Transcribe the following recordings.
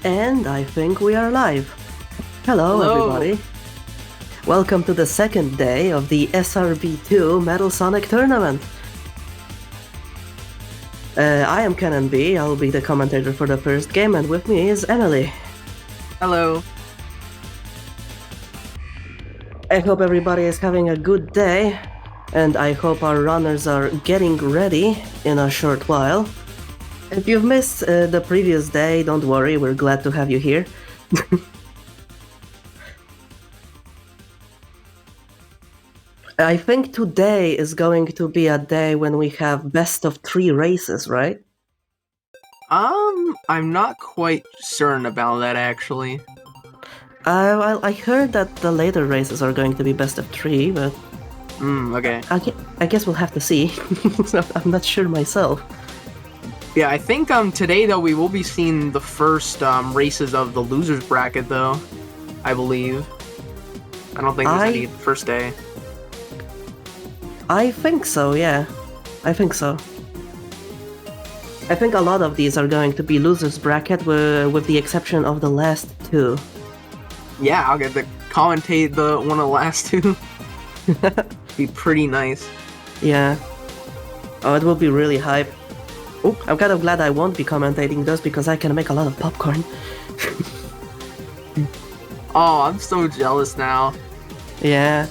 And I think we are live. Hello, everybody. Welcome to the second day of the SRB2 Metal Sonic Tournament. I am Canon B, I'll be the commentator for the first game, and with me is Emily. Hello. I hope everybody is having a good day, and I hope our runners are getting ready in a short while. If you've missed the previous day, don't worry, we're glad to have you here. I think today is going to be a day when we have best of 3 races, right? I'm not quite certain about that, actually. Well, I heard that the later races are going to be best of 3, but... Okay. I guess we'll have to see. I'm not sure myself. Yeah, I think, today, though, we will be seeing the first, races of the losers bracket, though. I believe. I don't think there's any first day. I think so, yeah. I think so. I think a lot of these are going to be losers bracket, with the exception of the last 2. Yeah, I'll get to commentate one of the last 2. Be pretty nice. Yeah. Oh, it will be really hype. Oh, I'm kind of glad I won't be commentating those because I can make a lot of popcorn. Oh, I'm so jealous now. Yeah.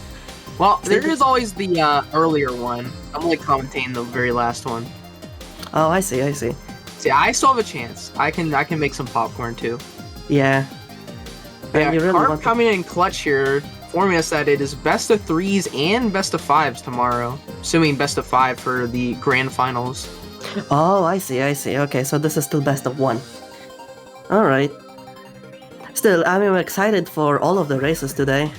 Well, there is always the earlier one. I'm only commentating the very last one. Oh, I see. See, I still have a chance. I can make some popcorn too. Yeah. Yeah, really Carp coming in clutch here, informing us that it is best of 3s and best of 5s tomorrow. Assuming best of 5 for the grand finals. Oh, I see. Okay, so this is still best of 1. Alright. Still, I'm excited for all of the races today.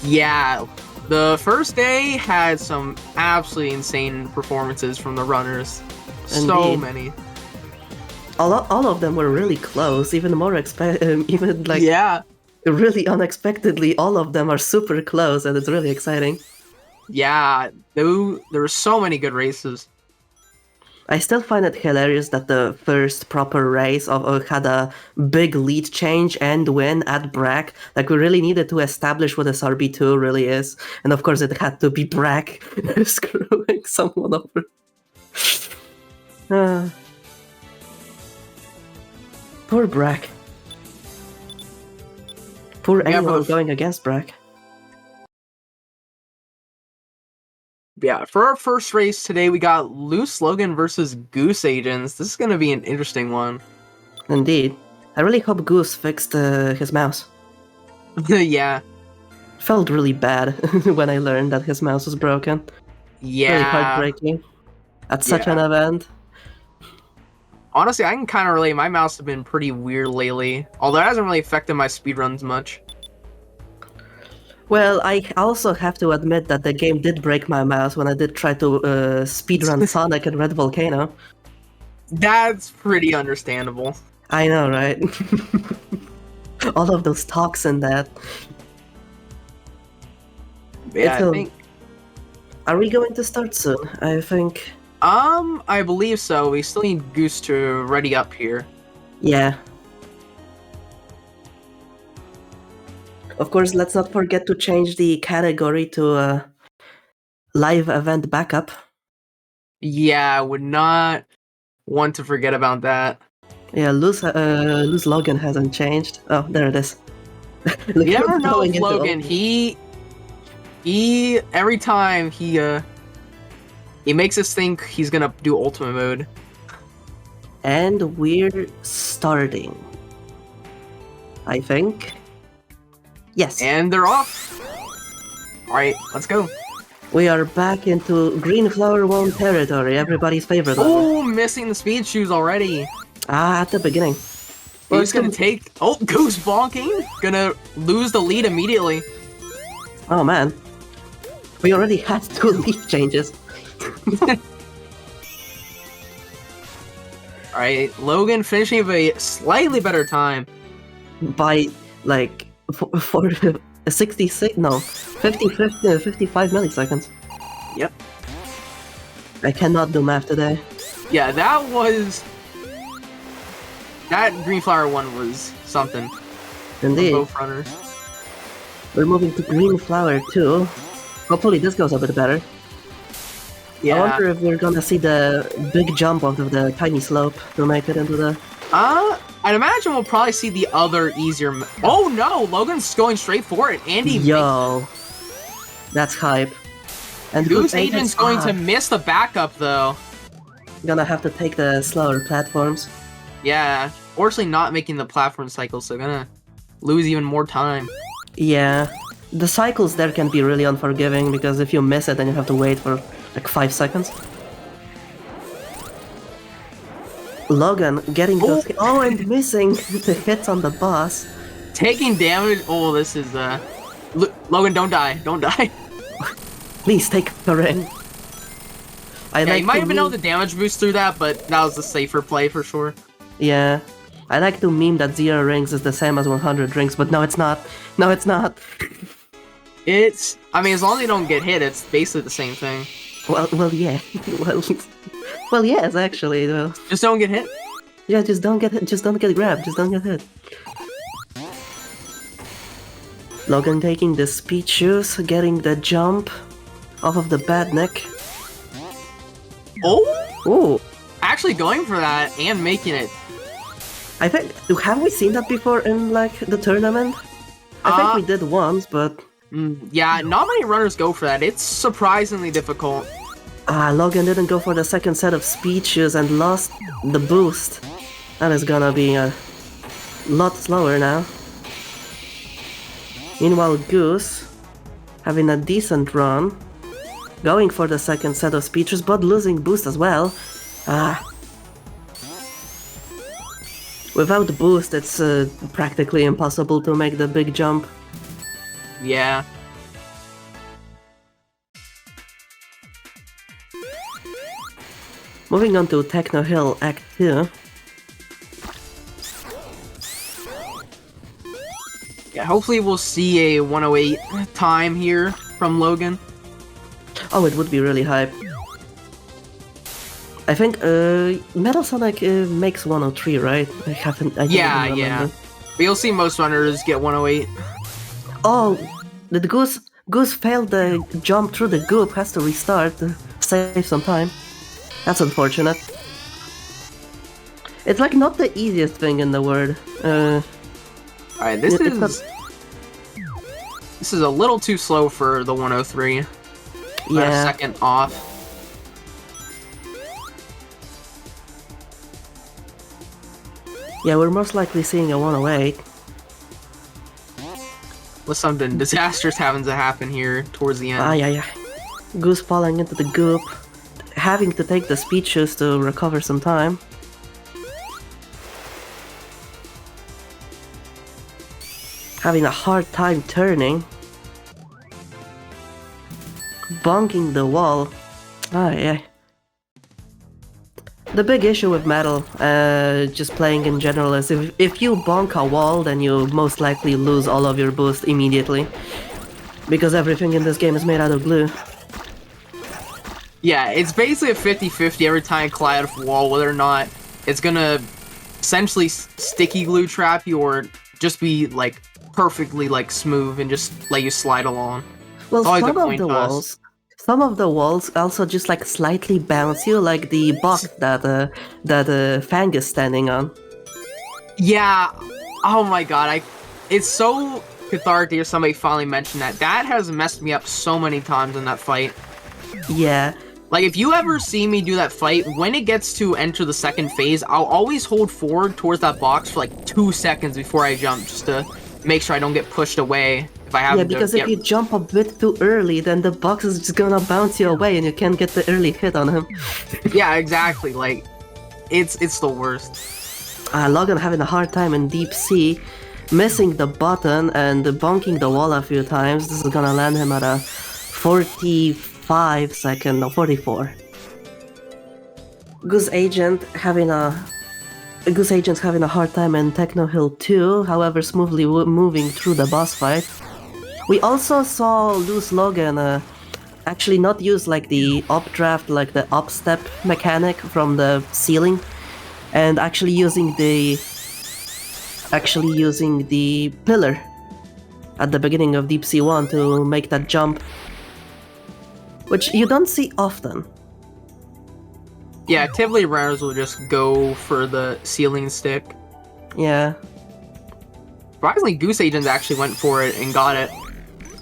Yeah, the first day had some absolutely insane performances from the runners. Indeed. So many. All of them were really close, even like... Yeah. Really unexpectedly, all of them are super close, and it's really exciting. Yeah, there were so many good races. I still find it hilarious that the first proper race had a big lead change and win at Brack. Like, we really needed to establish what SRB2 really is. And of course it had to be Brack screwing someone over. Poor Brack. Poor anyone going against Brack. Yeah, for our first race today, we got Loose Logan versus Goose Agents. This is going to be an interesting one. Indeed. I really hope Goose fixed his mouse. Yeah. Felt really bad when I learned that his mouse was broken. Yeah. Really heartbreaking. At such an event. Honestly, I can kind of relate. My mouse has been pretty weird lately. Although it hasn't really affected my speedruns much. Well, I also have to admit that the game did break my mouse when I did try to speedrun Sonic and Red Volcano. That's pretty understandable. I know, right? All of those talks and that. Yeah, I think... Are we going to start soon? I think... I believe so. We still need Goose to ready up here. Yeah. Of course, let's not forget to change the category to live event backup. Yeah, I would not want to forget about that. Yeah, Loose Logan hasn't changed. Oh, there it is. You never know with Logan. He every time he makes us think he's gonna do ultimate mode. And we're starting. I think. Yes. And they're off. Alright, let's go. We are back into Green Flower One territory, everybody's favorite level. Oh, missing the speed shoes already. Ah, at the beginning. Well, he's gonna take... Oh, Goose bonking. Gonna lose the lead immediately. Oh, man. We already had 2 lead changes. Alright, Logan finishing with a slightly better time. By, like... For 66, no, 55 milliseconds. Yep. I cannot do math today. Yeah, that was That green flower one was something. Indeed. Both runners. We're moving to green flower too. Hopefully this goes a bit better. Yeah. I wonder if we're gonna see the big jump out of the tiny slope to make it into the... I'd imagine we'll probably see the other easier... Oh no! Logan's going straight for it. Andy... Yo. That's hype. And Goose Agent's going to miss the backup though. Gonna have to take the slower platforms. Yeah. Fortunately not making the platform cycle, so gonna lose even more time. Yeah. The cycles there can be really unforgiving, because if you miss it, then you have to wait for like 5 seconds. Logan getting those... Oh, and missing the hits on the boss. Taking damage... Oh, this is, Logan, don't die. Don't die. Please take the ring. You might have been able to damage boost through that, but that was the safer play for sure. Yeah. I like to meme that 0 rings is the same as 100 rings, but no, it's not. No, it's not. It's... I mean, as long as you don't get hit, it's basically the same thing. Well, yeah. well, yes, actually, though. Just don't get hit? Yeah, just don't get hit. Just don't get grabbed. Just don't get hit. Logan taking the speed shoes, getting the jump off of the bad neck. Oh! Ooh. Actually going for that and making it. I think... Have we seen that before in, like, the tournament? I think we did once, but... Yeah, not many runners go for that. It's surprisingly difficult. Logan didn't go for the second set of speed shoes and lost the boost. That is gonna be a lot slower now. Meanwhile, Goose, having a decent run, going for the second set of speed shoes, but losing boost as well. Without boost, it's practically impossible to make the big jump. Yeah. Moving on to Techno Hill Act 2. Yeah, hopefully we'll see a 108 time here from Logan. Oh, it would be really hype. I think Metal Sonic makes 103, right? I can't even remember. But you'll see most runners get 108. Oh, the Goose failed the jump through the goop, has to restart to save some time. That's unfortunate. It's like not the easiest thing in the world. Alright, this is a little too slow for the 103. Yeah. About a second off. Yeah, we're most likely seeing a 108. With something disastrous having to happen here towards the end. Yeah. Goose falling into the goop, having to take the speed shoes to recover some time. Having a hard time turning. Bonking the wall. Yeah. The big issue with Metal, just playing in general, is if you bonk a wall, then you most likely lose all of your boost immediately. Because everything in this game is made out of glue. Yeah, it's basically a 50-50 every time you collide with a wall, whether or not it's gonna essentially sticky glue trap you or just be like perfectly like smooth and just let you slide along. Well, some of the walls also just like slightly bounce you, like the box that Fang is standing on. Yeah. Oh my god, it's so cathartic to hear somebody finally mention that. That has messed me up so many times in that fight. Yeah. Like, if you ever see me do that fight, when it gets to enter the second phase, I'll always hold forward towards that box for like 2 seconds before I jump, just to make sure I don't get pushed away if I have to. Yeah, because if you jump a bit too early, then the box is just gonna bounce you away and you can't get the early hit on him. Yeah, exactly. Like, it's the worst. Logan having a hard time in Deep Sea, missing the button and bonking the wall a few times. This is gonna land him at a 45 second, no, 44. Goose Agent's having a hard time in Techno Hill 2, however smoothly moving through the boss fight. We also saw Loose Logan actually not use like the updraft, like the upstep mechanic from the ceiling, and actually using the actually using the pillar at the beginning of Deep Sea 1 to make that jump, which you don't see often. Yeah, typically runners will just go for the ceiling stick. Yeah. Surprisingly, Goose Agents actually went for it and got it,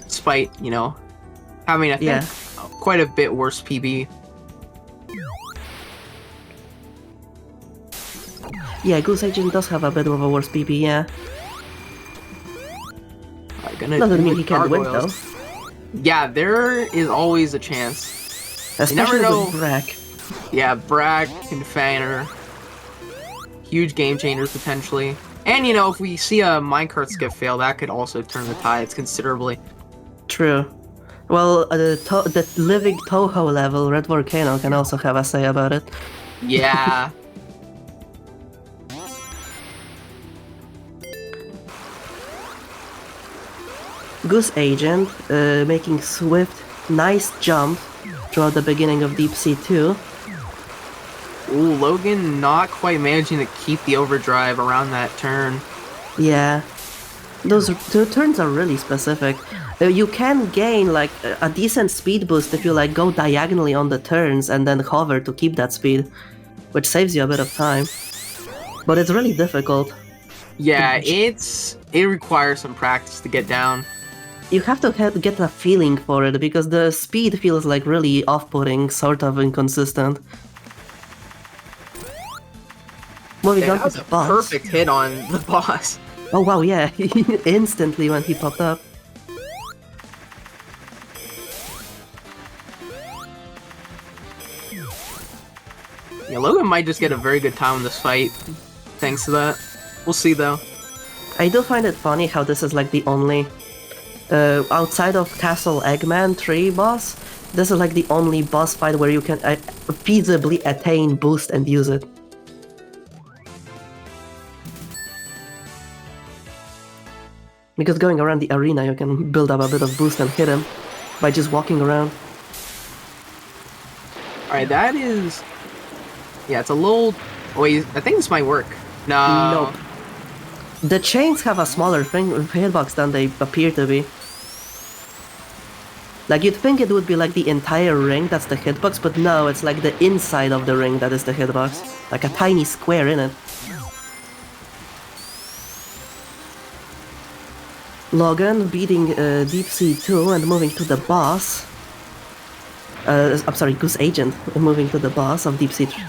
despite, you know, having, I think, Yeah. quite a bit worse PB. Yeah, Goose Agent does have a bit of a worse PP, yeah. Gonna Doesn't do mean with he can't win, though. gargoyles. Yeah, there is always a chance. You never Especially know. with Brack. Yeah, Bragg and Fanner. Huge game changers, potentially. And, you know, if we see a minecart skip fail, that could also turn the tides considerably. True. Well, the living Toho level, Red Volcano, can also have a say about it. Yeah. Goose Agent making swift, nice jump throughout the beginning of Deep Sea 2. Ooh, Logan not quite managing to keep the overdrive around that turn. Yeah. Those two turns are really specific. You can gain like a decent speed boost if you like go diagonally on the turns and then hover to keep that speed, which saves you a bit of time. But it's really difficult. Yeah, it requires some practice to get down. You have to get a feeling for it because the speed feels like really off-putting, sort of inconsistent. Moving Yeah, on that to was the a boss. perfect hit on the boss. Oh wow, yeah, instantly when he popped up. Yeah, Logan might just get a very good time in this fight, thanks to that. We'll see, though. I do find it funny how this is like the only, outside of Castle Eggman 3 boss, this is like the only boss fight where you can feasibly attain boost and use it. Because going around the arena, you can build up a bit of boost and hit him by just walking around. Alright, that is... Yeah, it's a little... Wait, I think this might work. No. Nope. The chains have a smaller hitbox than they appear to be. Like, you'd think it would be like the entire ring that's the hitbox, but no, it's like the inside of the ring that is the hitbox. Like a tiny square in it. Logan beating Deep Sea 2 and moving to the boss. I'm sorry, Goose Agent moving to the boss of Deep Sea 3.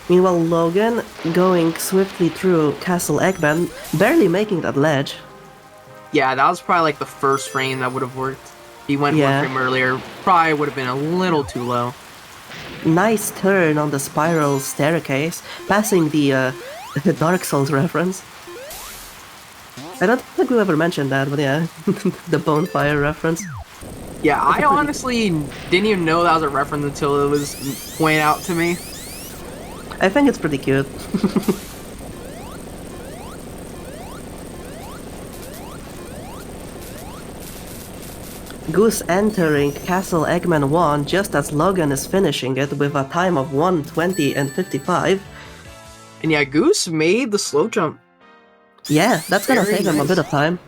Meanwhile, Logan going swiftly through Castle Eggman, barely making that ledge. Yeah, that was probably like the first frame that would have worked. He went Yeah. one frame earlier, probably would have been a little too low. Nice turn on the spiral staircase, passing the Dark Souls reference. I don't think we ever mentioned that, but yeah, the bonfire reference. Yeah, I honestly didn't even know that was a reference until it was pointed out to me. I think it's pretty cute. Goose entering Castle Eggman 1 just as Logan is finishing it with a time of 1:20 and 55. And yeah, Goose made the slow jump. Yeah, that's gonna Very save him a nice. bit of time.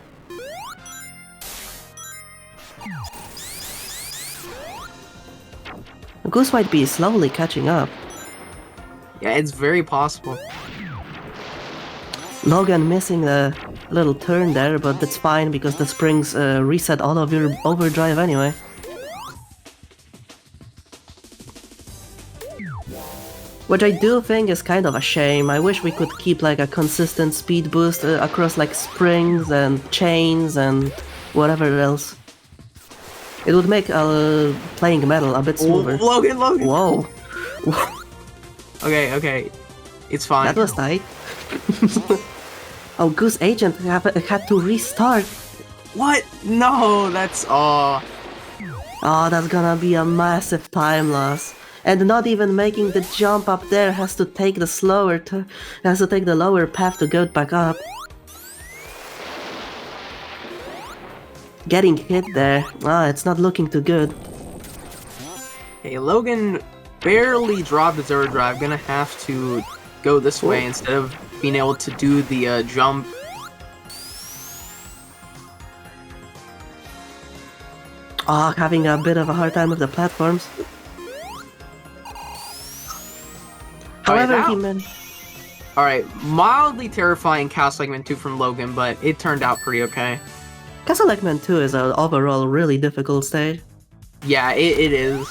Goose might be slowly catching up. Yeah, it's very possible. Logan missing a little turn there, but that's fine because the springs reset all of your overdrive anyway. Which I do think is kind of a shame. I wish we could keep like a consistent speed boost across like springs and chains and whatever else. It would make playing metal a bit smoother. Logan! Whoa. Okay. It's fine. That was tight. Oh, Goose Agent had to restart. What? No, that's... Oh, that's gonna be a massive time loss. And not even making the jump up there has to take the the lower path to go back up. Getting hit there. It's not looking too good. Okay, Logan barely dropped his overdrive. Gonna have to go this way instead of being able to do the jump. Oh, having a bit of a hard time with the platforms. However, he meant... Alright, mildly terrifying Castle Eggman 2 from Logan, but it turned out pretty okay. Castle Eggman 2 is an overall really difficult stage. Yeah, it is.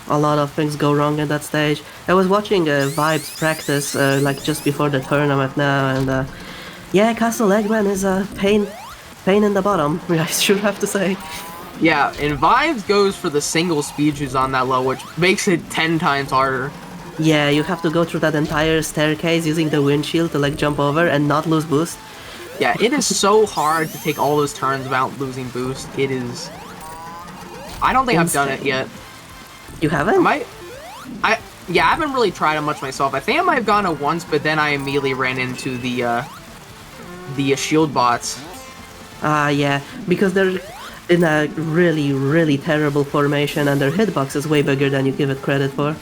A lot of things go wrong in that stage. I was watching Vibes practice like just before the tournament now, and yeah, Castle Eggman is a pain in the bottom, I should have to say. Yeah, and Vibes goes for the single speed shoes on that level, which makes it 10 times harder. Yeah, you have to go through that entire staircase using the windshield to like jump over and not lose boost. Yeah, it is so hard to take all those turns without losing boost. It is... I don't think I've done it yet. You haven't? Yeah, I haven't really tried it much myself. I think I might have gone it once, but then I immediately ran into the shield bots. Yeah, because they're in a really, really terrible formation and their hitbox is way bigger than you give it credit for.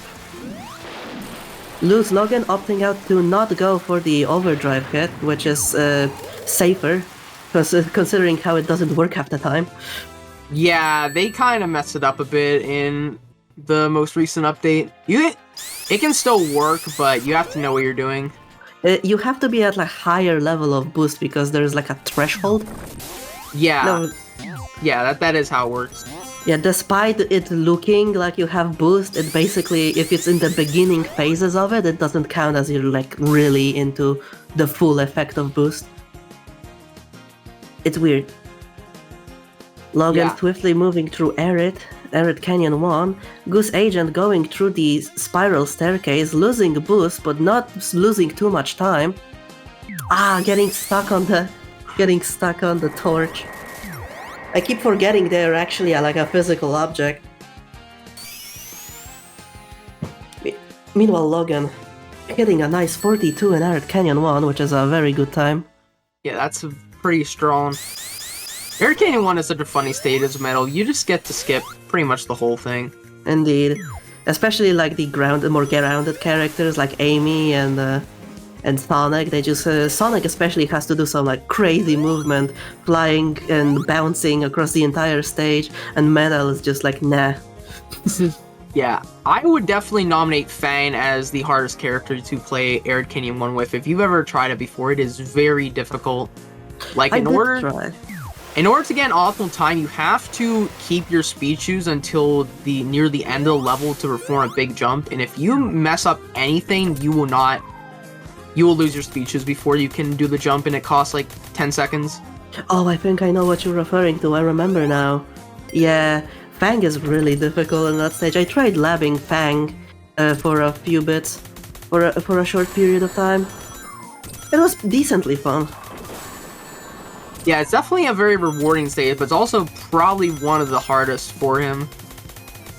Lose Logan opting out to not go for the overdrive hit, which is safer, considering how it doesn't work half the time. Yeah, they kind of messed it up a bit in the most recent update. It can still work, but you have to know what you're doing. You have to be at like higher level of boost because there's like a threshold. Yeah. No. Yeah, that is how it works. Yeah, despite it looking like you have boost, it basically, if it's in the beginning phases of it, it doesn't count as you're like really into the full effect of boost. It's weird. Logan swiftly moving through Arid Canyon 1, Goose Agent going through the spiral staircase, losing boost but not losing too much time. Getting stuck on the torch. I keep forgetting they're actually like a physical object. Meanwhile, Logan hitting a nice 42 in Arid Canyon 1, which is a very good time. Yeah, that's pretty strong. Arid Canyon 1 is such a funny stage as metal. You just get to skip pretty much the whole thing. Indeed. Especially like the more grounded characters like Amy and Sonic. They just Sonic especially has to do some like crazy movement, flying and bouncing across the entire stage, and Metal is just like nah. Yeah, I would definitely nominate Fang as the hardest character to play Arid Canyon 1 with. If you've ever tried it before, it is very difficult. Like in order to get an optimal time, you have to keep your speed shoes until near the end of the level to perform a big jump, and if you mess up anything, you will lose your speed shoes before you can do the jump, and it costs like 10 seconds. Oh, I think I know what you're referring to. I remember now. Yeah, Fang is really difficult in that stage. I tried labbing Fang for a few bits, for a short period of time. It was decently fun. Yeah, it's definitely a very rewarding stage, but it's also probably one of the hardest for him.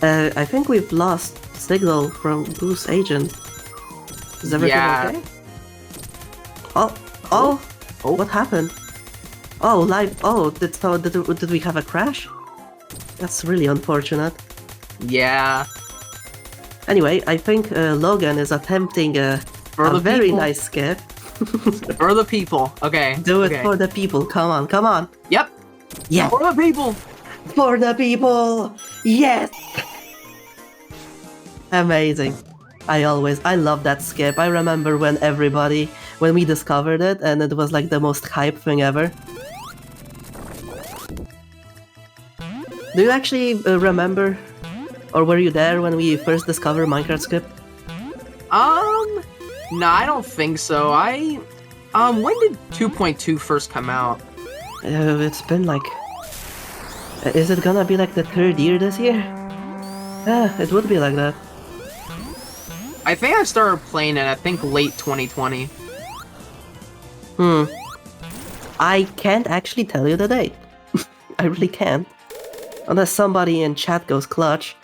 I think we've lost signal from Goose Agent. Is everything okay? Oh, what happened? Oh, did we have a crash? That's really unfortunate. Yeah. Anyway, I think Logan is attempting a very nice skip. For the people. Okay. Do it for the people. Come on, come on. Yep. Yeah. For the people. For the people. Yes. Amazing. I love that skip. I remember when we discovered it, and it was like the most hype thing ever. Do you actually remember, or were you there when we first discovered Minecraft skip? No, I don't think so. When did 2.2 first come out? It's been like... Is it gonna be like the 3rd year this year? It would be like that. I think I started playing it, I think late 2020. I can't actually tell you the date. I really can't. Unless somebody in chat goes clutch.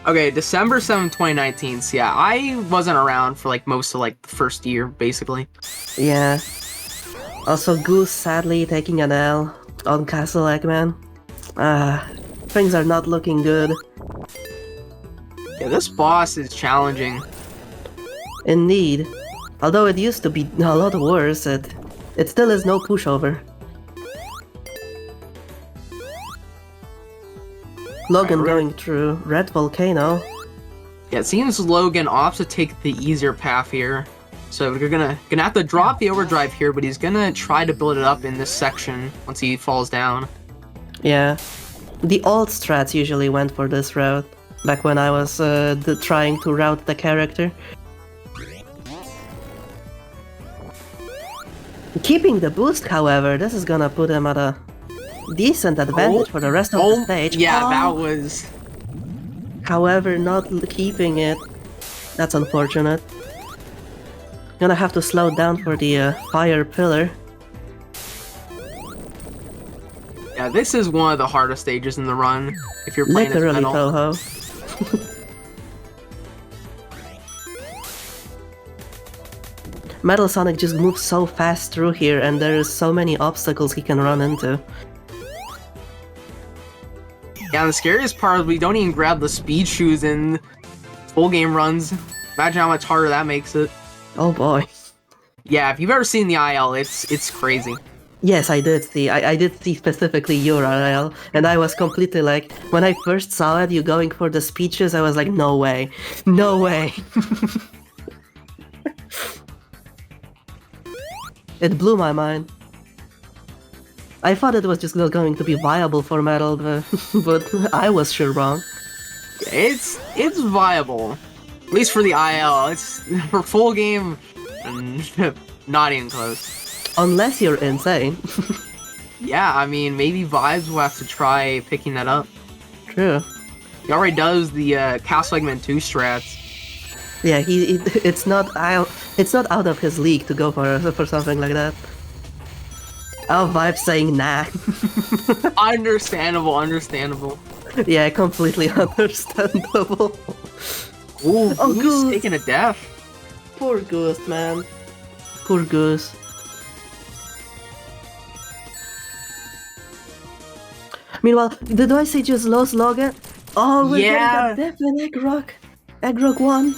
Okay, December 7th, 2019. So yeah, I wasn't around for like most of like the first year, basically. Yeah. Also, Goose sadly taking an L on Castle Eggman. Things are not looking good. Yeah, this boss is challenging. Indeed. Although it used to be a lot worse, it still is no pushover. Logan going through Red Volcano. Yeah, it seems Logan opts to take the easier path here. So we're gonna have to drop the overdrive here, but he's gonna try to build it up in this section once he falls down. Yeah. The old strats usually went for this route, back when I was trying to route the character. Keeping the boost, however, this is gonna put him at a decent advantage for the rest of the stage. Yeah, that was... However, not keeping it. That's unfortunate. Gonna have to slow down for the fire pillar. Yeah, this is one of the hardest stages in the run, if you're playing Literally, as Metal. Toho. Metal Sonic just moves so fast through here, and there's so many obstacles he can run into. Yeah, and the scariest part is we don't even grab the speed shoes in full game runs. Imagine how much harder that makes it. Oh boy. Yeah, if you've ever seen the IL, it's crazy. Yes, I did see. I did see specifically your RL, and I was completely like, when I first saw it, you going for the speeches, I was like, no way. No way. It blew my mind. I thought it was just not going to be viable for Metal, but I was sure wrong. It's viable. At least for the IL. It's for full game, not even close. Unless you're insane. Yeah, I mean, maybe Vibes will have to try picking that up. True. He already does the Castle Eggman 2 strats. Yeah, it's not out of his league to go for something like that. Oh, Vibe saying nah. Understandable. Yeah, completely understandable. Ooh, Oh, Goose Goose. taking a death. Poor Goose, man. Poor Goose. Meanwhile, did I say just lost Logan? Oh, we're Yeah. getting a death in Eggrock. Eggrock 1.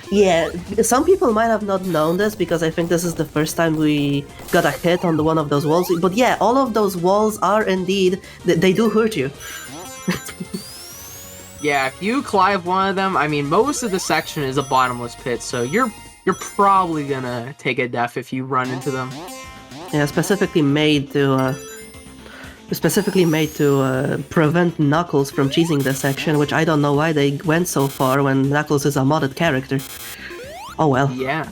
Yeah, some people might have not known this because I think this is the first time we got a hit on one of those walls. But yeah, all of those walls are indeed, they do hurt you. Yeah, if you clive one of them, I mean, most of the section is a bottomless pit, so you're probably gonna take a death if you run into them. Yeah, specifically made to prevent Knuckles from cheesing this section, which I don't know why they went so far when Knuckles is a modded character. Oh well. Yeah.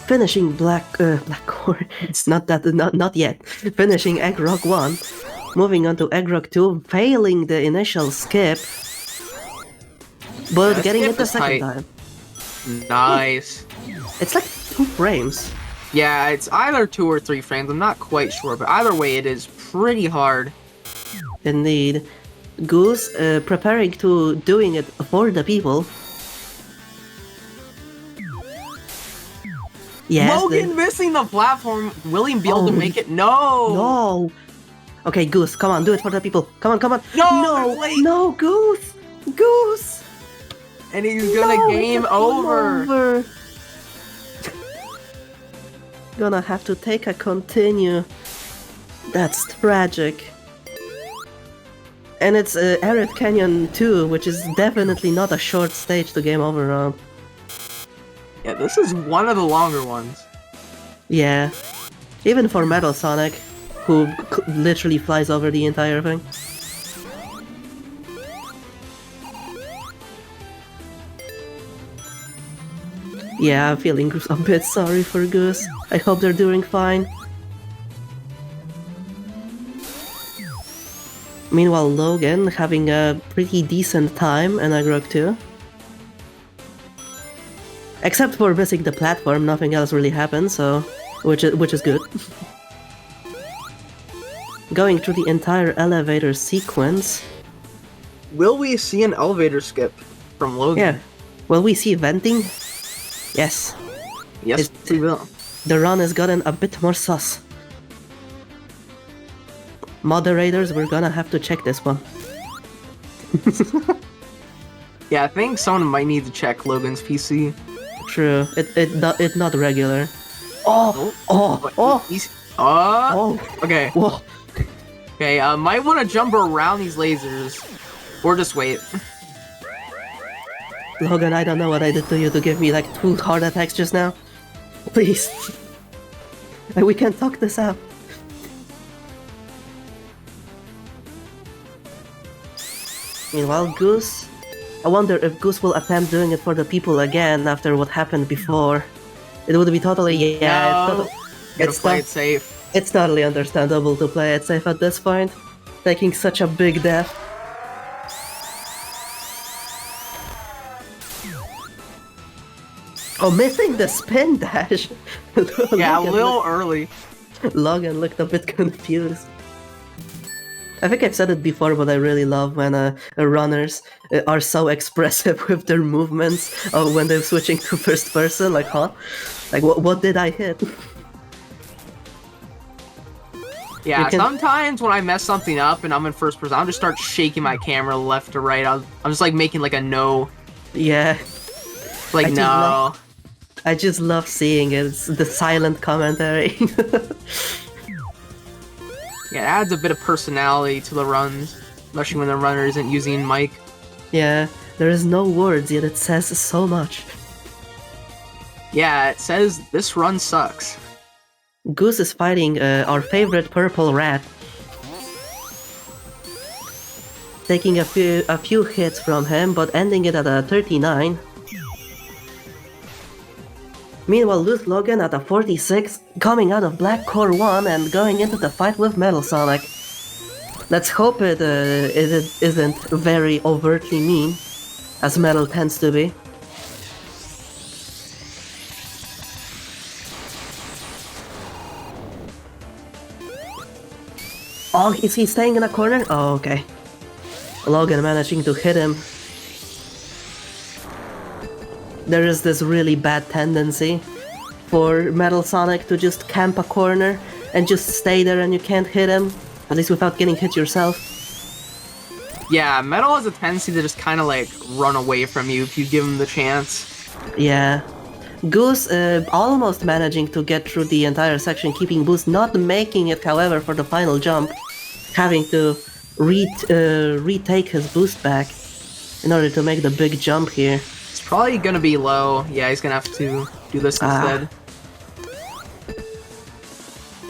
Finishing Black Core. It's not yet. Finishing Egg Rock 1. Moving on to Egg Rock 2, failing the initial skip. But Yeah, getting skip it the is second tight. time. Nice. It's like 2 frames. Yeah, it's either 2 or 3 frames, I'm not quite sure, but either way it is pretty hard. Indeed. Goose preparing to doing it for the people. Yes. Logan missing the platform. Will he be able to Oh, make it? No! No! Okay, Goose, come on, do it for the people. Come on. No, they're late. No, Goose! Goose! And he's gonna No, game it's over. Gonna have to take a continue. That's tragic. And it's Arid Canyon 2, which is definitely not a short stage to game over on. Yeah, this is one of the longer ones. Yeah. Even for Metal Sonic, who literally flies over the entire thing. Yeah, I'm feeling a bit sorry for Goose. I hope they're doing fine. Meanwhile, Logan having a pretty decent time in Agrok 2. Except for missing the platform, nothing else really happened, so which is good. Going through the entire elevator sequence. Will we see an elevator skip from Logan? Yeah. Will we see venting? Yes. Yes, we will. The run has gotten a bit more sus. Moderators, we're gonna have to check this one. Yeah, I think someone might need to check Logan's PC. True. It not regular. Oh! Oh! Oh! Okay. Whoa! Okay, might want to jump around these lasers. Or just wait. Logan, I don't know what I did to you to give me like 2 heart attacks just now. Please. We can talk this out. Meanwhile, Goose... I wonder if Goose will attempt doing it for the people again after what happened before. It would be totally... Yeah, No. Gotta play it safe. It's totally understandable to play it safe at this point. Taking such a big death. Oh, missing the spin dash! Yeah, a little early. Logan looked a bit confused. I think I've said it before, but I really love when runners are so expressive with their movements when they're switching to first person, like, huh? Like, what did I hit? Yeah, sometimes when I mess something up and I'm in first person, I'll just start shaking my camera left to right. I'm just like making like a no. Yeah. Like, no. I just love seeing it. It's the silent commentary. Yeah, it adds a bit of personality to the runs, especially when the runner isn't using mic. Yeah, there is no words, yet it says so much. Yeah, it says this run sucks. Goose is fighting our favorite purple rat. Taking a few hits from him, but ending it at a 39. Meanwhile, Logan at a 46, coming out of Black Core 1 and going into the fight with Metal Sonic. Let's hope it isn't very overtly mean, as Metal tends to be. Oh, is he staying in a corner? Oh, okay. Logan managing to hit him. There is this really bad tendency for Metal Sonic to just camp a corner and just stay there and you can't hit him, at least without getting hit yourself. Yeah, Metal has a tendency to just kind of like run away from you if you give him the chance. Yeah. Goose almost managing to get through the entire section, keeping boost, not making it, however, for the final jump, having to retake his boost back in order to make the big jump here. It's probably gonna be low. Yeah, he's gonna have to do this instead.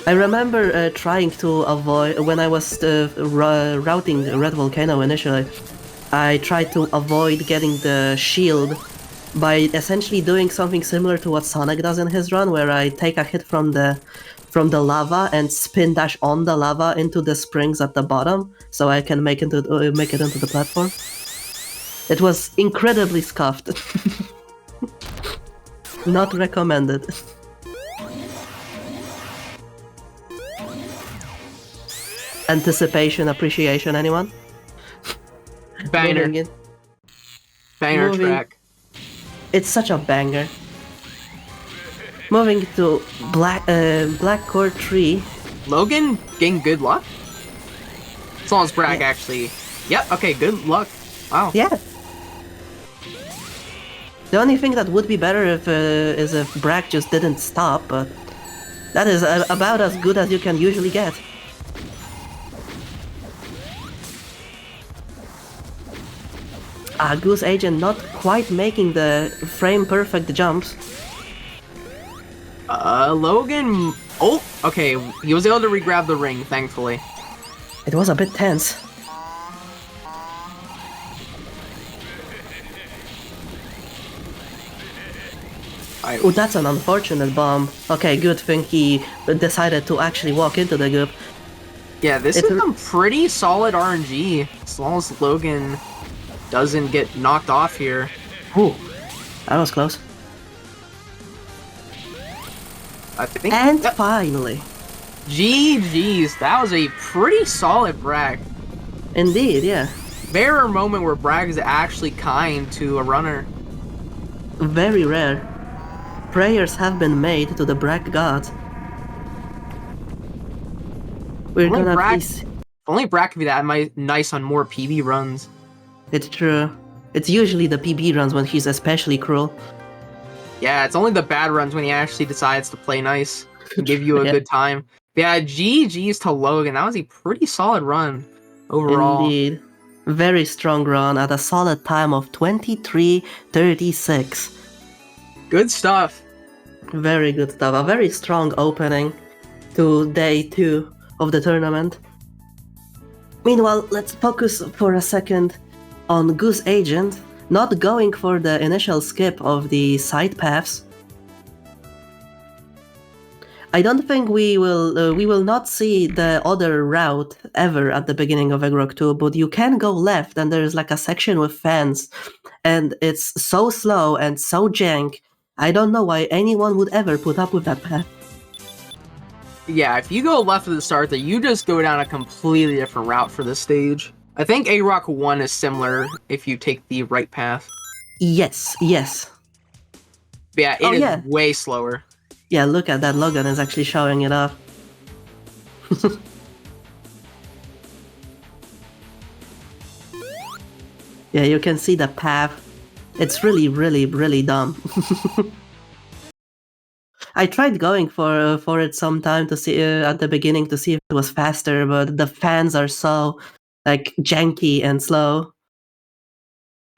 I remember trying to avoid, when I was routing Red Volcano initially, I tried to avoid getting the shield by essentially doing something similar to what Sonic does in his run, where I take a hit from the lava and spin dash on the lava into the springs at the bottom, so I can make it into the platform. It was incredibly scuffed. Not recommended. Anticipation, appreciation, anyone? Banger. Banger Moving. Track. It's such a banger. Moving to Black Core 3. Logan getting good luck? As long as Bragg actually... Yep, okay, good luck. Wow. Yeah. The only thing that would be better is if Bragg just didn't stop, but that is about as good as you can usually get. Goose Agent not quite making the frame-perfect jumps. Logan... Oh, okay, he was able to re-grab the ring, thankfully. It was a bit tense. Oh, that's an unfortunate bomb. Okay, good thing he decided to actually walk into the goop. Yeah, this is some pretty solid RNG, as long as Logan doesn't get knocked off here. Ooh, that was close. I think. And finally. GG's, that was a pretty solid Bragg. Indeed, yeah. Rare moment where Bragg is actually kind to a runner. Very rare. Prayers have been made to the Brack gods. We're Only gonna Brack, be... only Brack could be that nice on more PB runs. It's true. It's usually the PB runs when he's especially cruel. Yeah, it's only the bad runs when he actually decides to play nice and give you a Yeah. good time. Yeah, GG's to Logan. That was a pretty solid run overall. Indeed. Very strong run at a solid time of 23:36. Good stuff. Very good stuff. A very strong opening to day 2 of the tournament. Meanwhile, let's focus for a second on Goose Agent, not going for the initial skip of the side paths. I don't think we will not see the other route ever at the beginning of Egrog 2, but you can go left and there's like a section with fans, and it's so slow and so jank. I don't know why anyone would ever put up with that path. Yeah, if you go left at the start there, you just go down a completely different route for this stage. I think A-Rock 1 is similar if you take the right path. Yes. But yeah, it is way slower. Yeah, look at that. Logan is actually showing it off. Yeah, you can see the path. It's really dumb. I tried going for it sometime to see at the beginning to see if it was faster, but the fans are so like janky and slow.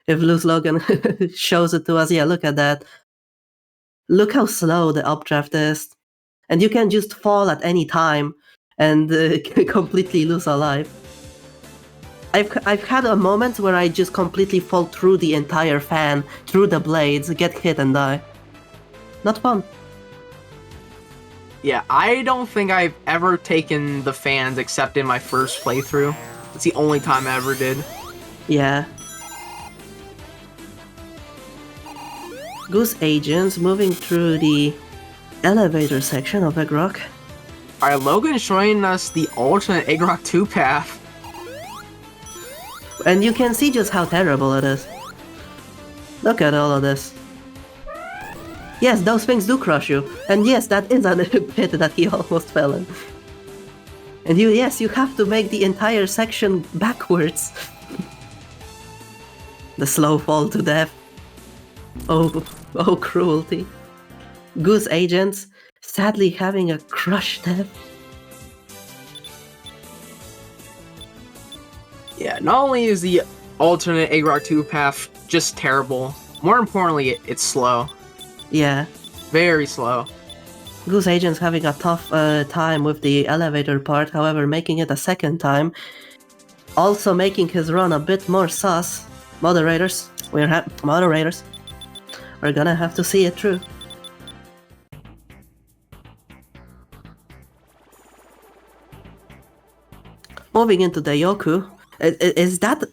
If Loose Logan shows it to us, yeah, look at that. Look how slow the updraft is. And you can just fall at any time and completely lose a life. I've had a moment where I just completely fall through the entire fan, through the blades, get hit and die. Not fun. Yeah, I don't think I've ever taken the fans except in my first playthrough. It's the only time I ever did. Yeah. Goose Agents moving through the elevator section of Egrog. Alright, Logan is showing us the alternate Egrog 2 path. And you can see just how terrible it is. Look at all of this. Yes, those things do crush you. And yes, that is a pit that he almost fell in. And you have to make the entire section backwards. The slow fall to death. Oh, cruelty. Goose Agents sadly having a crush death. Yeah, not only is the alternate Egrog 2 path just terrible, more importantly, it's slow. Yeah. Very slow. Goose Agent's having a tough time with the elevator part, however, making it a second time. Also making his run a bit more sus. Moderators, we're gonna have to see it through. Moving into the Yoku, is that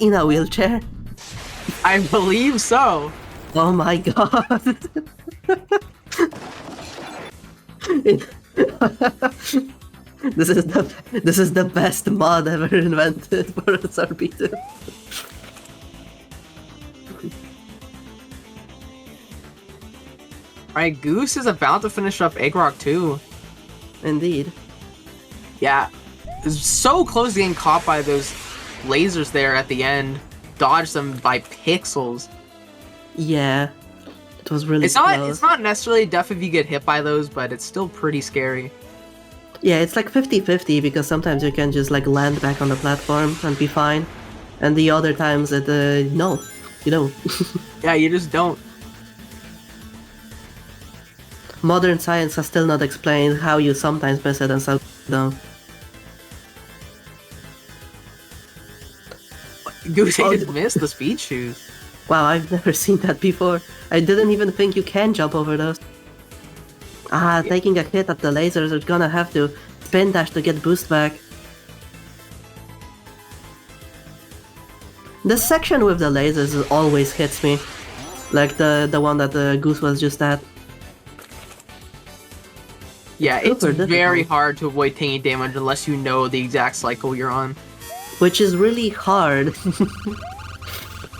in a wheelchair? I believe so. Oh my god! This is the best mod ever invented for SRB2. Alright, Goose is about to finish up Egrog 2. Indeed. Yeah, it's so close to getting caught by those lasers there at the end. Dodged them by pixels. Yeah, it was really close. It's not necessarily death if you get hit by those, but it's still pretty scary. Yeah, it's like 50-50 because sometimes you can just like land back on the platform and be fine. And the other times no, you don't. Yeah, you just don't. Modern science has still not explained how you sometimes miss it and some don't. Goose just missed the speed shoes. Wow, I've never seen that before. I didn't even think you can jump over those. Taking a hit at the lasers, you're gonna have to spin dash to get boost back. The section with the lasers always hits me. Like the one that the Goose was just at. Yeah, it's Super very difficult. hard to avoid taking damage unless you know the exact cycle you're on. Which is really hard.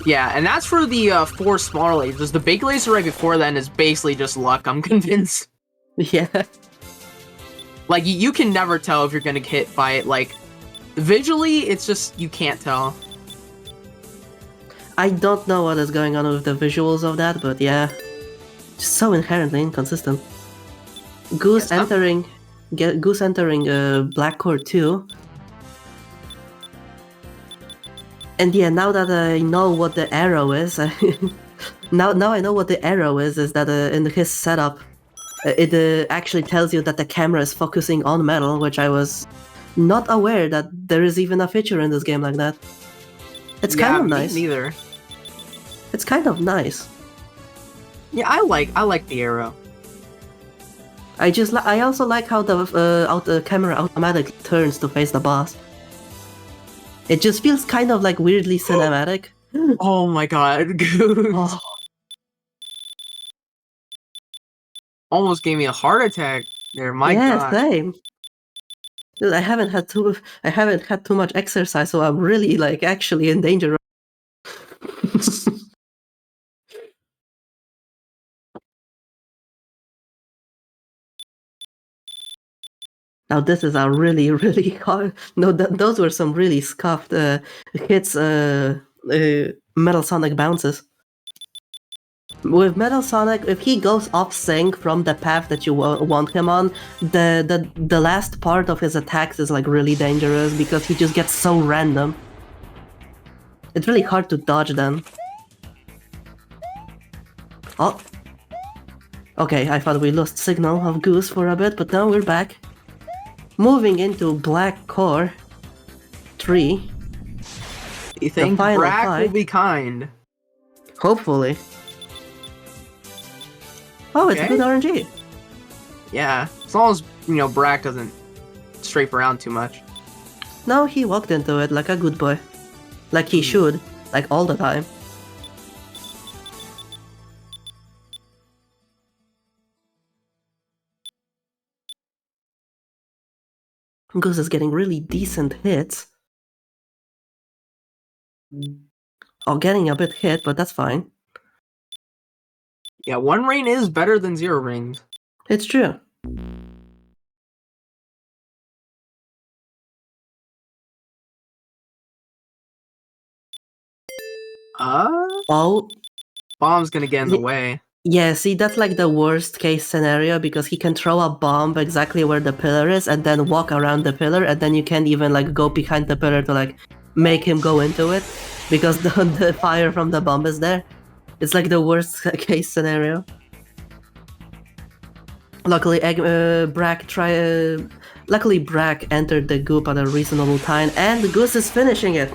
Yeah, and that's for the 4 smaller lasers. The big laser right before then is basically just luck, I'm convinced. Yeah. Like, you can never tell if you're gonna get hit by it. Like, visually, it's just, you can't tell. I don't know what is going on with the visuals of that, but yeah. Just so inherently inconsistent. Goose Yes, entering... Goose entering Black Core 2. And yeah, now that I know what the arrow is, now I know what the arrow is that in his setup, it actually tells you that the camera is focusing on metal, which I was not aware that there is even a feature in this game like that. It's kind of nice. Me neither. It's kind of nice. Yeah, I like the arrow. I also like how the camera automatically turns to face the boss. It just feels kind of like weirdly cinematic. Oh my god, Goose. Oh. Almost gave me a heart attack there, my Yeah, god. same. Dude, I haven't had too much exercise, so I'm really like actually in danger. Now this is a really, really hard. No, those were some really scuffed hits. Metal Sonic bounces. With Metal Sonic, if he goes off sync from the path that you want him on, the last part of his attacks is like really dangerous because he just gets so random. It's really hard to dodge them. Oh. Okay, I thought we lost signal of Goose for a bit, but now we're back. Moving into Black Core 3. You think final Brack fight. will be kind? Hopefully. Oh, it's Okay. good RNG. Yeah, as long as, Brack doesn't strafe around too much. No, he walked into it like a good boy. Like he should. Like all the time. Goose is getting really decent hits. Oh, getting a bit hit, but that's fine. Yeah, 1 ring is better than 0 rings. It's true. Oh. Bomb's gonna get in the way. Yeah, see, that's like the worst case scenario because he can throw a bomb exactly where the pillar is and then walk around the pillar and then you can't even like go behind the pillar to like make him go into it because the fire from the bomb is there. It's like the worst case scenario. Luckily, Brack entered the goop at a reasonable time and Goose is finishing it.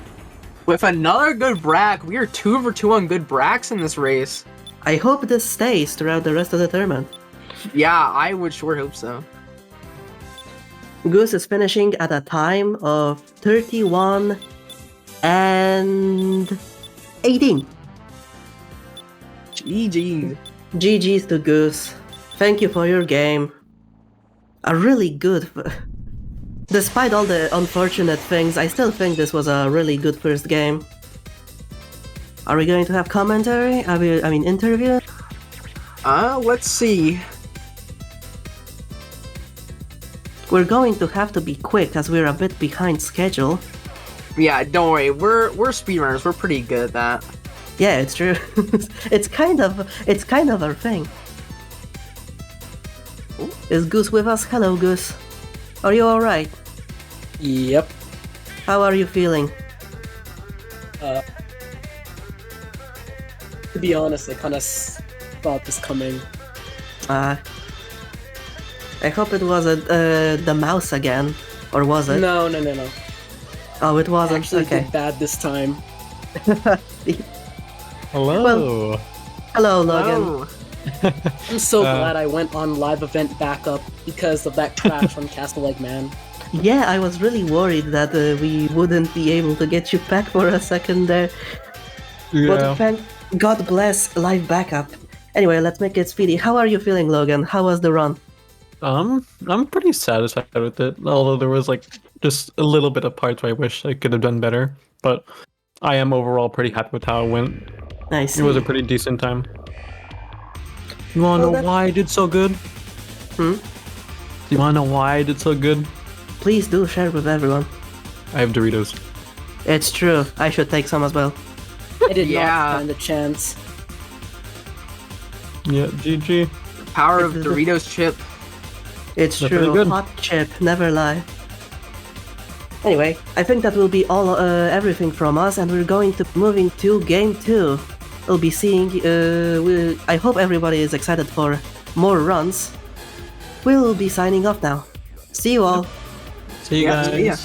With another good Brack, we are 2 for 2 on good Bracks in this race. I hope this stays throughout the rest of the tournament. Yeah, I would sure hope so. Goose is finishing at a time of 31 and 18. GG. GG's to Goose. Thank you for your game. A really good... Despite all the unfortunate things, I still think this was a really good first game. Are we going to have commentary? Interview? Let's see. We're going to have to be quick as we're a bit behind schedule. Yeah, don't worry. We're speedrunners. We're pretty good at that. Yeah, it's true. it's kind of our thing. Ooh. Is Goose with us? Hello, Goose. Are you alright? Yep. How are you feeling? To be honest, I kind of thought this coming. I hope it wasn't the mouse again. Or was it? No. Oh, it I wasn't? actually Okay. did bad this time. Hello. Well, hello, Logan. Oh. I'm so glad I went on live event backup because of that crash on Castle Eggman. Yeah, I was really worried that we wouldn't be able to get you back for a second there. But thank God bless live backup. Anyway, let's make it speedy. How are you feeling, Logan? How was the run? I'm pretty satisfied with it. Although there was like just a little bit of parts where I wish I could have done better, but I am overall pretty happy with how it went. I It was a see. pretty decent time. You wanna Well, know why I did so good? Hmm? Do you wanna know why I did so good? Please do share with everyone. I have Doritos. It's true. I should take some as well. I did Yeah. not find the chance. Yeah, GG. Power of Doritos chip. It's They're pretty true. good. Hot chip, never lie. Anyway, I think that will be all everything from us, and we're going to moving to game 2. We'll be seeing. I hope everybody is excited for more runs. We'll be signing off now. See you all. See you Yeah, guys. see ya.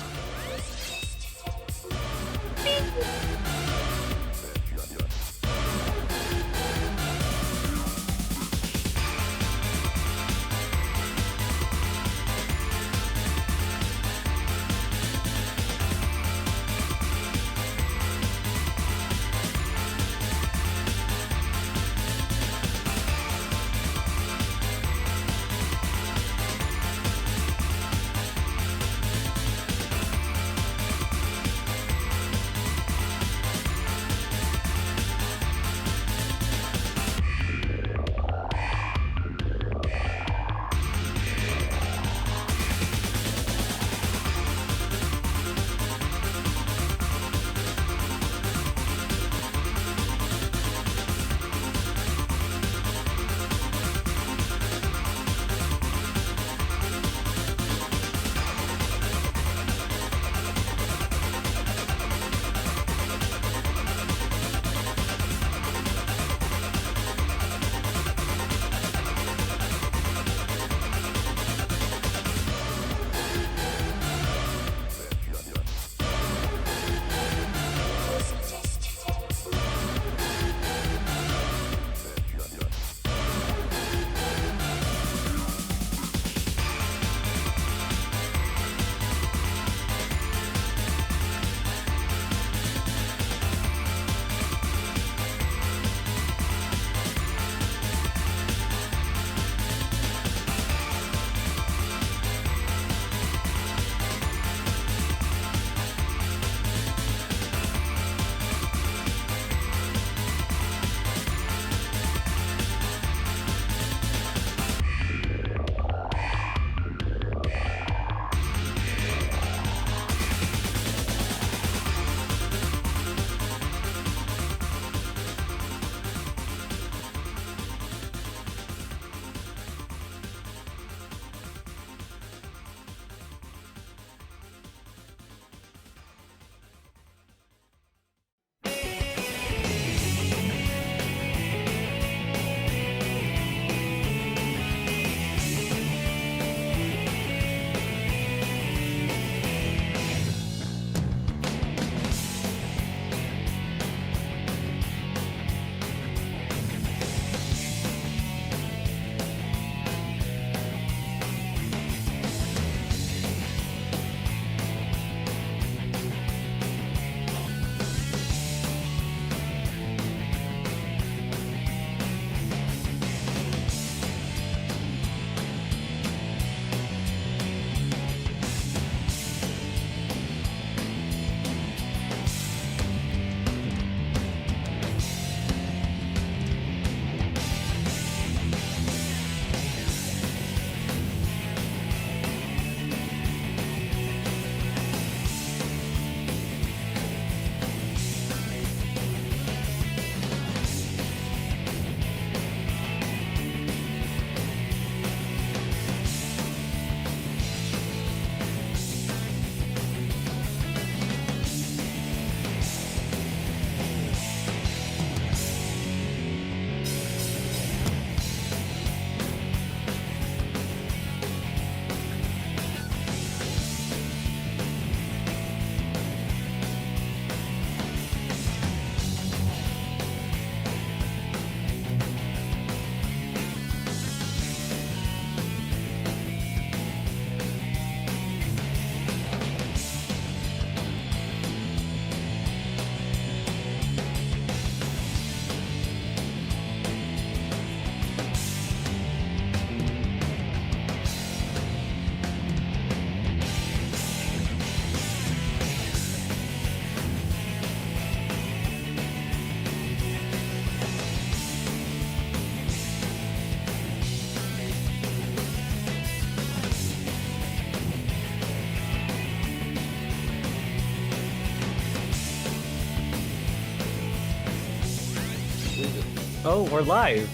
Oh, we're live.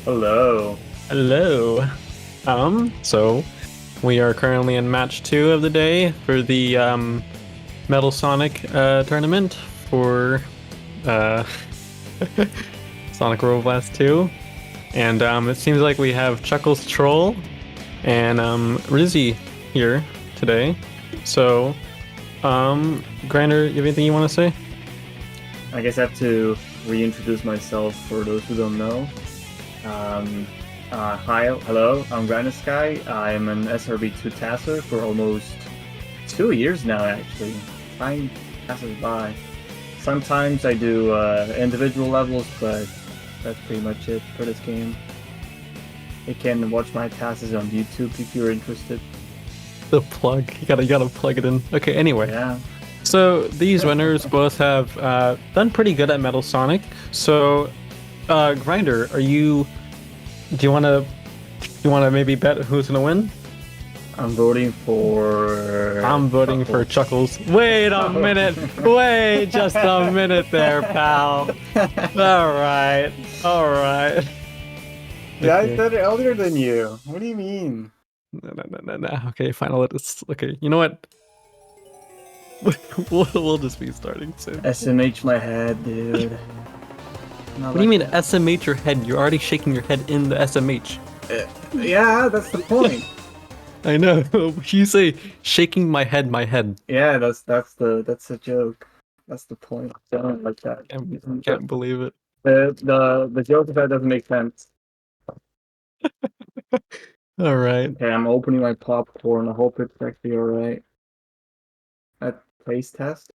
Hello. Hello. So we are currently in match 2 of the day for the Metal Sonic tournament for Sonic Roboblast 2. And it seems like we have Chuckles Troll and Rizzy here today. So, Grinder, you have anything you want to say? I guess I have to reintroduce myself for those who don't know. Hello, I'm Granite Sky. I'm an SRB2 tasser for almost 2 years now, actually. Time passes by. Sometimes I do individual levels, but that's pretty much it for this game. You can watch my tasks on YouTube if you're interested. The plug. You gotta plug it in. Okay, anyway. Yeah. So these winners both have done pretty good at Metal Sonic. So, Grinder, do you wanna maybe bet who's gonna win? I'm voting for Chuckles. Wait a minute. Wait just a minute there, pal. All right. Yeah, Okay. I said it earlier than you. What do you mean? No. Okay, fine. Okay, you know what? we'll just be starting soon. SMH my head, dude. What do you mean SMH your head? You're already shaking your head in the SMH. Yeah, that's the point. I know. You say shaking my head. Yeah, that's a joke. That's the point. Don't like that. Can't believe it. The joke of that doesn't make sense. All right. Okay, I'm opening my popcorn. I hope it's actually alright. At taste test.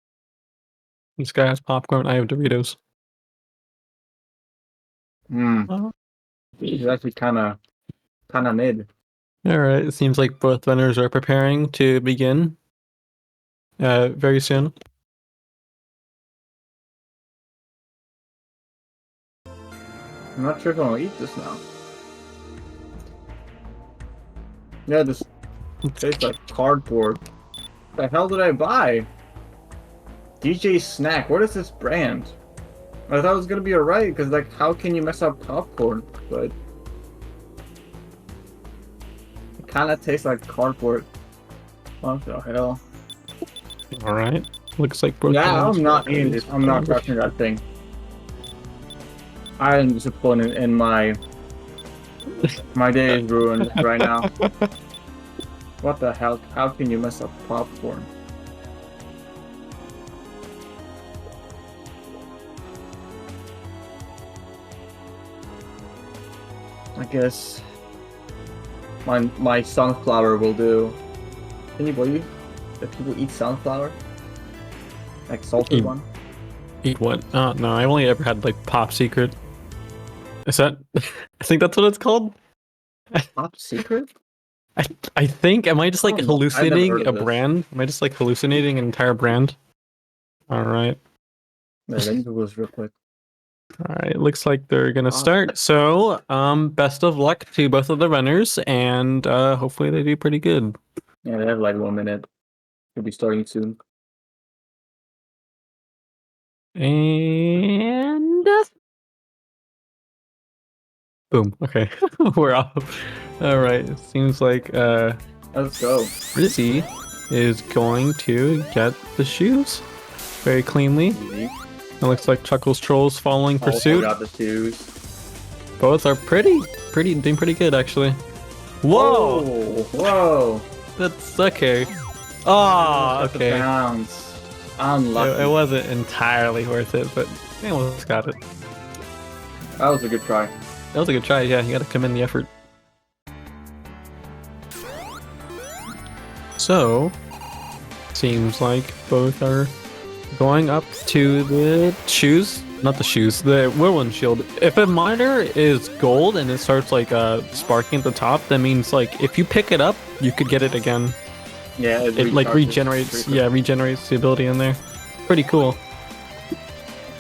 This guy has popcorn. I have Doritos. Oh. It's actually kind of mid. All right. It seems like both winners are preparing to begin very soon. I'm not sure if I want to eat this now. Yeah, this tastes like cardboard. The hell did I buy? DJ Snack. What is this brand? I thought it was gonna be alright, because like, how can you mess up popcorn? But it kind of tastes like cardboard. What the hell? All right. Looks like both. Yeah, winners I'm not are eating this. I'm not touching that thing. I am disappointed in my day is ruined right now. What the hell? How can you mess up popcorn? I guess my sunflower will do. Can you believe that people eat sunflower? Like salted one? Eat what? No, I only ever had like Pop Secret. Is that? I think that's what it's called. Top secret? I think. Am I just like I don't know. I've never hallucinating heard a of this. brand? Am I just like hallucinating an entire brand? All right. Wait, let me Google this real quick. All right. Looks like they're gonna start. So, best of luck to both of the runners, and hopefully they do pretty good. Yeah, they have like 1 minute. Should be starting soon. And boom. Okay, we're off. All right. It seems like Let's go. Rizzy is going to get the shoes very cleanly. Easy. It looks like Chuckles Trolls following pursuit. Got the shoes. Both are doing pretty good actually. Whoa, Whoa! that's okay. Ah, Got the okay. bounce. Unlucky. It wasn't entirely worth it, but they almost got it. That was a good try. That was a good try. Yeah, you got to commend the effort. So, seems like both are going up to the shoes. Not the shoes, the whirlwind shield. If a monitor is gold and it starts like sparking at the top, that means like if you pick it up, you could get it again. Yeah, It like regenerates. Yeah, regenerates the ability in there. Pretty cool.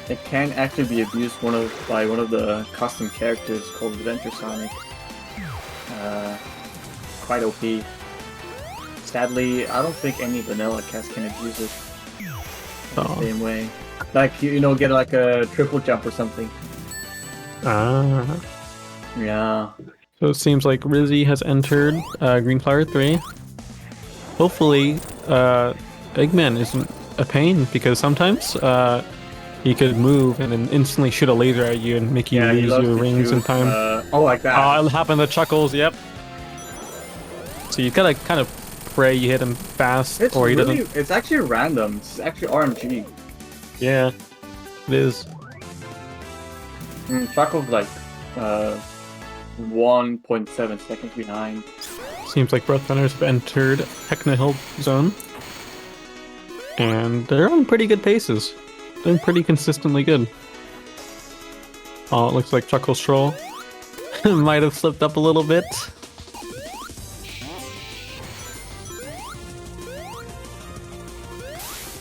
It can actually be abused by one of the custom characters called Adventure Sonic. Quite OP. Sadly, I don't think any vanilla cast can abuse it the Oh. same way. Like you know, get like a triple jump or something. Ah. Yeah. So it seems like Rizzy has entered Green Flower 3. Hopefully, Eggman isn't a pain, because sometimes he could move and then instantly shoot a laser at you and make you Yeah, he lose loves your to rings in shoot, time. Oh, like that. Oh, it happened to Chuckles, yep. So you gotta kind of pray you hit him fast, It's or he really, doesn't. it's actually random. It's actually RMG. Yeah, it is. Chuckle's like 1.7 seconds behind. Seems like both runners have entered Techno Hill Zone. And they're on pretty good paces. Doing pretty consistently good. Oh, it looks like Chuckles Troll might have slipped up a little bit.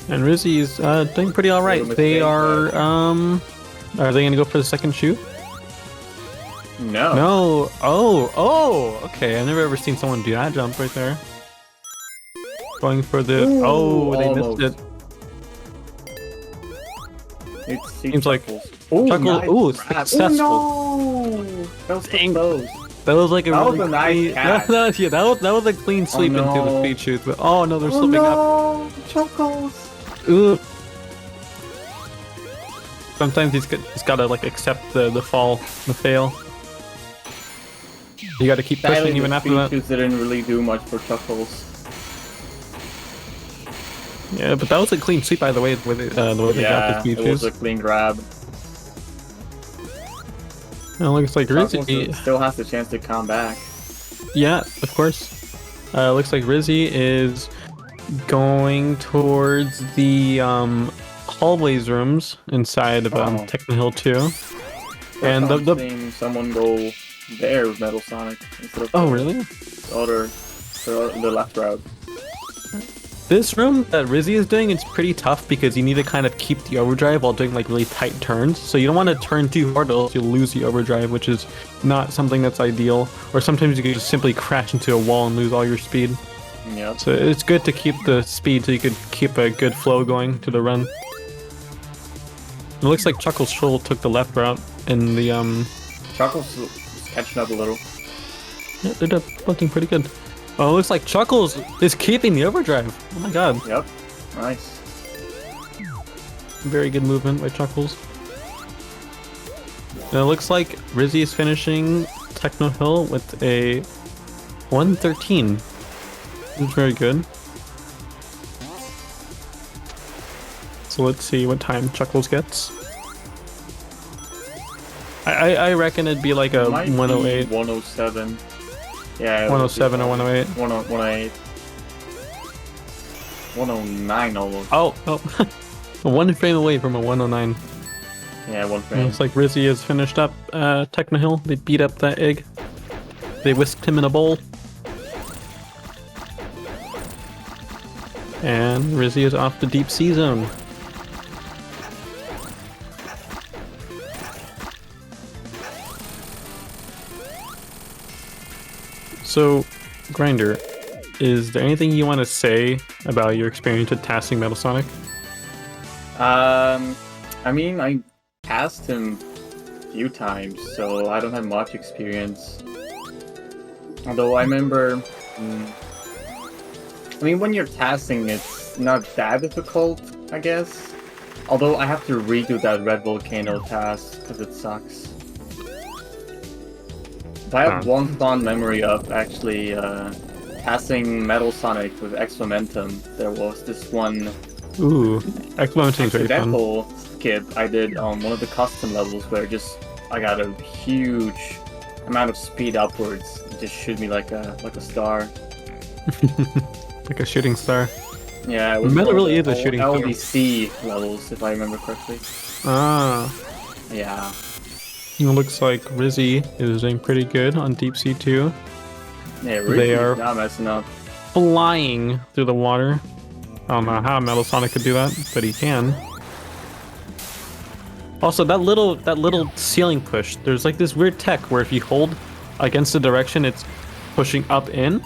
And Rizzy's doing pretty alright. Little They mistake, are they gonna go for the second shoe? No. No. Oh, okay. I've never ever seen someone do that jump right there. Going for the Ooh, they almost. missed it. It Seems like Ooh, Chuckles- nice ooh, grab. successful. Oh, no! That was so Dang. close. That was like a That was really a nice clean, catch. that was a clean sweep into the no. speed shoot. But oh no, they're slipping no, Chuckles. up. Ooh. Sometimes he's gotta like accept the fall, the fail. You gotta keep pushing Sadly, even the after speed that. shoots didn't really do much for Chuckles. Yeah, but that was a clean sweep by the way. With the way they got the Yeah, speed it was shoots. a clean grab. It looks like Chuckles Rizzy. still has the chance to come back. Yeah, of course. Looks like Rizzy is going towards the hallways rooms inside of Oh. Techno Hill 2. And And the seeing someone go there with Metal Sonic instead of oh the really? the left route. This room that Rizzy is doing, it's pretty tough because you need to kind of keep the overdrive while doing like really tight turns. So you don't want to turn too hard, or else you'll lose the overdrive, which is not something that's ideal. Or sometimes you can just simply crash into a wall and lose all your speed. Yep. So it's good to keep the speed so you could keep a good flow going to the run. It looks like Chuckles Troll took the left route in the Chuckles is catching up a little. yeah, they're looking pretty good. Oh, it looks like Chuckles is keeping the overdrive. Oh my god. Yep. Nice. Very good movement by Chuckles. And it looks like Rizzy is finishing Techno Hill with a 113. Which is very good. So let's see what time Chuckles gets. I reckon it'd be like a Might be 108. 107. Yeah. 107 or 108. 108. 109 almost. Oh, one frame away from a 109. Yeah, one frame. Looks like Rizzy has finished up Techno Hill. They beat up that egg. They whisked him in a bowl. And Rizzy is off the deep sea zone. So, Grinder, is there anything you want to say about your experience with tasking Metal Sonic? I mean, I passed him a few times, so I don't have much experience. Although I remember, I mean, when you're tasking, it's not that difficult, I guess. Although I have to redo that Red Volcano task because it sucks. But I have one fond memory of actually passing Metal Sonic with X Momentum. There was this one Ooh, X-Momentum's very fun. accidental skip I did on one of the custom levels where just I got a huge amount of speed upwards. It just shoot me like a star. Like a shooting star. Yeah, it was Metal one of really the is a shooting star. LDC levels, if I remember correctly. Ah. Yeah. It looks like Rizzy is doing pretty good on Deep Sea 2. Yeah, really are- not messing up. Flying through the water. I don't know how Metal Sonic could do that, but he can. Also, that little ceiling push, there's like this weird tech where if you hold against the direction it's pushing up in,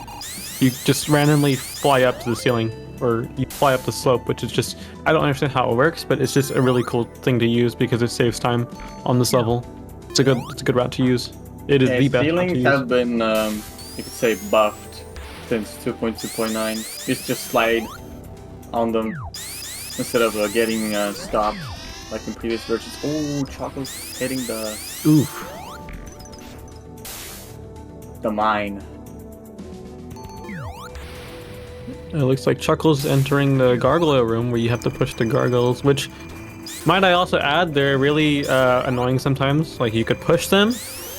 you just randomly fly up to the ceiling or you fly up the slope, which is just, I don't understand how it works, but it's just a really cool thing to use because it saves time on this level. It's a good route to use. It is the best route to ceilings use. have been, you could say, buffed since 2.2.9. You just slide on them instead of getting stopped like in previous versions. Oh, Choco's hitting the Oof. mine. It looks like Chuckles entering the gargoyle room where you have to push the gargoyles, which, might I also add, they're really annoying sometimes. Like, you could push them,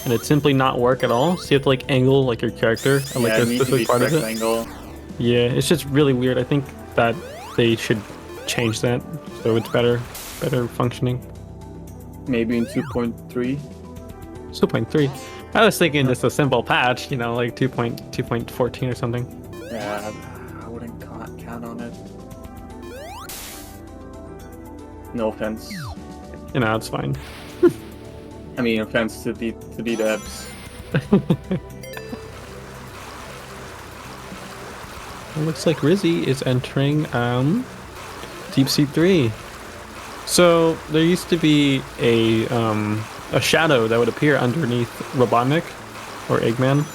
and it simply not work at all. So you have to, like, angle, like, your character at, like, Yeah, a it needs to be specific part of correct it. angle. Yeah, it's just really weird. I think that they should change that so it's better functioning. Maybe in 2.3. 2.3. I was thinking just a simple patch, you know, like 2.14 or something. Yeah, I wouldn't count on it. No offense. You know, it's fine. I mean, offense to the devs. It looks like Rizzy is entering Deep Sea 3. So there used to be a shadow that would appear underneath Robotnik or Eggman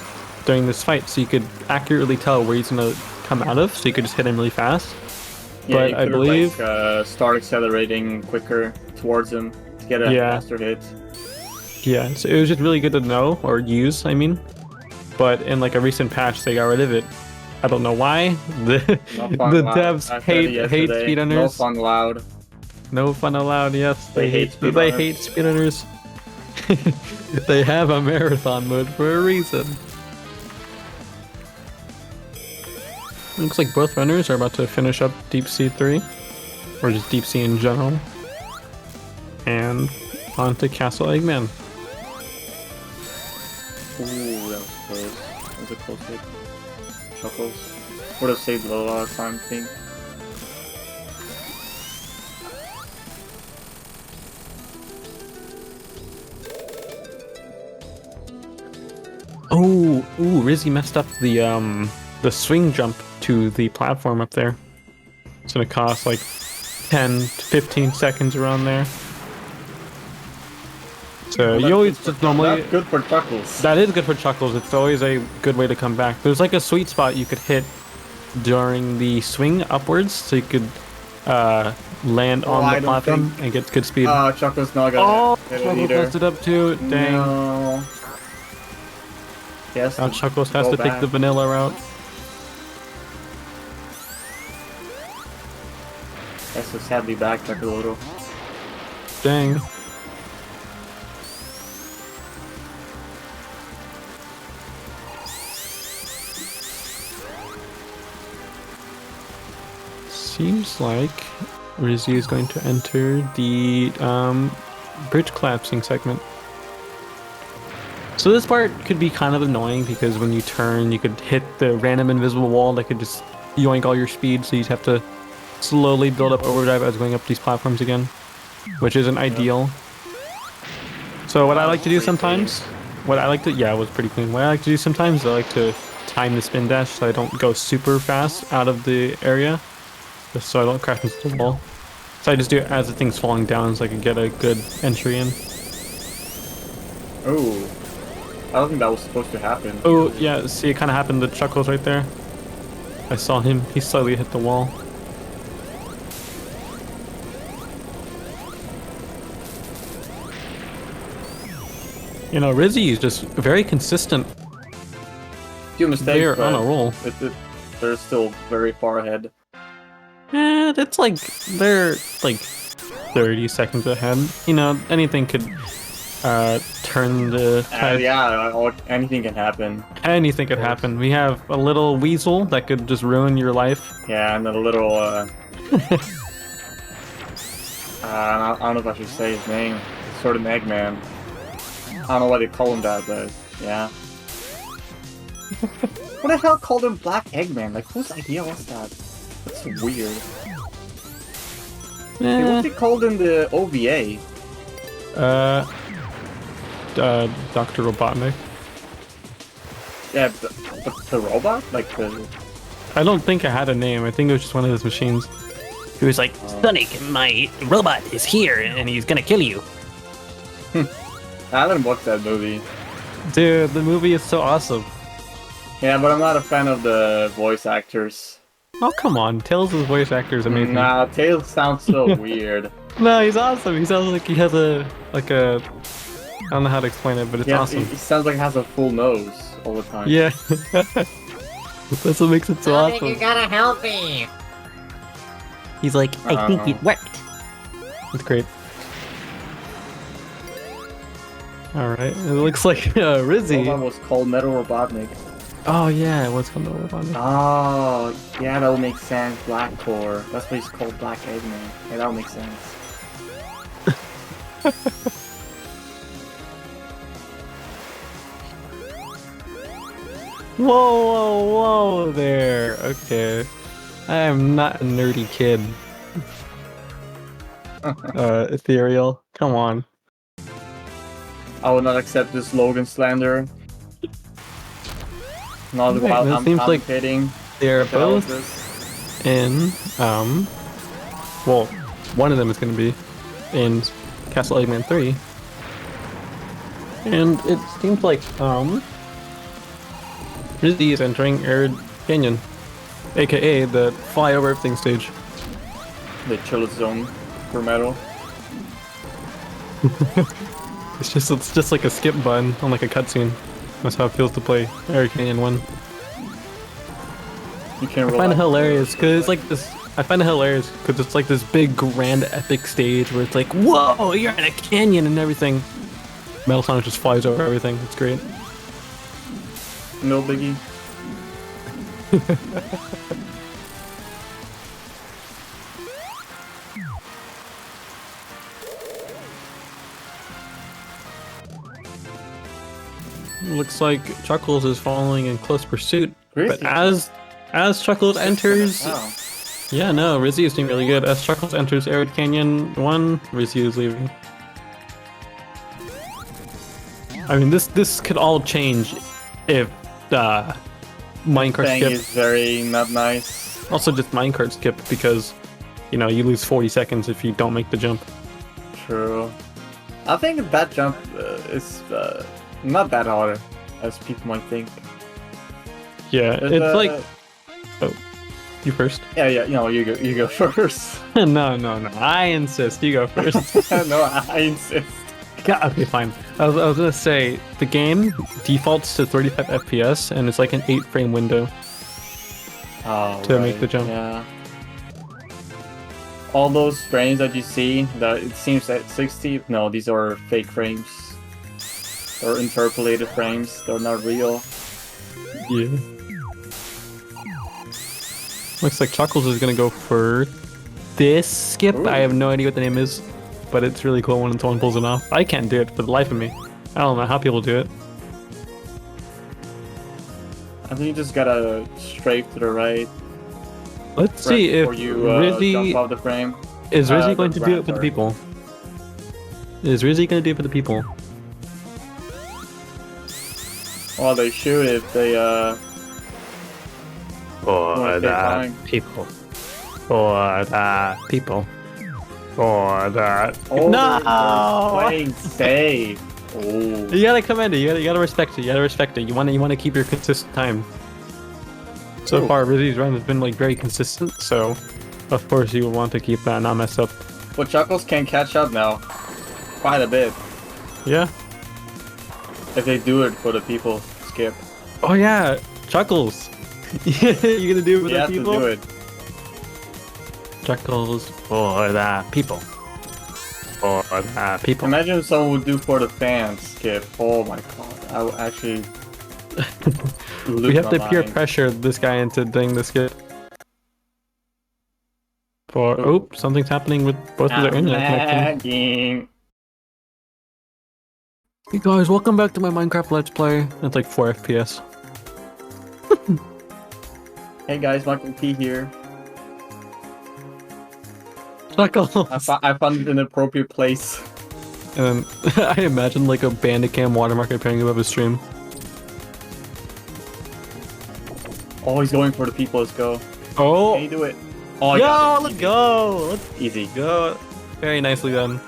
during this fight, so you could accurately tell where he's gonna come out of, so you could just hit him really fast. Yeah, But you I could've, believe like, start accelerating quicker towards him to get a faster hit. yeah, so it was just really good to know or use, I mean. But in like a recent patch, they got rid of it. I don't know why. The devs hate speedrunners. No fun allowed. No fun allowed. Yes, They hate they speedrunners. hate speedrunners. They have a marathon mode for a reason. Looks like both runners are about to finish up Deep Sea 3, or just Deep Sea in general, and on to Castle Eggman. Ooh, that was close. That was a close hit. Chuckles. Would have saved a lot of time, I think. Oh, ooh, Rizzy messed up the swing jump to the platform up there. It's gonna cost like 10 to 15 seconds around there. So you always just normally That's good for Chuckles. that is good for Chuckles. It's always a good way to come back. There's like a sweet spot you could hit during the swing upwards, so you could land Oh, on I the don't platform think- and get good speed. Chuckles not gonna Oh, hit it Chuckles either. messed it up too. Dang. No. Yes. Now Chuckles has to take the vanilla route. Has to sadly backtrack a little. Dang. Seems like Rizzy is going to enter the bridge collapsing segment. So this part could be kind of annoying because when you turn, you could hit the random invisible wall that could just yoink all your speed, so you'd have to slowly build up overdrive as going up these platforms again, which isn't ideal. So what I like to do sometimes, yeah, it was pretty clean. What I like to do sometimes, I like to time the spin dash so I don't go super fast out of the area, just so I don't crash into the wall. So I just do it as the thing's falling down so I can get a good entry in. Oh. I don't think that was supposed to happen. Oh, yeah, see, it kind of happened to Chuckles right there. I saw him, he slightly hit the wall. You know, Rizzy is just very consistent. Few mistakes, They're but on a roll. they're still very far ahead. It's like, they're like 30 seconds ahead. You know, anything could turn the tide. Yeah, anything can happen. Anything could happen. We have a little weasel that could just ruin your life. Yeah, and a little, I don't know if I should say his name. It's sort of an Eggman. I don't know why they call him that, but yeah. What the hell called him Black Eggman? Like, whose idea was that? That's weird. Hey, what's he called in the OVA? Dr. Robotnik. Yeah, the robot? Like the I don't think I had a name. I think it was just one of his machines. He was like, Sonic, my robot is here and he's gonna kill you. I haven't watched that movie. Dude, the movie is so awesome. Yeah, but I'm not a fan of the voice actors. Oh, come on. Tails' voice actor is amazing. Nah, Tails sounds so weird. No, he's awesome. He sounds like he has I don't know how to explain it, but it's Yeah, awesome. he sounds like he has a full nose all the time. Yeah. That's what makes it so Sonic, awesome. you gotta help me. He's like, I think it worked. It's great. Alright, it looks like Rizzy. Robot was called Metal Robotnik. Oh yeah, it was from the Robot. Oh, yeah, that would make sense. Black Core. That's why he's called Black Eggman. Yeah, that would make sense. Whoa there. Okay. I am not a nerdy kid. Ethereal. Come on. I will not accept this Logan slander. Not Okay, while that I'm seems like commentating. They're What the hell is both this? in, well, one of them is going to be in Castle Eggman 3. And it seems like, Rizzy is entering Arid Canyon, aka the fly over everything stage. The chill zone for metal. It's just like a skip button on like a cutscene. That's how it feels to play Arid Canyon 1. You can I find it hilarious because it's like this. I find it hilarious because it's like this big, grand, epic stage where it's like, whoa, you're in a canyon and everything. Metal Sonic just flies over everything. It's great. No biggie. Looks like Chuckles is following in close pursuit. Really? But as Chuckles enters, Wow. yeah, no, Rizzy is doing really good. As Chuckles enters Arid Canyon 1, Rizzy is leaving. I mean, this could all change if minecart Thing skip. is very not nice. Also, just minecart skip because, you know, you lose 40 seconds if you don't make the jump. True. I think that jump is not that hard as people might think. Yeah, There's it's a- like. Oh, you first. Yeah, you go first. No, I insist. You go first. No, I insist. Okay, fine. I was gonna say the game defaults to 35 FPS and it's like an 8-frame window. Oh, To make the jump. Yeah. All those frames that you see, that it seems at 60. No, these are fake frames. Or interpolated frames. They're not real. Yeah. Looks like Chuckles is gonna go for this skip. Ooh. I have no idea what the name is, but it's really cool when someone pulls it off. I can't do it for the life of me. I don't know how people do it. I think you just gotta strafe to the right. Let's see if before you jump Rizzy off the frame. is Rizzy the going to do it for the raptor. people. Is Rizzy going to do it for the people? Well, they shoot if they For okay, fine. people. For the people. For the. Oh, No! they're playing safe. Oh. You gotta commend it. You gotta respect it. You gotta respect it. You wanna keep your consistent time. So Ooh. far, Rizzy's run has been like very consistent. So, of course, you would want to keep that not messed up. But Chuckles can catch up now. Quite a bit. Yeah. If they do it for the people. Skip. Oh yeah, Chuckles. You gonna do it for You the have people? to do it. Chuckles for the people. For the people. Imagine if someone would do for the fans. Skip. Oh my god. I would actually. We have to peer pressure this guy into doing this skip. For Ooh. something's happening with both of their internet connections. lagging. Hey guys, welcome back to my Minecraft Let's Play. It's like 4 FPS. Hey guys, Michael P here. Chuckles. I found it in an appropriate place. And then I imagine like a Bandicam watermark appearing above his stream. Oh, he's going for the people. Let's go. Oh, Can you do it? Oh, I got yo, it. let's go. Let's Easy. go. Very nicely done.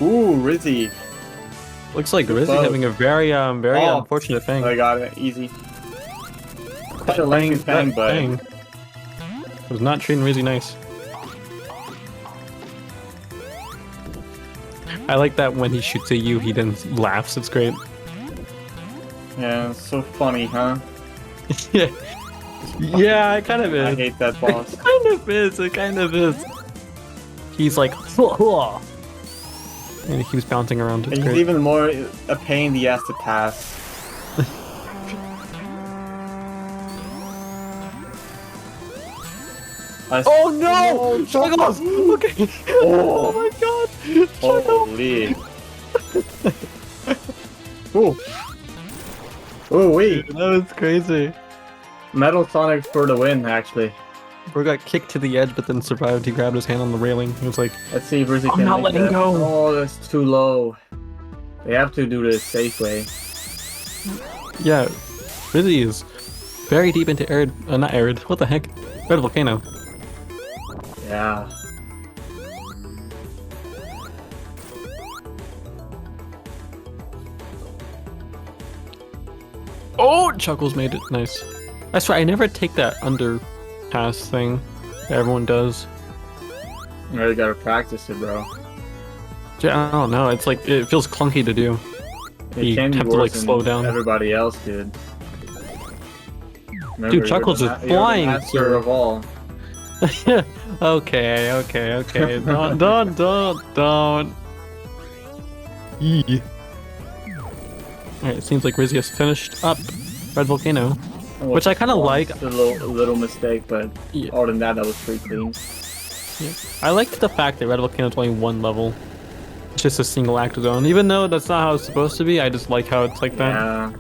Ooh, Rizzy. Looks like Rizzy Close. having a very Oh, unfortunate thing. I got it. Easy. Such a lengthy thing, but Dang. Was not treating Rizzy nice. I like that when he shoots at you, he then laughs. It's great. yeah, it's so funny, huh? Yeah. Yeah, it kind of I is. hate that boss. It kind of is. It kind of is. He's like, and he keeps bouncing around. It's And he's great. even more a pain in the ass to pass. Oh no! Chuckles! Okay. Oh my god! Chuckles! Holy. Ooh. Ooh, wait. That was crazy. Metal Sonic for the win, actually. Bro got kicked to the edge, but then survived. He grabbed his hand on the railing. He was like, Let's see if Rizzy I'm can not make letting that. go. Oh, that's too low. They have to do this safe way. yeah, Rizzy is very deep into arid, not arid, what the heck? Red Volcano. Yeah. Oh, Chuckles made it. Nice. That's right, I never take that underpass thing that everyone does. You really gotta practice it, bro. Yeah, I don't know, it's like, it feels clunky to do. It You can be have to, like, worse slow than down. everybody else did. Remember, Dude, Chuckles you're is the flying, master sir. of all. okay. Don't. Yee. Alright, it seems like Rizzy has finished up Red Volcano. Well, Which I kinda well, like. it's a little mistake, but Yeah. other than that, that was pretty clean. I like the fact that Red Volcano is only one level. It's just a single active zone. Even though that's not how it's supposed to be, I just like how it's like that. Yeah.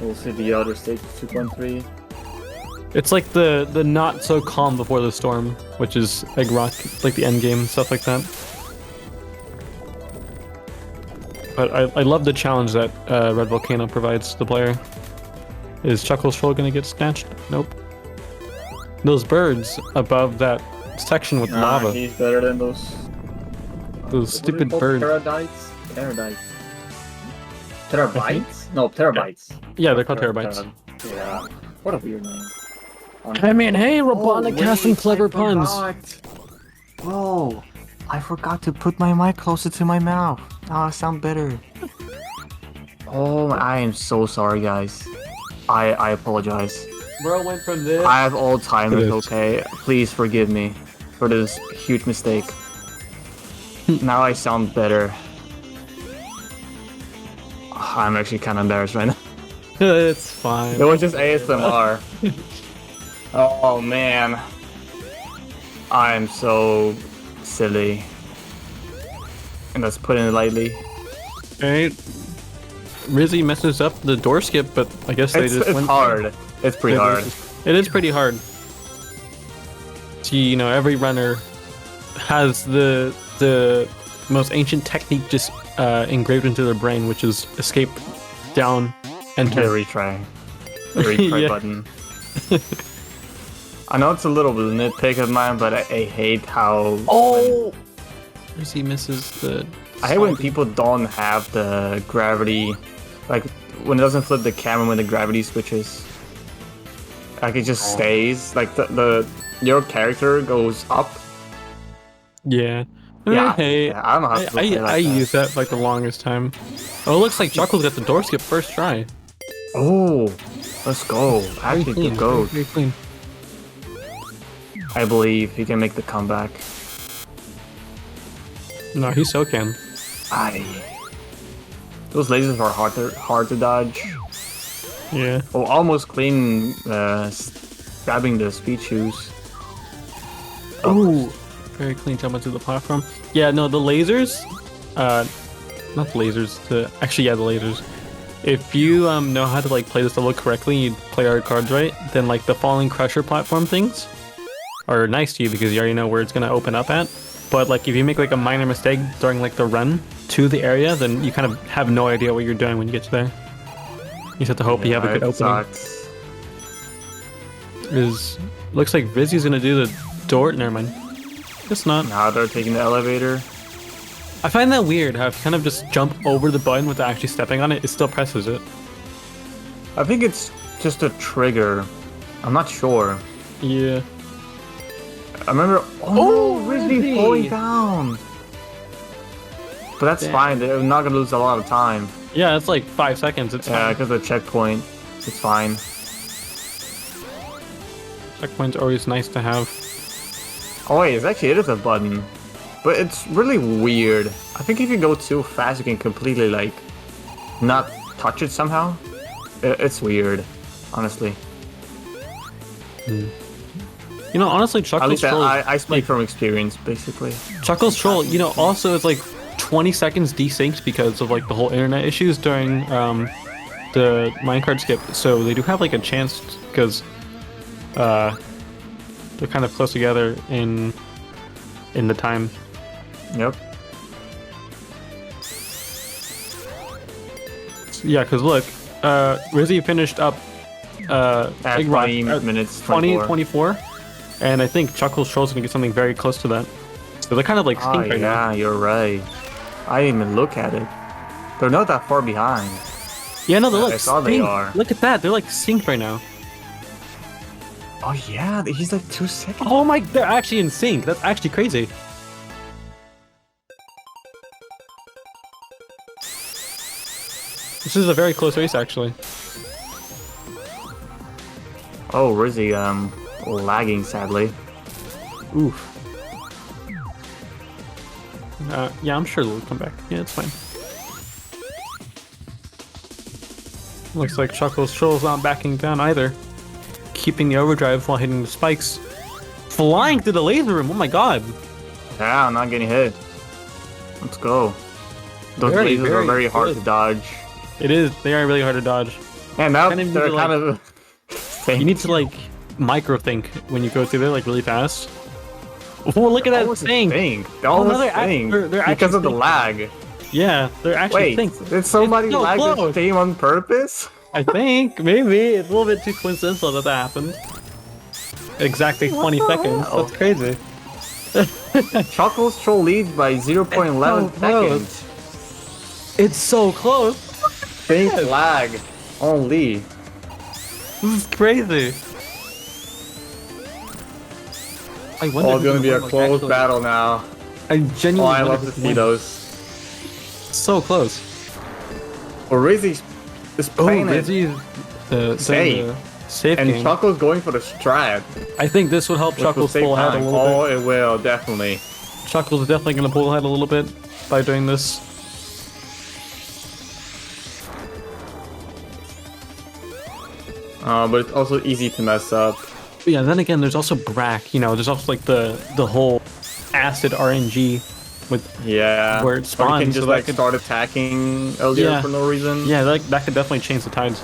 We'll see the other stage 2.3. It's like the not so calm before the storm, which is Egg Rock, like the end game, stuff like that. But I love the challenge that Red Volcano provides the player. Is Chuckles Troll gonna get snatched? Nope. Those birds above that section with lava. He's better than those. Those what do they stupid call birds. Teradites? Terabytes? No, terabytes. Yeah, they're called terabytes. Yeah. What a weird name. I mean, hey, Robotnik has some clever puns. Whoa. I forgot to put my mic closer to my mouth. Now I sound better. Oh, I am so sorry, guys. I apologize. Bro went from this. I have Alzheimer's, It is. okay? Please forgive me for this huge mistake. Now I sound better. I'm actually kind of embarrassed right now. It's fine. It was just ASMR. Oh man. I'm so silly. And that's putting it lightly. Alright. Rizzy messes up the door skip, but I guess they It's just went hard. It's pretty hard. It is pretty hard. See, you know, every runner has the most ancient technique just engraved into their brain, which is escape, down, The enter. retry. The retry Yeah. button. I know it's a little bit nitpick of mine, but I hate how... Oh! Rizzy misses the... I hate when people don't have the gravity, like when it doesn't flip the camera when the gravity switches. Like it just stays, like your character goes up. Yeah. I mean, hey, yeah, I don't know how to play like I that. use that like the longest time. Oh, it looks like Chuckles got the door skip first try. Oh, let's go. Very Actually, clean, good go. very clean. I believe he can make the comeback. No, he so can. Aye. Those lasers are hard to dodge. Yeah. Oh, almost clean grabbing the speed shoes. Oh, very clean jump onto the platform. Yeah, no, the lasers, not the lasers. Actually, yeah, the lasers. If you know how to like play this level correctly, you play our cards right, then like the falling crusher platform things are nice to you because you already know where it's gonna open up at. but like if you make like a minor mistake during like the run to the area, then you kind of have no idea what you're doing when you get to there. You just have to hope you have a good it opening. sucks. Looks like Rizzy's gonna do the door. Never mind. It's not. Now they're taking the elevator. I find that weird how if you kind of just jump over the button without actually stepping on it, it still presses it. I think it's just a trigger. I'm not sure. Yeah. I remember. Oh, Rizzy Rizzy! falling down. But that's Damn. fine. They're not gonna lose a lot of time. Yeah, it's like 5 seconds. It's Yeah, fine. because of the checkpoint. It's fine. Checkpoint's always nice to have. Oh wait, it is a button. But it's really weird. I think if you go too fast, you can completely like not touch it somehow. It's weird, honestly. You know, honestly, At Chuckle's least troll. I speak from experience, basically. Chuckle's troll. You know, also it's like 20 seconds desynced because of like the whole internet issues during the minecart skip. So they do have like a chance because they're kind of close together in the time. Yep. Yeah, because look, Rizzy finished up At like, 20 at minutes, 20, 24. 24, and I think Chuckle's troll's gonna get something very close to that. So they're kind of like Oh synced right now. yeah, you're right. I didn't even look at it. They're not that far behind. Yeah, no, they're I like saw they synced. are. Look at that, they're like synced right now. Oh yeah, he's like 2 seconds. Oh my, they're actually in sync. That's actually crazy. This is a very close race, actually. Oh, Rizzy, lagging sadly. Oof. Yeah, I'm sure they'll come back. Yeah, it's fine. Looks like Chuckle's troll's not backing down either. Keeping the overdrive while hitting the spikes. Flying through the laser room. Oh my god. Yeah, I'm not getting hit. Let's go. Those Very, lasers are very very hard good. to dodge. It is. They are really hard to dodge. And now Kind of need they're to, kind like- of. You need to like micro think when you go through there like really fast. Oh, look at that thing. They Oh, almost no, they're act- think they're because actually of the synced. lag. Yeah, they're actually Wait, synced. did somebody It's so lag close. this game on purpose? I think maybe it's a little bit too coincidental that happened. Exactly 20 the seconds. hell? That's crazy. Chuckle's troll leads by 0.11 It's so close. seconds. It's so close. Think lag only. This is crazy. I wonder Oh, if it's gonna we be a can, like, close actually- battle now. I Oh, genuinely I wonder love if to we see can win. those. So close. Well, Rizzy is Oh, playing it, Rizzy, the Safe. safe and game. Chuckle's going for the strat. I think this would help Which will Chuckles save pull ahead a time. little Oh, it will, definitely. bit. Chuckles is definitely going to pull ahead a little bit by doing this. But it's also easy to mess up. But yeah, then again, there's also Brack. You know, there's also like the whole acid RNG with Yeah. Where it Or you spawns, can so just that like could- start attacking earlier Yeah. for no reason. yeah, that could definitely change the tides.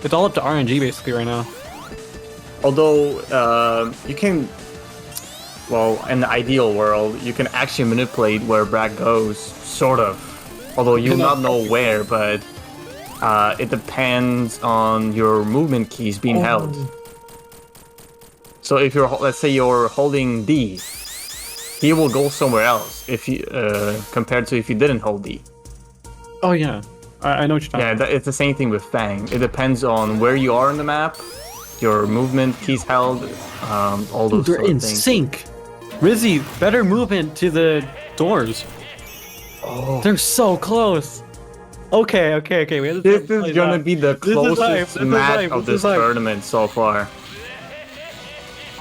It's all up to RNG basically right now. Although you can, well, in the ideal world, you can actually manipulate where Brad goes, sort of. Although you will not know where, but it depends on your movement keys being held. So if you're, let's say you're holding D, he will go somewhere else if you compared to if you didn't hold D. Oh yeah, I know what you're talking Yeah, about. it's the same thing with Fang. It depends on where you are on the map, your movement keys held, all those They're sort in of things. sync. Rizzy, better movement to the doors. Oh. They're so close. Okay. We have to This play is gonna that. be the This is hype, closest this is match hype, of this this is hype. tournament so far.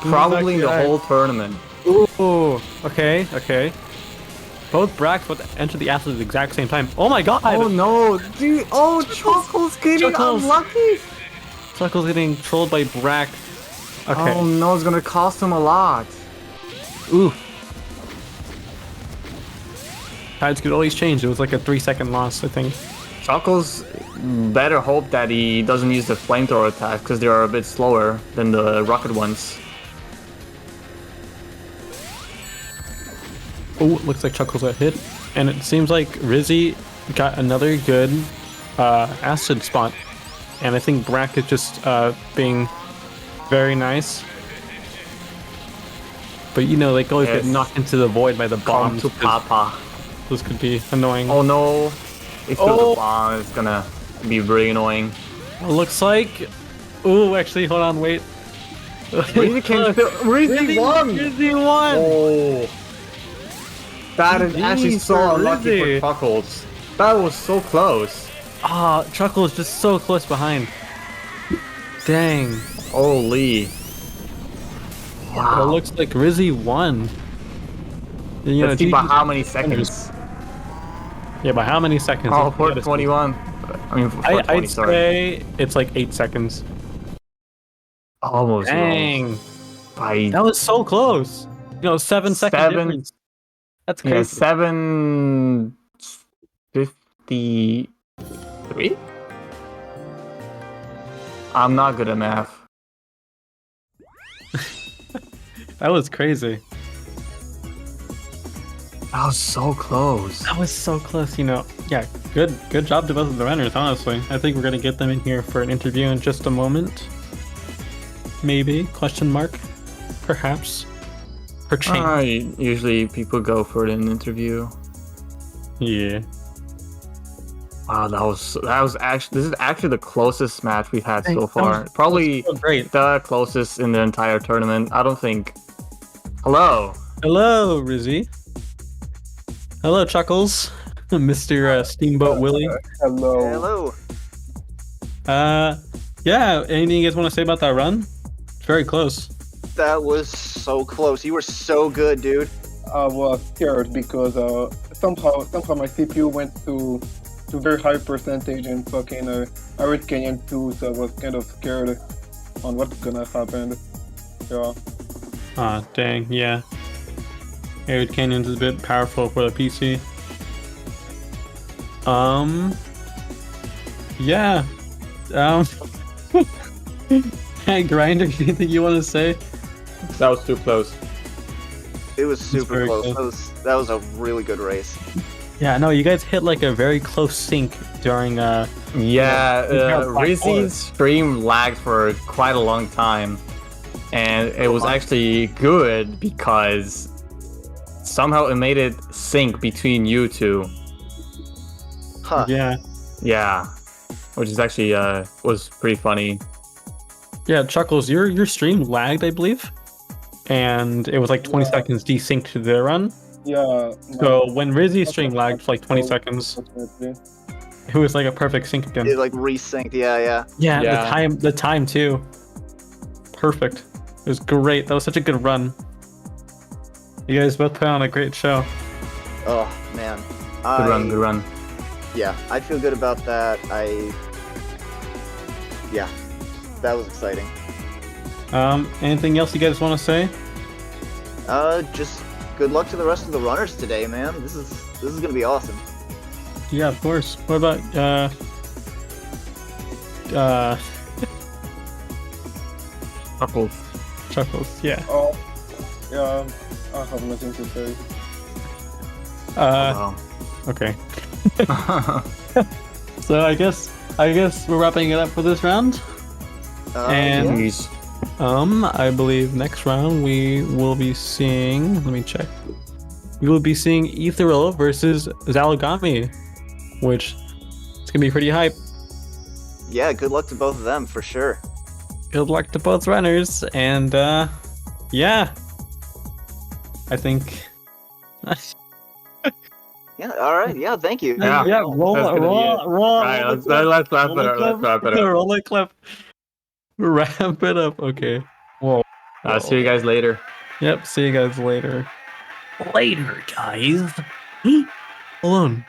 Probably in the actually whole tournament. Ooh. Okay. Both Bracks would enter the acid at the exact same time. Oh my god! Oh no, dude! Oh, Chuckle's getting Chuckles. unlucky! Chuckle's getting trolled by Brack. Okay. Oh no, it's gonna cost him a lot. Ooh. Tides could always change. It was like a 3-second loss, I think. Chuckles better hope that he doesn't use the flamethrower attack because they are a bit slower than the rocket ones. Oh, it looks like Chuckles got hit. And it seems like Rizzy got another good acid spot. And I think Brack is just being very nice. But you know, they always get knocked into the void by the Come bombs. to Papa. This could be annoying. Oh no! If the bomb is gonna be really annoying. It looks like... Oh, actually, hold on, wait. Rizzy can still. Rizzy won! Rizzy won! Oh. That is actually so for unlucky Rizzy. for Chuckles. That was so close. Ah, Chuckle is just so close behind. Dang. Holy. But it looks like Rizzy won. You Let's see by GG's how many seconds. Yeah, by how many seconds? Oh, You for gotta- 21. I mean, for 20, I'd sorry. say it's like 8 seconds. Almost. Dang. By That was so close. 7 second 7. difference. That's crazy. Yeah, 7:53. I'm not good at math. That was crazy. That was so close. That was so close, Yeah, good job to both of the runners, honestly. I think we're gonna get them in here for an interview in just a moment. Maybe, question mark. Perhaps. Perchance. Usually people go for an interview. Yeah. Wow, that was actually, this is actually the closest match we've had so That far. was Probably so great. the closest in the entire tournament. I don't think. Hello. Hello, Rizzy. Hello, Chuckles. Mr. Steamboat Willie. Hello. Yeah, anything you guys want to say about that run? It's very close. That was so close. You were so good, dude. I was scared because somehow my CPU went to very high percentage and fucking Arid Canyon too, so I was kind of scared on what's gonna happen. Yeah. Ah, dang, yeah. Arid Canyon's is a bit powerful for the PC. Yeah. Hey, Grinder, anything you want to say? That was too close. It was super very close. close. That was a really good race. Yeah, no, you guys hit like a very close sync during Yeah, Black Rizzy's stream lagged for quite a long time, and it was actually good because somehow it made it sync between you two. Huh. Yeah. Which is actually was pretty funny. Yeah, Chuckles, your stream lagged, I believe. And it was like 20 seconds desynced to their run. Yeah. So when Rizzy's stream lagged for like 20 seconds, Unfortunately. it was like a perfect sync again. It like resynced. Yeah. Yeah, Yeah. the time too. Perfect. It was great. That was such a good run. You guys both put on a great show. Oh man. Good run. Yeah, I feel good about that. Yeah, that was exciting. Anything else you guys want to say? Just good luck to the rest of the runners today, man. This is gonna be awesome. Yeah, of course. What about Chuckles? Yeah. Oh, yeah. I have nothing to say. Wow. Okay. So I guess we're wrapping it up for this round. And- yeah. Jeez. I believe next round we will be seeing. Let me check. We will be seeing Ethereal versus Zalagami, which it's gonna be pretty hype. Yeah, good luck to both of them for sure. Good luck to both runners, and yeah, I think. Yeah, all right. Yeah, thank you. Yeah. roll, That's gonna be it. roll. Alright, let's wrap it up. Let's wrap it up. Roll a clip. Wrap it up. Okay. Whoa. I'll see you guys later. Yep. See you guys later. Later, guys. Alone.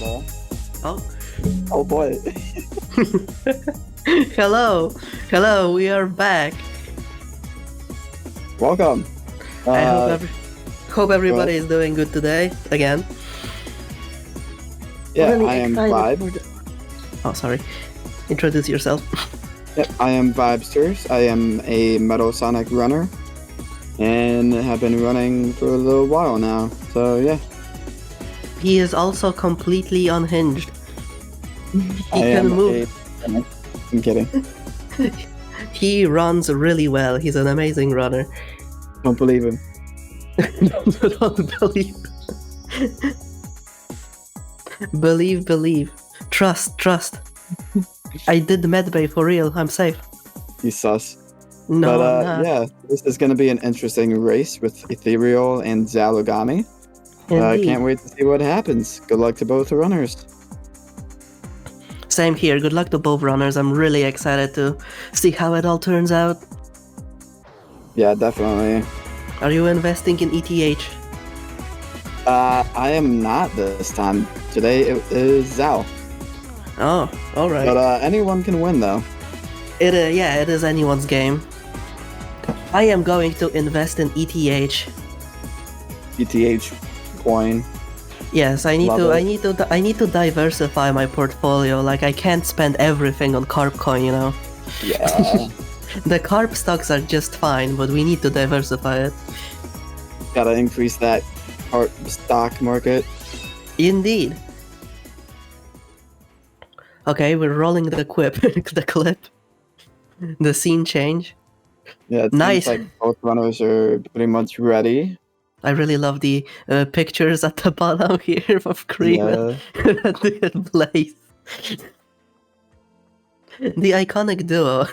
call. Oh. Oh boy. Hello. Hello, we are back. Welcome. I hope everybody is doing good today, again. Yeah, Really I am excited Vibe. for Oh, sorry. Introduce yourself. Yep, I am Vibesters. I am a Metal Sonic runner. And have been running for a little while now. So yeah. He is also completely unhinged. He can move. I'm kidding. He runs really well. He's an amazing runner. Don't believe him. Don't believe. Believe. Trust. I did medbay for real. I'm safe. He's sus. No, I'm But not. yeah, this is going to be an interesting race with Ethereal and Zalugami. Indeed. Can't wait to see what happens. Good luck to both the runners. Same here. Good luck to both runners. I'm really excited to see how it all turns out. Yeah, definitely. Are you investing in ETH? I am not this time. Today it is Zal. Oh, alright. But anyone can win though. It is anyone's game. I am going to invest in ETH. ETH coin. Yes, I need Love to. it. I need to diversify my portfolio. Like I can't spend everything on carp coin, you know. Yeah. The carp stocks are just fine, but we need to diversify it. Gotta increase that art stock market. Indeed. Okay, we're rolling the the clip. The scene change. Yeah, it Nice. seems like both runners are pretty much ready. I really love the pictures at the bottom here of Cream Yeah. and Blaze. The iconic duo.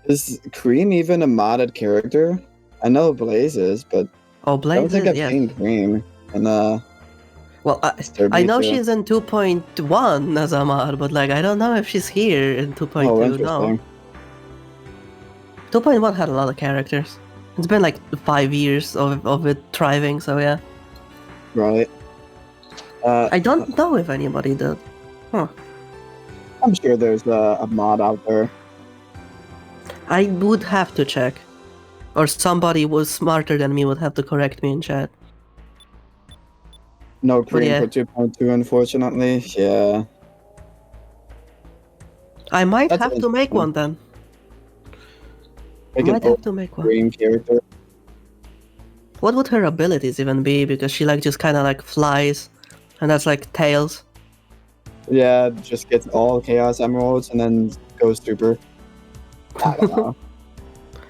Is Cream even a modded character? I know Blaze is, but Oh, I don't Blaze think is, I've yes. seen Cream. And Well, I know she's in 2.1 as a mod, but like I don't know if she's here in 2.2. Oh, No. interesting. 2.1 had a lot of characters. It's been like 5 years of it thriving, so yeah. Right. I don't know if anybody did. Huh. I'm sure there's a mod out there. I would have to check. Or somebody was smarter than me would have to correct me in chat. No Cream yeah. for 2.2, unfortunately. Yeah. I might That's have to make interesting. one then. Make an Might have to make one. Cream character. What would her abilities even be? Because she like just kind of like flies, and that's like tails. Yeah, just gets all Chaos Emeralds and then goes super. I don't know.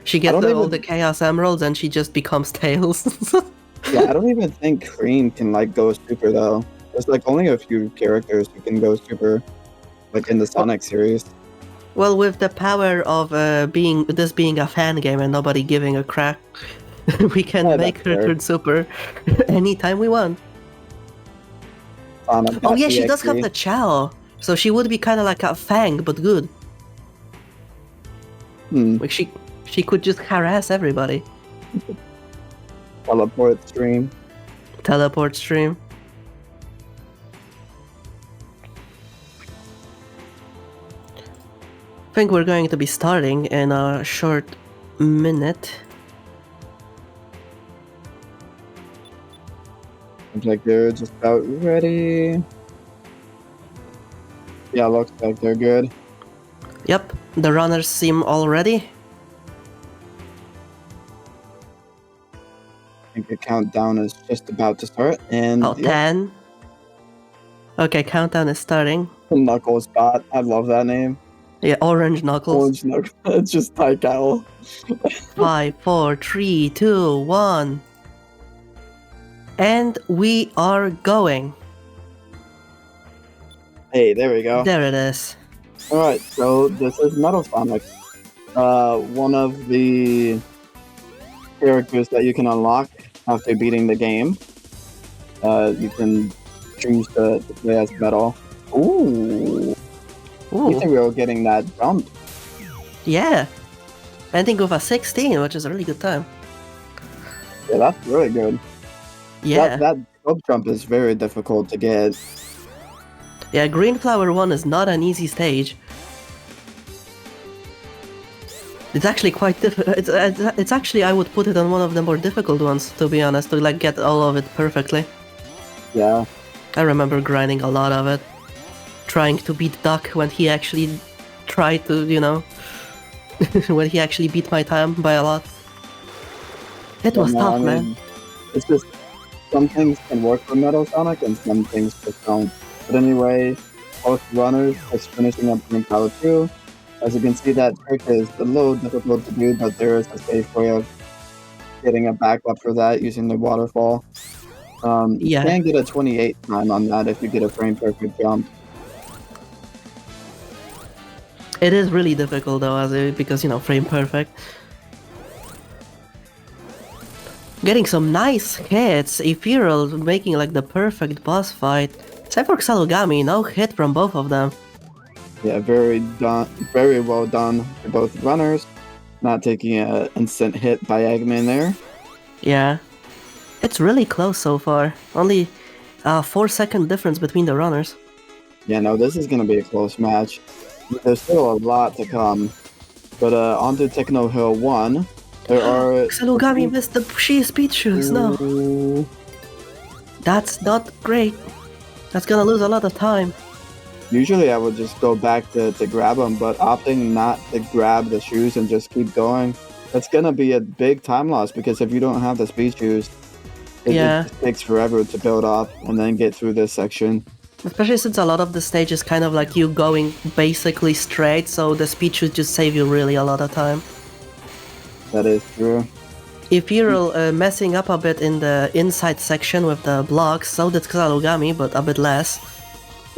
She gets don't all even- the Chaos Emeralds and she just becomes tails. Yeah, I don't even think Cream can like go super though. There's like only a few characters who can go super, like in the Sonic series. Well, with the power of being a fan game and nobody giving a crap, we can Yeah, make that's her fair. turn super anytime we want. Sonic Oh yeah, she does have EXE. the Chow, so she would be kind of like a Fang, but good. Like she could just harass everybody. Teleport stream. Teleport stream. I think we're going to be starting in a short minute. Looks like they're just about ready. Yeah, looks like they're good. Yep, the runners seem all ready. I think the countdown is just about to start. And Oh, 10. Okay, countdown is starting. Knuckles bot. I love that name. Yeah, Orange Knuckles. Orange Knuckles. It's just Tyke Owl. 5, 4, 3, 2, 1. And we are going. Hey, there we go. There it is. Alright, so this is Metal Sonic. One of the characters that you can unlock after beating the game. You can choose to play as Metal. Ooh. Ooh. Ethereal getting that jump. Yeah. Ending with a 16, which is a really good time. Yeah, that's really good. Yeah. That scope jump is very difficult to get. Yeah, Green Flower 1 is not an easy stage. It's actually quite difficult. It's actually, I would put it on one of the more difficult ones, to be honest, to like get all of it perfectly. Yeah. I remember grinding a lot of it. Trying to beat Duck when he actually tried to, you know, when he actually beat my time by a lot. It was No, tough, I man. mean, it's just some things can work for Metal Sonic and some things just don't. But anyway, both runners just finishing up Green Power 2. As you can see, that trick is a little difficult to do, but there is a safe way of getting a backup for that using the waterfall. You Yeah. can get a 28 time on that if you get a frame perfect jump. It is really difficult though, because, you know, frame perfect. Getting some nice hits, Ethereal making like the perfect boss fight. Except for Xalugami, no hit from both of them. Yeah, very well done for both runners. Not taking an instant hit by Eggman there. Yeah. It's really close so far. Only a 4-second difference between the runners. Yeah, no, this is going to be a close match. There's still a lot to come. But on to Techno Hill 1. There are... Xalugami missed the pushy speed shoes, no. That's not great. That's gonna lose a lot of time. Usually I would just go back to grab them, but opting not to grab the shoes and just keep going, that's gonna be a big time loss because if you don't have the speed shoes, it just takes forever to build up and then get through this section. Especially since a lot of the stage is kind of like you going basically straight, so the speed should just save you really a lot of time. That is true. If you're messing up a bit in the inside section with the blocks, so did Xalugami, but a bit less.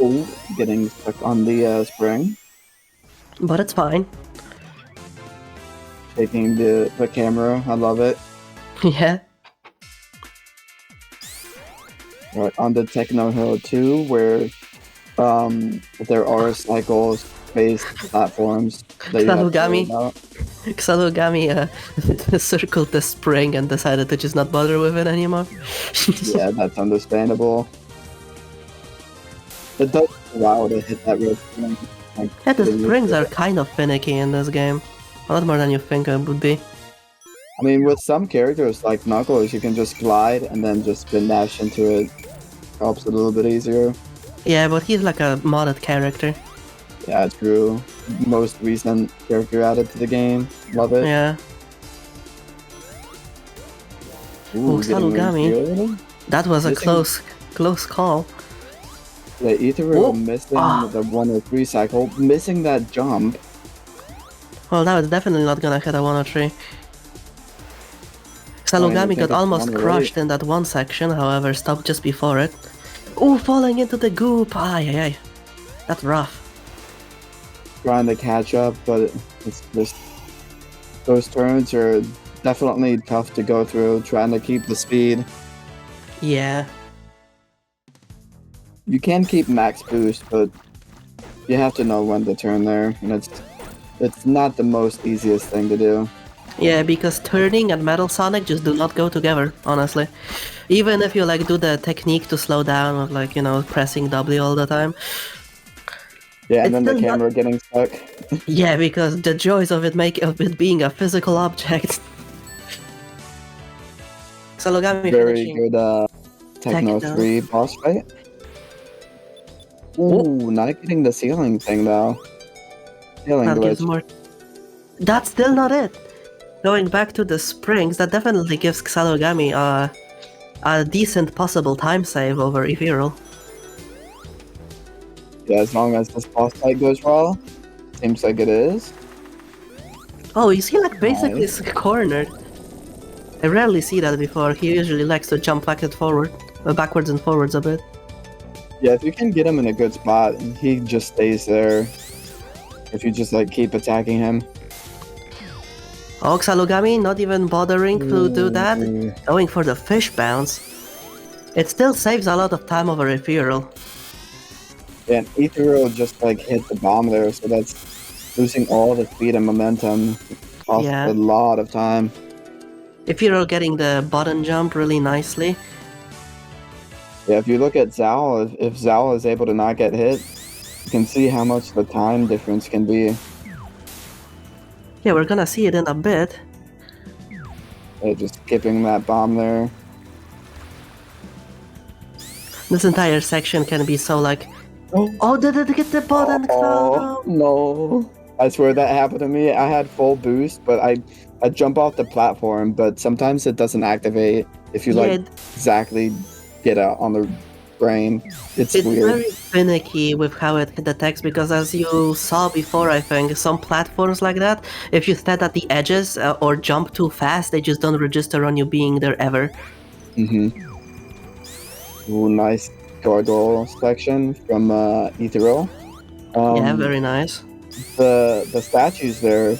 Ooh, getting stuck on the spring. But it's fine. Taking the camera, I love it. Yeah. Right, on the Techno Hill 2, where there are cycle-based platforms that you have to worry about. Xalugami circled the spring and decided to just not bother with it anymore. Yeah, that's understandable. It does take a while to hit that red spring. Like, Yeah, the springs are kind of finicky in this game. A lot more than you think it would be. I mean, with some characters like Knuckles, you can just glide and then just spin dash into it. Helps a little bit easier. Yeah, but he's like a modded character. Yeah, true. Most recent character added to the game. Love it. Yeah. Ooh, getting Xalugami. revealed. That was a Missing- close call. The Ethereal Oh. missing Ah. the 103 cycle, missing that jump. Well, now it's definitely not gonna hit a 103. Xalugami think got it's almost 108. crushed in that one section, however, stopped just before it. Ooh, falling into the goop! Ay, ay, ay. That's rough. Trying to catch up, but it's just those turns are definitely tough to go through. Trying to keep the speed. Yeah. You can keep max boost, but you have to know when to turn there, and it's not the most easiest thing to do. Yeah, because turning and Metal Sonic just do not go together, honestly. Even if you like do the technique to slow down of like, you know, pressing W all the time. Yeah, and It's then the still not- camera getting stuck. Yeah, because the joys of it being a physical object. Xalugami Very finishing. good Techno Techno. 3 boss fight. Ooh, not getting the ceiling thing though. Ceiling That gives glitch. more. That's still not it. Going back to the springs, that definitely gives Xalugami a decent possible time save over Ethereal. Yeah, as long as this boss fight goes well. Seems like it is. Oh, is he like basically Nice. cornered? I rarely see that before. He usually likes to jump backwards and forwards a bit. Yeah, if you can get him in a good spot, he just stays there. If you just like keep attacking him. Oh, Xalugami not even bothering to do that, Ooh. going for the fish bounce. It still saves a lot of time over Ethereal. And Ethereal just like hit the bomb there, so that's losing all the speed and momentum. Costs Yeah. a lot of time. Ethereal getting the button jump really nicely. Yeah, if you look at Zal, if Zal is able to not get hit, you can see how much the time difference can be. Yeah, we're gonna see it in a bit. Just skipping that bomb there. This entire section can be so like, oh, did it get the button? Oh, no. I swear that happened to me. I had full boost, but I jump off the platform, but sometimes it doesn't activate if you Yeah, exactly get out on the brain. It's it's weird. very finicky with how it detects because, as you saw before, I think some platforms like that, if you stand at the edges or jump too fast, they just don't register on you being there ever. Ooh, nice gargoyle section from Ethereal. Yeah, very nice. The statues there,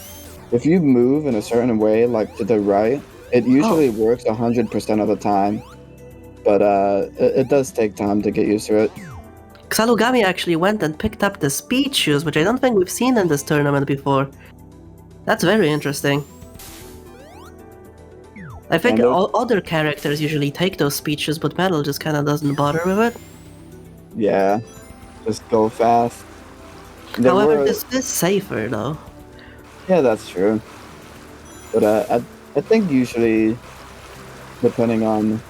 if you move in a certain way, like to the right, it usually works 100% of the time. But it does take time to get used to it. Xalugami actually went and picked up the speed shoes, which I don't think we've seen in this tournament before. That's very interesting. I think Kind of. other characters usually take those speed shoes, but Metal just kind of doesn't bother with it. Yeah, just go fast. However, this is safer though. Yeah, that's true. But I think usually, depending on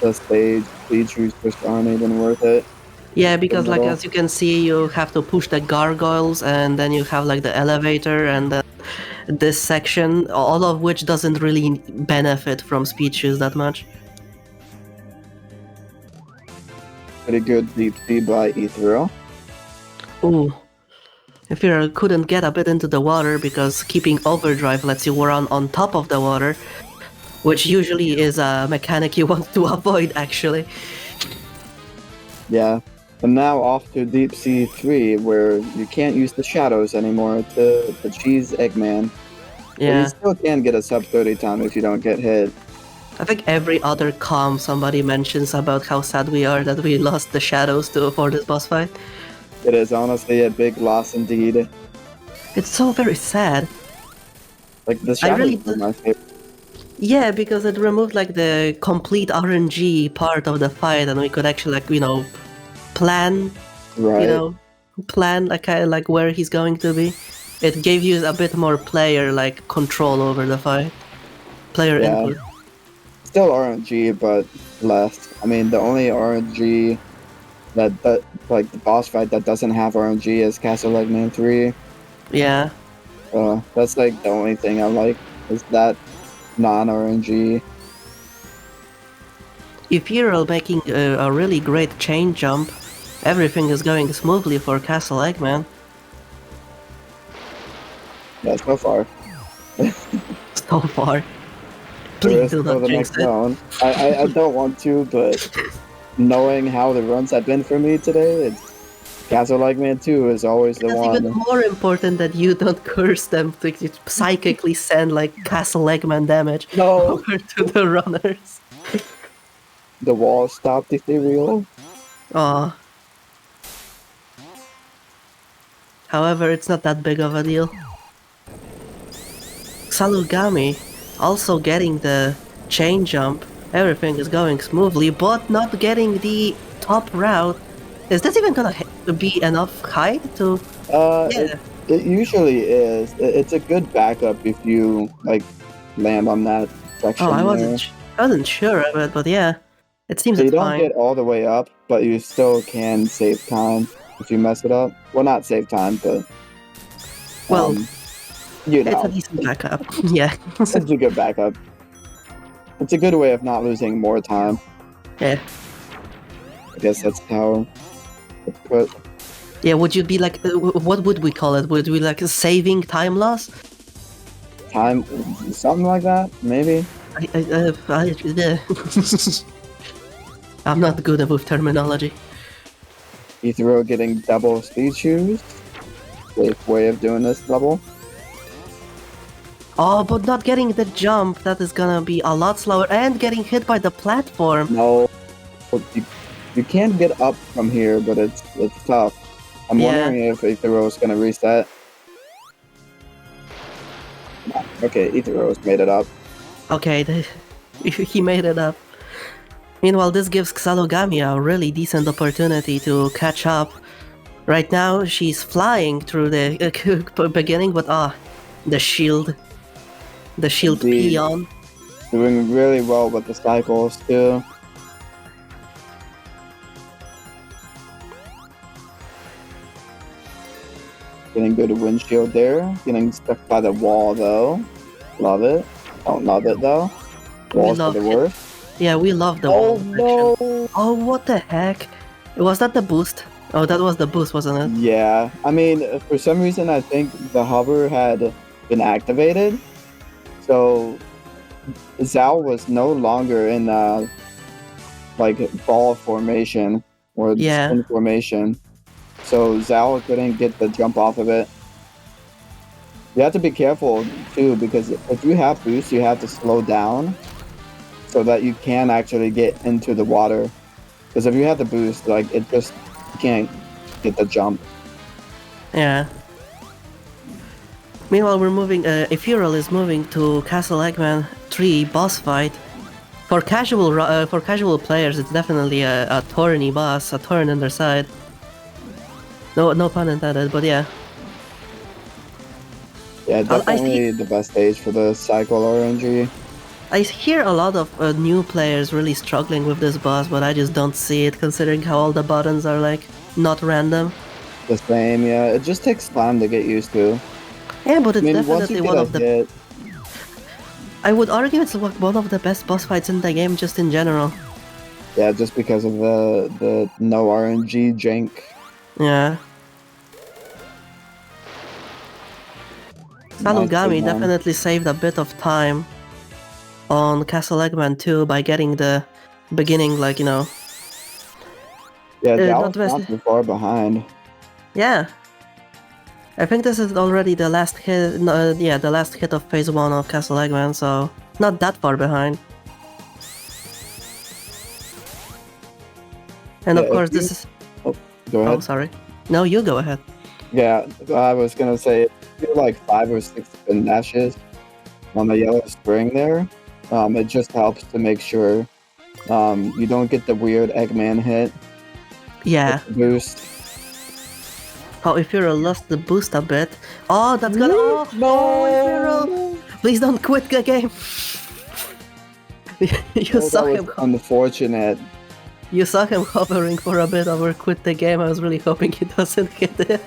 the stage, speed shoes just aren't even worth it. Yeah, because like as you can see, you have to push the gargoyles, and then you have like the elevator, and then this section, all of which doesn't really benefit from speed shoes that much. Pretty good deep sea by Ethereal. Ooh. If you couldn't get a bit into the water because keeping overdrive lets you run on top of the water, which usually is a mechanic you want to avoid actually. Yeah. And now off to Deep Sea 3, where you can't use the shadows anymore, the cheese Eggman. Yeah. But you still can get a sub 30 time if you don't get hit. I think every other comm somebody mentions about how sad we are that we lost the shadows for this boss fight. It is honestly a big loss indeed. It's so very sad. Like, the shadows were my favorite. Yeah, because it removed like the complete RNG part of the fight, and we could actually plan, Right. plan like where he's going to be. It gave you a bit more player control over the fight, player input. Still RNG, but less. I mean, the only RNG that like the boss fight that doesn't have RNG is Castle Eggman 3. Yeah. That's like the only thing I like is that non-RNG. If you're making a really great chain jump, everything is going smoothly for Castle Eggman. Yeah, so far. So far. Please do not jinx it. I don't want to, but knowing how the runs have been for me today, Castle Eggman 2 is always the one. It's even more important that you don't curse them to psychically send Castle Eggman damage over to the runners. The wall stopped Ethereal. Aw. However, it's not that big of a deal. Salugami also getting the chain jump. Everything is going smoothly, but not getting the top route. Is this even gonna be enough height to... Yeah. It usually is. It's a good backup if you land on that section. Oh, I wasn't sure of it, but yeah. It seems so it's you don't fine. get all the way up, but you still can save time if you mess it up. Well, not save time, but well, you know, it's a decent backup. Yeah, it's a good backup. It's a good way of not losing more time. Yeah, I guess that's how it's put. Yeah, would you be what would we call it? Would we saving time loss? Time, something like that, maybe. I'm not good with terminology. Ethereal getting double speed shoes. Safe way of doing this level. Oh, but not getting the jump, that is gonna be a lot slower, and getting hit by the platform. No, you can get up from here, but it's tough. I'm wondering if Ethereal is gonna reset. Okay, Ethereal's made it up. Okay, he made it up. Meanwhile, this gives Xalogami a really decent opportunity to catch up. Right now, she's flying through the beginning, but the shield. The shield Indeed. peon. Doing really well with the cycles too. Getting good windshield there. Getting stuck by the wall though. Love it. Don't love it though. Walls are love the it. worst. Yeah, we love the Oh wall section. no! Oh, what the heck? Was that the boost? Oh, that was the boost, wasn't it? Yeah, I mean, for some reason, I think the hover had been activated, so Zhao was no longer in like ball formation or Yeah. spin formation, so Zhao couldn't get the jump off of it. You have to be careful too, because if you have boost, you have to slow down so that you can actually get into the water. Because if you have the boost, like it just you can't get the jump. Yeah. Meanwhile, we're moving. Ethereal is moving to Castle Eggman 3 boss fight. For casual players, it's definitely a tourney boss, a torn in their side. No pun intended, but yeah. Yeah, I definitely the best stage for the cycle RNG. I hear a lot of new players really struggling with this boss, but I just don't see it, considering how all the buttons are like not random. The same, yeah. It just takes time to get used to. Yeah, but I it's mean, once definitely you one get a of the. hit, I would argue it's one of the best boss fights in the game, just in general. yeah, just because of the no RNG jank. Yeah. Nice Salugami big one. definitely saved a bit of time on Castle Eggman 2 by getting the beginning, like, you know. Yeah, that not was best. not too far behind. Yeah. I think this is already the last hit, yeah, the last hit of phase 1 of Castle Eggman, so not that far behind. And Yeah, of course, if you- this is. Go ahead. Oh, sorry. No, you go ahead. Yeah, I was gonna say, if you're like 5 or 6 spin dashes on the yellow spring there, it just helps to make sure you don't get the weird Eggman hit. Yeah. with the boost. Oh, if you're lost the boost a bit. Oh, that's gonna. Oh, No! Ethereal! Please don't quit the game. You Oh, saw that him. was unfortunate. You saw him hovering for a bit over quit the game. I was really hoping he doesn't hit it.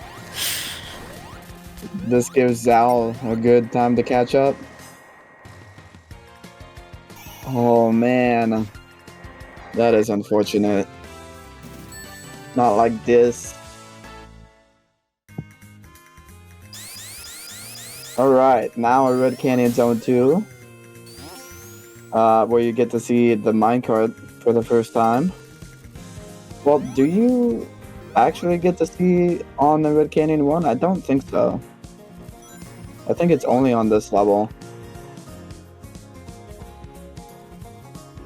This gives Zal a good time to catch up. Oh man, that is unfortunate. Not like this. Alright, now we're Red Canyon Zone 2. Where you get to see the minecart for the first time. Well, do you actually get to see on the Red Canyon 1? I don't think so. I think it's only on this level.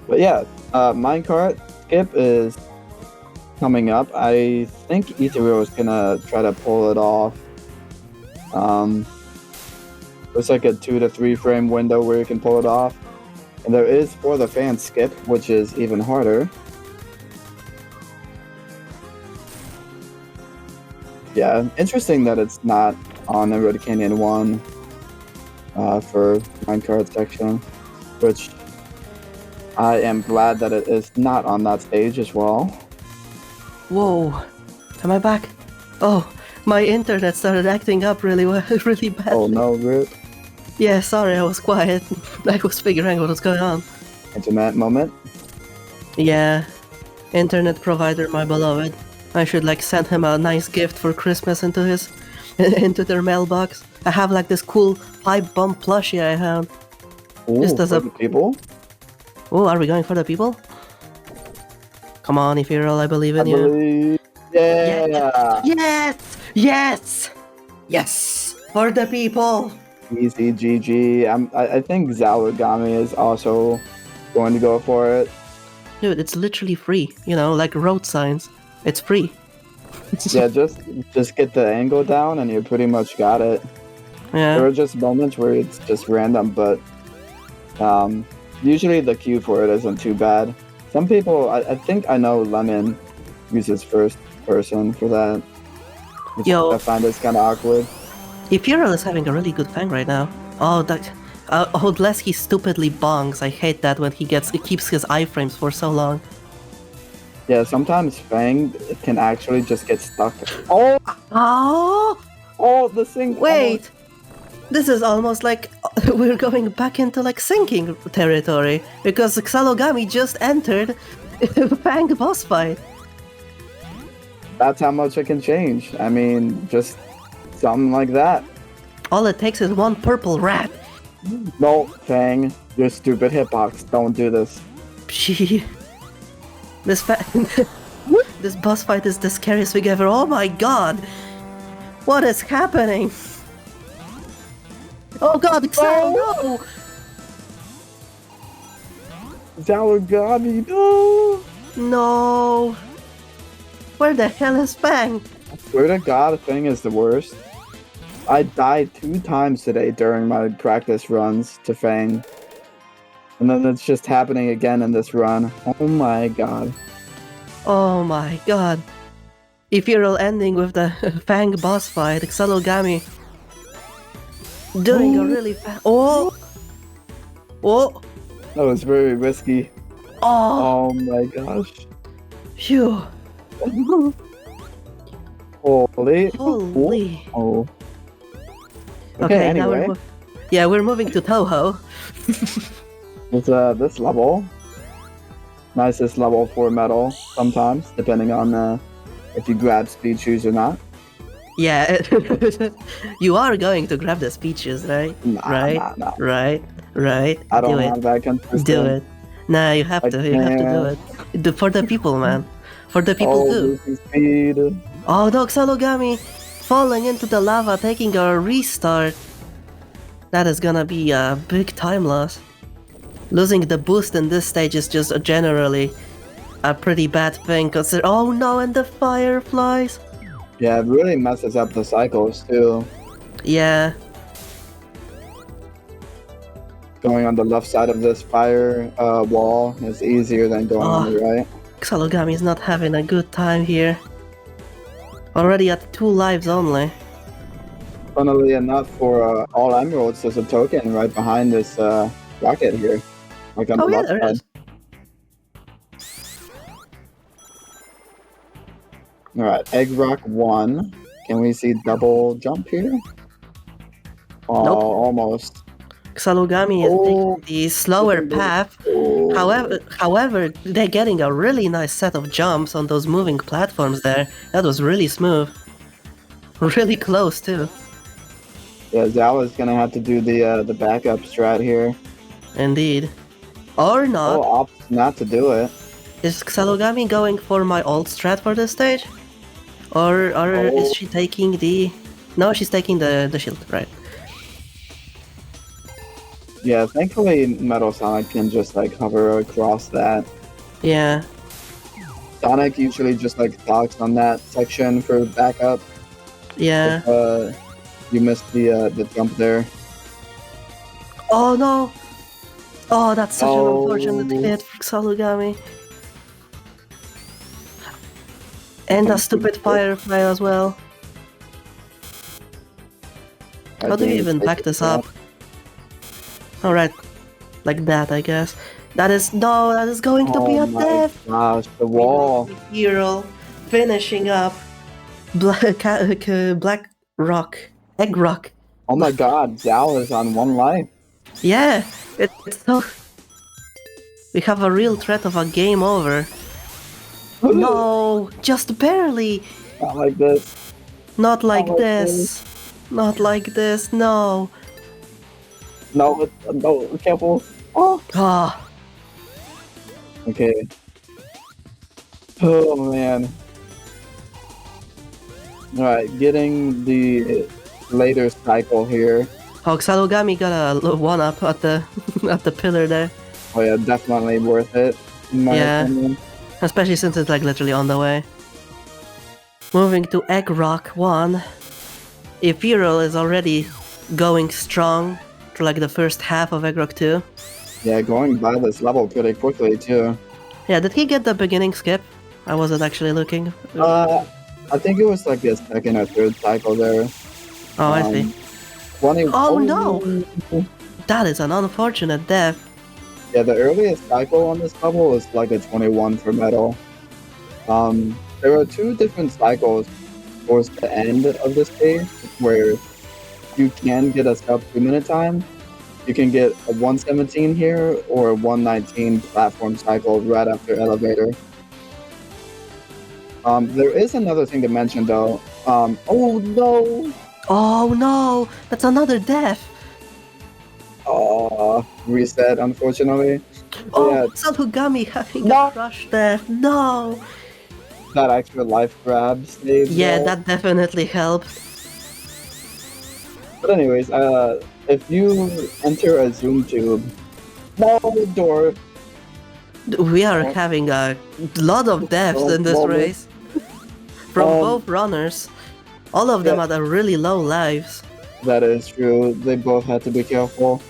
But yeah, minecart skip is coming up. I think Ethereal is gonna try to pull it off. It's like a 2 to 3 frame window where you can pull it off. And there is for the fan skip, which is even harder. Yeah, interesting that it's not on the Red Canyon 1 for minecart section, which I am glad that it is not on that stage as well. Whoa. Am I back? Oh, my internet started acting up really really badly. Oh no, Rip. Yeah, sorry, I was quiet. I was figuring out what was going on. Internet moment. Yeah. Internet provider, my beloved. I should like send him a nice gift for Christmas into his into their mailbox. I have like this cool pipe bomb plushie I have. Ooh, Just as for a- the people. Oh, are we going for the people? Come on, Ethereal, I believe in I you. believe. Yeah. Yes! Yes! Yes! For the people! Easy GG. I think Zalagami is also going to go for it. Dude, it's literally free. You know, like road signs. It's free. Yeah, just get the angle down and you pretty much got it. Yeah. There are just moments where it's just random, but usually the queue for it isn't too bad. Some people, I think I know Lemon uses first person for that. Which Yo. I find this kind of awkward. Imperial is having a really good fang right now. Oh, that. Unless he stupidly bongs. I hate that when he keeps his iframes for so long. Yeah, sometimes Fang can actually just get stuck. Oh, Oh, the sync. wait. This is almost like we're going back into like sinking territory because Xalogami just entered Fang boss fight. That's how much it can change. I mean, just something like that. All it takes is one purple rat. No, Fang, your stupid hitbox. Don't do this. Gee. This this boss fight is the scariest thing ever. Oh my god! What is happening? Oh god, Xalo, no! Zalogami, no! No! Where the hell is Fang? Swear to God, Fang is the worst. I died 2 times today during my practice runs to Fang. And then it's just happening again in this run. Oh my god. Oh my god. Ethereal ending with the Fang boss fight, Xalogami. Doing a really fast. Oh! Oh! That was very risky. Oh! Oh my gosh. Phew! Holy. Holy! Oh. Okay, now anyway. we're moving to Toho. It's this level. Nicest level for metal sometimes, depending on if you grab speed shoes or not. Yeah, you are going to grab the speeches, right? Nah. Right. I don't do have it. that consistent. Do it. Nah, you have to. You have to do it. For the people, man. For the people too. Losing speed. Oh no, Xalogami falling into the lava, taking a restart. That is gonna be a big time loss. Losing the boost in this stage is just generally a pretty bad thing. Oh no, and the fireflies. Yeah, it really messes up the cycles too. Yeah. Going on the left side of this fire wall is easier than going on the right. Xalogami is not having a good time here. Already at 2 lives only. Funnily enough, for all emeralds, there's a token right behind this rocket here. Like on the left there side. is. Alright, Egg Rock 1. Can we see double jump here? Oh, Nope. almost. Xalogami is taking the slower path. However, they're getting a really nice set of jumps on those moving platforms there. That was really smooth. Really close too. Yeah, Zao is gonna have to do the backup strat here. Indeed. Or not. Opts not to do it. Is Xalogami going for my ult strat for this stage? Or is she taking the... No, she's taking the shield, right. Yeah, thankfully Metal Sonic can just like hover across that. Yeah. Sonic usually just like talks on that section for backup. Yeah. If, you missed the jump there. Oh no! Oh, that's such an Oh. unfortunate hit for Xalogami. And a stupid firefly as well. How do you even back this up? Alright. Like that, I guess. That is going to be a death! Gosh, the wall. Hero finishing up Black Rock. Egg Rock. Oh my god, Zao is on 1 life. Yeah, it's so... We have a real threat of a game over. No, just barely. Not like this. Not like this. Not like this, no. No, careful. Oh. Ah, Okay. Oh man. Alright, getting the later cycle here. oh, Xalogami got a 1-up at the at the pillar there. Oh yeah, definitely worth it, in my Yeah. opinion. Especially since it's like literally on the way. Moving to Egg Rock 1. Ethereal is already going strong for like the first half of Egg Rock 2. Yeah, going by this level pretty quickly too. Yeah, did he get the beginning skip? I wasn't actually looking. I think it was like the second or third cycle there. Oh, I see. 20. Oh no! That is an unfortunate death. Yeah, the earliest cycle on this level was like a 21 for metal. There are two different cycles towards the end of this stage where you can get a sub 2-minute time. You can get a 117 here or a 119 platform cycle right after elevator. There is another thing to mention though. Oh no! Oh no! That's another death! Reset, unfortunately. Oh, Yeah, Salugami having No. a crush death. No! that extra life grab save. Yeah, though. that definitely helped. But anyways, if you enter a zoom tube, no door. We are having a lot of deaths in this Moment. race. From Um, both runners. All of them yeah. at a really low lives. That is true. They both had to be careful.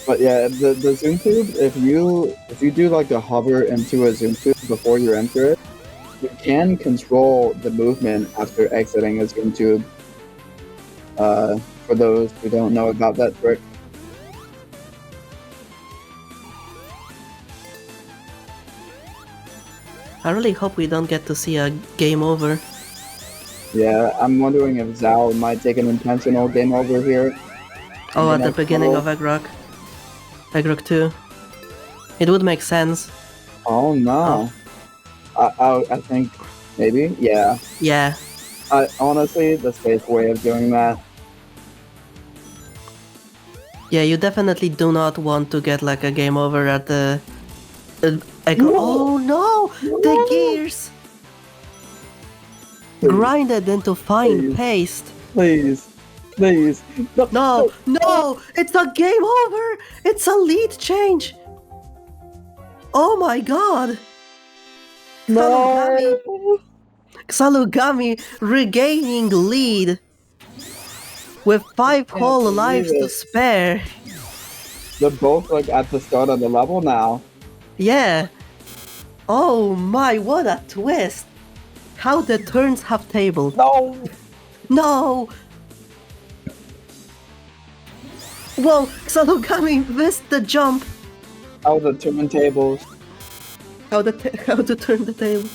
But yeah, the zoom tube, if you do like a hover into a zoom tube before you enter it, you can control the movement after exiting a zoom tube. For those who don't know about that trick. I really hope we don't get to see a game over. Yeah, I'm wondering if Zhao might take an intentional game over here. Oh, the at the next beginning level. of Egrog. Egrog 2. It would make sense. Oh no. I think maybe, yeah. Yeah. Honestly, the safe way of doing that. Yeah, you definitely do not want to get like a game over at the... Egrog. Oh no! The gears! Grinded into fine Please. paste. Please. Please. No! No! It's a game over! It's a lead change! Oh my god! No. Salugami regaining lead with 5 whole believe lives to it. spare. They're both like at the start of the level now. Yeah. Oh my, what a twist! How the turns have tabled. No. No! Whoa, Salugami missed the jump. How the turntables. How to turn the table.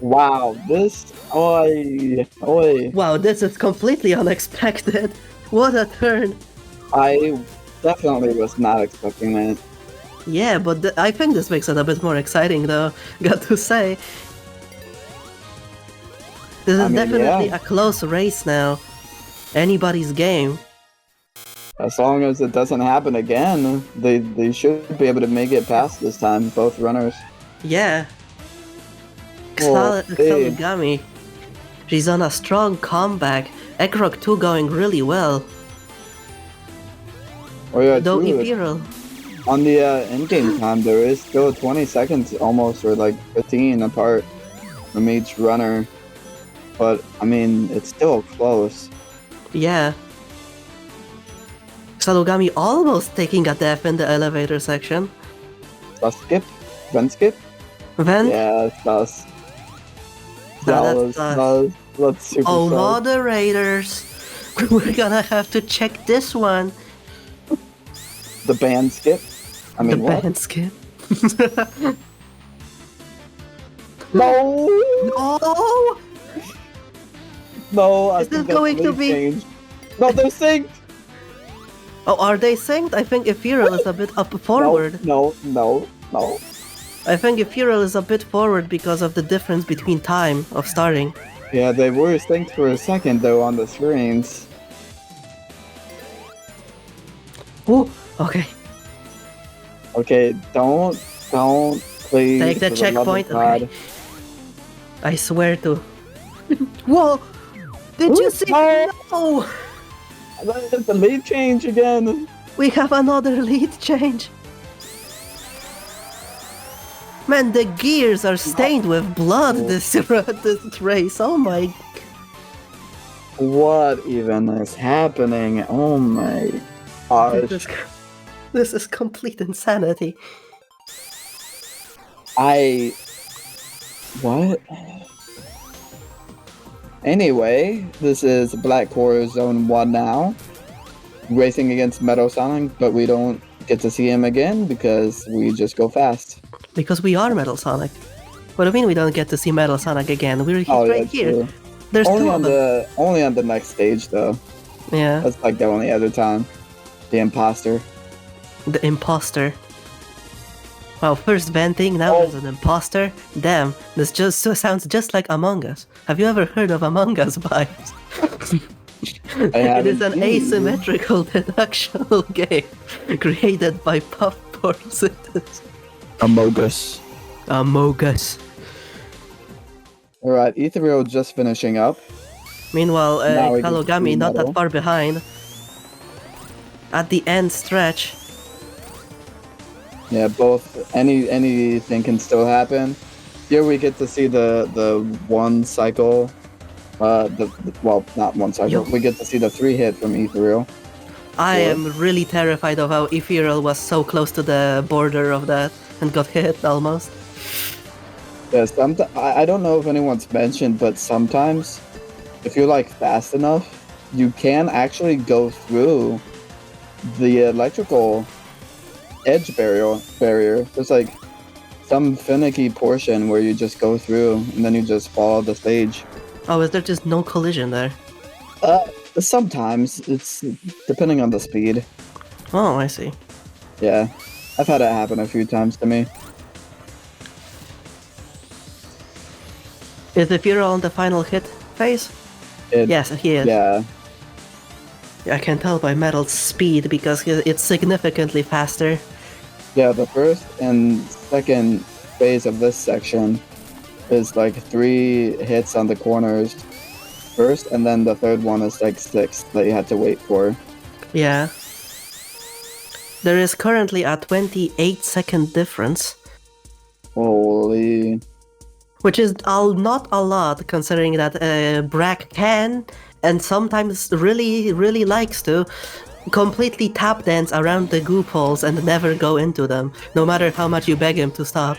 Wow, this. Oi. Wow, this is completely unexpected. What a turn. I definitely was not expecting that. Yeah, but I think this makes it a bit more exciting though, got to say. This is I mean, definitely yeah. a close race now. Anybody's game. As long as it doesn't happen again, they should be able to make it past this time, both runners. Yeah. Oh, hey. Salugami. She's on a strong comeback. Ekrok 2 going really well. Oh yeah, Though true. Imperial. On the in-game time, there is still 20 seconds almost, or like 15 apart from each runner. But, I mean, it's still close. Yeah. Salugami almost taking a death in the elevator section. Sus skip? Vent skip? Vent? Yeah, sus. No, That that's was sus. sus. Let's super Oh, sus. moderators! We're gonna have to check this one. The band skip? I mean, The what? band skip. No! Oh! No, I Is this think that's going to lead be- change. No, they're synced! Oh, are they synced? I think Ethereal is a bit up forward. No. I think Ethereal is a bit forward because of the difference between time of starting. Yeah, they were synced for a second though on the screens. Ooh, okay. Okay, don't, please. Take the for love of checkpoint, God. okay. I swear to. Whoa! Did you see? No! No! That's the lead change again. We have another lead change. Man, the gears are stained with blood this race. Oh my. What even is happening? Oh my gosh. This is complete insanity. What? Anyway, this is Black Core Zone 1 now. Racing against Metal Sonic, but we don't get to see him again because we just go fast. Because we are Metal Sonic. What do you mean we don't get to see Metal Sonic again? He's right here. True. There's Only two on of them. only on the next stage though. Yeah, That's like the only other time. The imposter. the imposter. Wow, first venting, now Oh. there's an imposter. Damn, this just sounds just like Among Us. Have you ever heard of Among Us vibes? It is an haven't seen. asymmetrical deductional game created by Puffball Citizens. Amogus. Among Us. Alright, Ethereal just finishing up. Meanwhile, Now we get to Kalogami see not Metal. that far behind. At the end stretch. Yeah, both anything can still happen. Here we get to see the one cycle. Well, not one cycle. Yo. We get to see the 3-hit from Ethereal. I Sure. am really terrified of how Ethereal was so close to the border of that and got hit almost. Yeah, I don't know if anyone's mentioned, but sometimes if you're like fast enough, you can actually go through the electrical edge barrier. There's like some finicky portion where you just go through and then you just follow the stage. Oh, is there just no collision there? Sometimes it's depending on the speed. Oh, I see. Yeah, I've had it happen a few times to me. Is Ethereal on the final hit phase? Yes, he is. Yeah, I can tell by Metal's speed because it's significantly faster. yeah. The first and second phase of this section is like 3 hits on the corners first, and then the third one is like 6 that you had to wait for. Yeah. There is currently a 28-second difference, Holy. which is not a lot considering that Brack can and sometimes really likes to completely tap dance around the goop holes and never go into them, no matter how much you beg him to stop.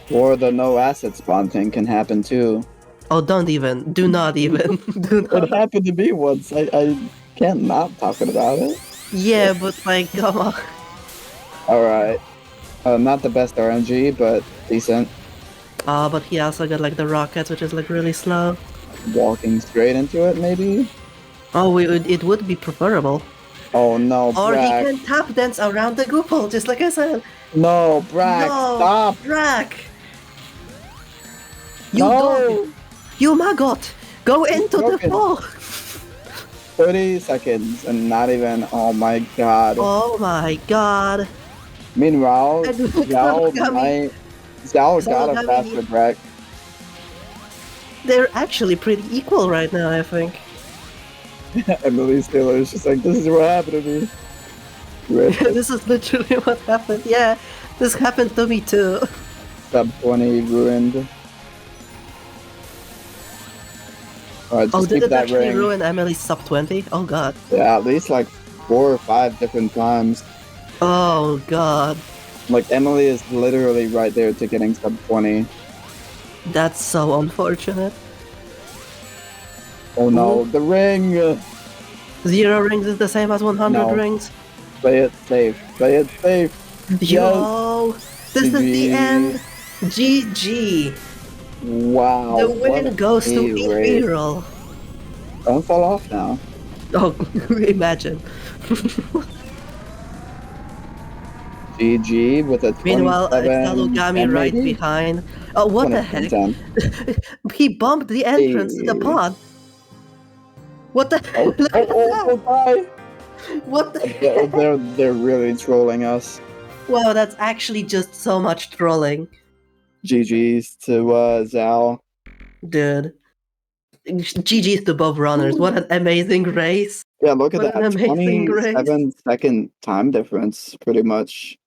Or the no asset spawn thing can happen too. Oh, do not even, do It not. happened to me once. I can't not talking about it. Yeah, but like, come on. Alright. Not the best RNG, but decent. But he also got like the rockets, which is like really slow. Walking straight into it, maybe? Oh, it would be preferable. Oh no, Or he Brack. can tap dance around the goop hole, just like I said. No, Brack, No, stop! Brack! You No! dog! You maggot! Go into the broken. hole! 30 seconds and not even, oh my god. Oh my god! Meanwhile, And Zhao Kalogami- got a Kalogami- faster Brack. They're actually pretty equal right now, I think. Emily's Taylor is just like, this is what happened to me. Rip. This is literally what happened. Yeah, this happened to me too. Sub 20 ruined. Alright, just Oh, did keep it that actually ring. ruin Emily's sub 20? Oh god. Yeah, at least like 4 or 5 different times. Oh god. Like, Emily is literally right there to getting sub 20. That's so unfortunate. Oh no, the ring! 0 rings is the same as 100 No. rings. Play it safe. Play it safe. Yo! This is the GG. end! GG! Wow. The what win goes to a race. Ethereal. Don't fall off now. Oh, imagine. GG with a 27 Meanwhile, Kalogami and right maybe behind. Oh, what the 20 heck? 10. He bumped the entrance to the Hey. pod. What the Oh, Look oh, at oh, that. bye. What the They're really trolling us. Wow, that's actually just so much trolling. GG's to Zhao. Dude. GG's to both runners. What an amazing race. Yeah, look at What an that. amazing race. 27-second time difference, pretty much.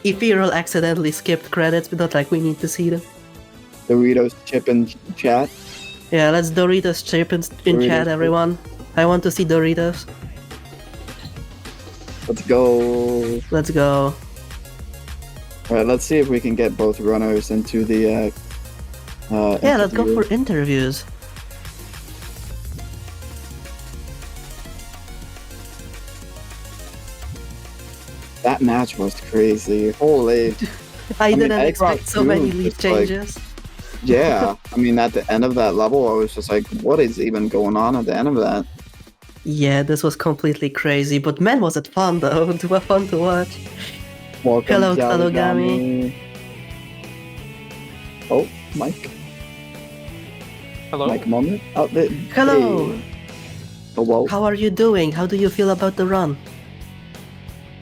Ethereal accidentally skipped credits, but not like we need to see them. Doritos chip in chat. Yeah, let's Doritos chip in Doritos chat, chip. everyone. I want to see Doritos. Let's go. Let's go. All right, let's see if we can get both runners into the. Yeah, let's go interview. for interviews. That match was crazy. Holy. I mean, didn't Egg expect Rock so 2 many is lead just, like- changes. Yeah, I mean, at the end of that level, I was just like, what is even going on at the end of that? Yeah, this was completely crazy, but man, was it fun though. It was fun to watch. Welcome, Hello, Salugami. Oh, Mike. Hello. Mike Moment. Oh, Hello. Hey. Oh, whoa. How are you doing? How do you feel about the run?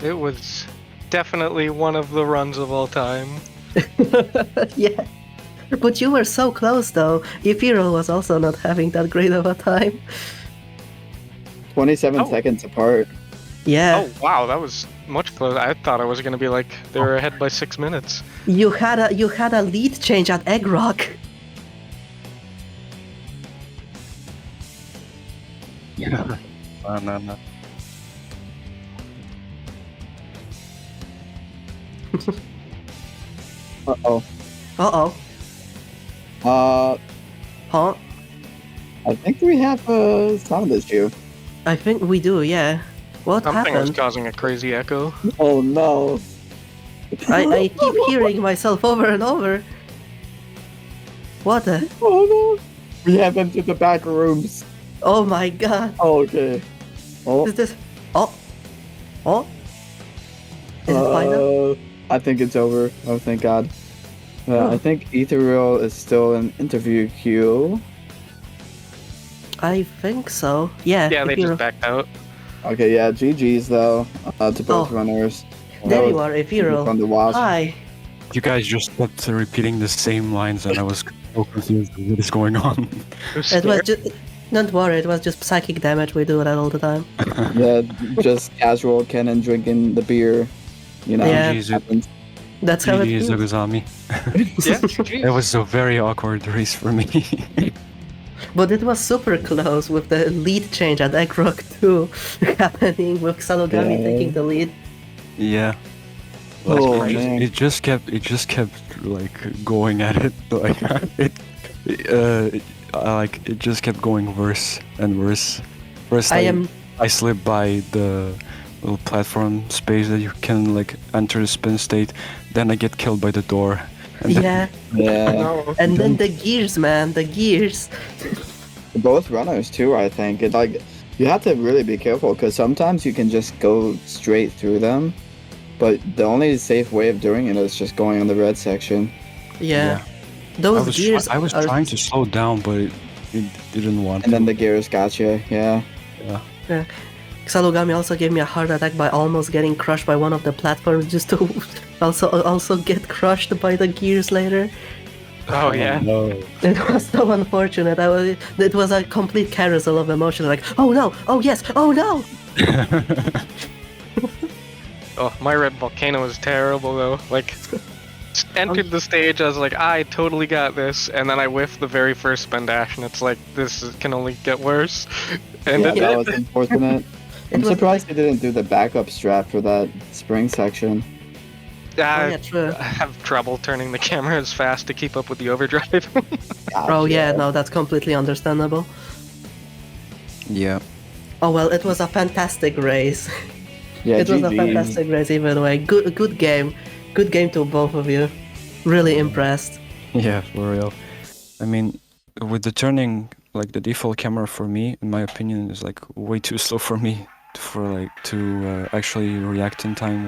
It was definitely one of the runs of all time. Yeah. But you were so close though. Ifiro was also not having that great of a time. 27 Oh. seconds apart. Yeah. Oh wow, that was much closer. I thought I was gonna be like they were ahead by 6 minutes. You had a lead change at Egg Rock. No. Uh-oh. Uh-oh. Uh, Huh? I think we have a sound issue. I think we do, yeah. What Something was happened? causing a crazy echo. Oh no. I keep hearing myself over and over. What the? Oh no. We have entered the back rooms. Oh my god. Oh, okay. Oh, Is this... Oh. Oh. Is it final? I think it's over. Oh, thank God. Oh. I think Ethereal is still in interview queue. I think so. Yeah. Yeah, they Ifiro. just backed out. Okay, yeah, GG's though to both Oh. runners. There That you was are, Ifiro. fun to watch. Hi. You guys just kept repeating the same lines, and I was so confused. What is going on? It was It was scary. just... Don't worry, it was just psychic damage. We do that all the time. Yeah, just casual Kennen drinking the beer. You know, Yeah. happens. That's how it GG feels. Zaguzami. Yeah, GG. It was a very awkward race for me. But it was super close with the lead change at Egg Rock 2 happening with Salugami Yeah. taking the lead. Yeah. Oh, Like, man. it just kept like going at it. Like it just kept going worse and worse. First, I slipped by the little platform space that you can like enter the spin state. Then I get killed by the door. And then- Yeah, Yeah, No. and then the gears, man, the gears. both runners too. I think it like you have to really be careful because sometimes you can just go straight through them, but the only safe way of doing it is just going on the red section. Yeah, I those was, gears. I was are... trying to slow down, but it didn't want And then to. the gears got you. Yeah. Salugami also gave me a heart attack by almost getting crushed by one of the platforms, just to also get crushed by the gears later. Oh yeah. No. It was so unfortunate. It was a complete carousel of emotion. Like, oh no, oh yes, oh no. Oh, my red volcano was terrible though. Like, entered the stage, I was like, I totally got this, and then I whiffed the very first spin dash, and it's like, can only get worse. And Yeah, it that did. was unfortunate. It I'm was- surprised they didn't do the backup strap for that spring section. Oh, yeah, true. I have trouble turning the camera as fast to keep up with the overdrive. Oh yeah, no, that's completely understandable. Yeah. Oh well, it was a fantastic race. Yeah, It was a GG. fantastic race either way. Good game. Good game to both of you. Really impressed. Yeah, for real. I mean, with the turning, like the default camera for me, in my opinion, is like way too slow for me to actually react in time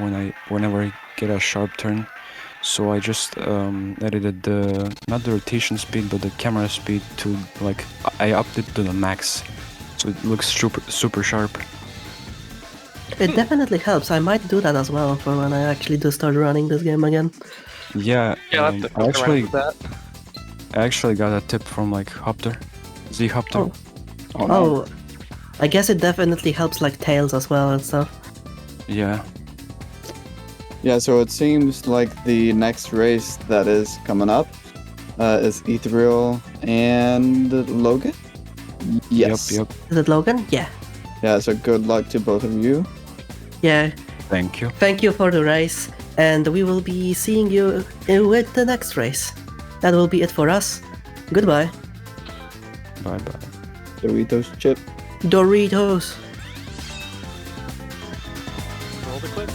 whenever I get a sharp turn. So I just edited not the rotation speed, but the camera speed to like I upped it to the max, so it looks super sharp. It definitely helps. I might do that as well for when I actually do start running this game again. Yeah, Yeah, I'll have to poke around with that. I actually got a tip from like Hopter, Z Hopter. Oh. Oh, no. Oh, I guess it definitely helps like tails as well and stuff. Yeah. Yeah, so it seems like the next race that is coming up is Ethereal and Logan? Yes. Yep. Is it Logan? Yeah. Yeah, so good luck to both of you. Yeah. Thank you. Thank you for the race. and we will be seeing you with the next race. That will be it for us. Goodbye. Bye bye. Doritos chip. Doritos. Roll the clip.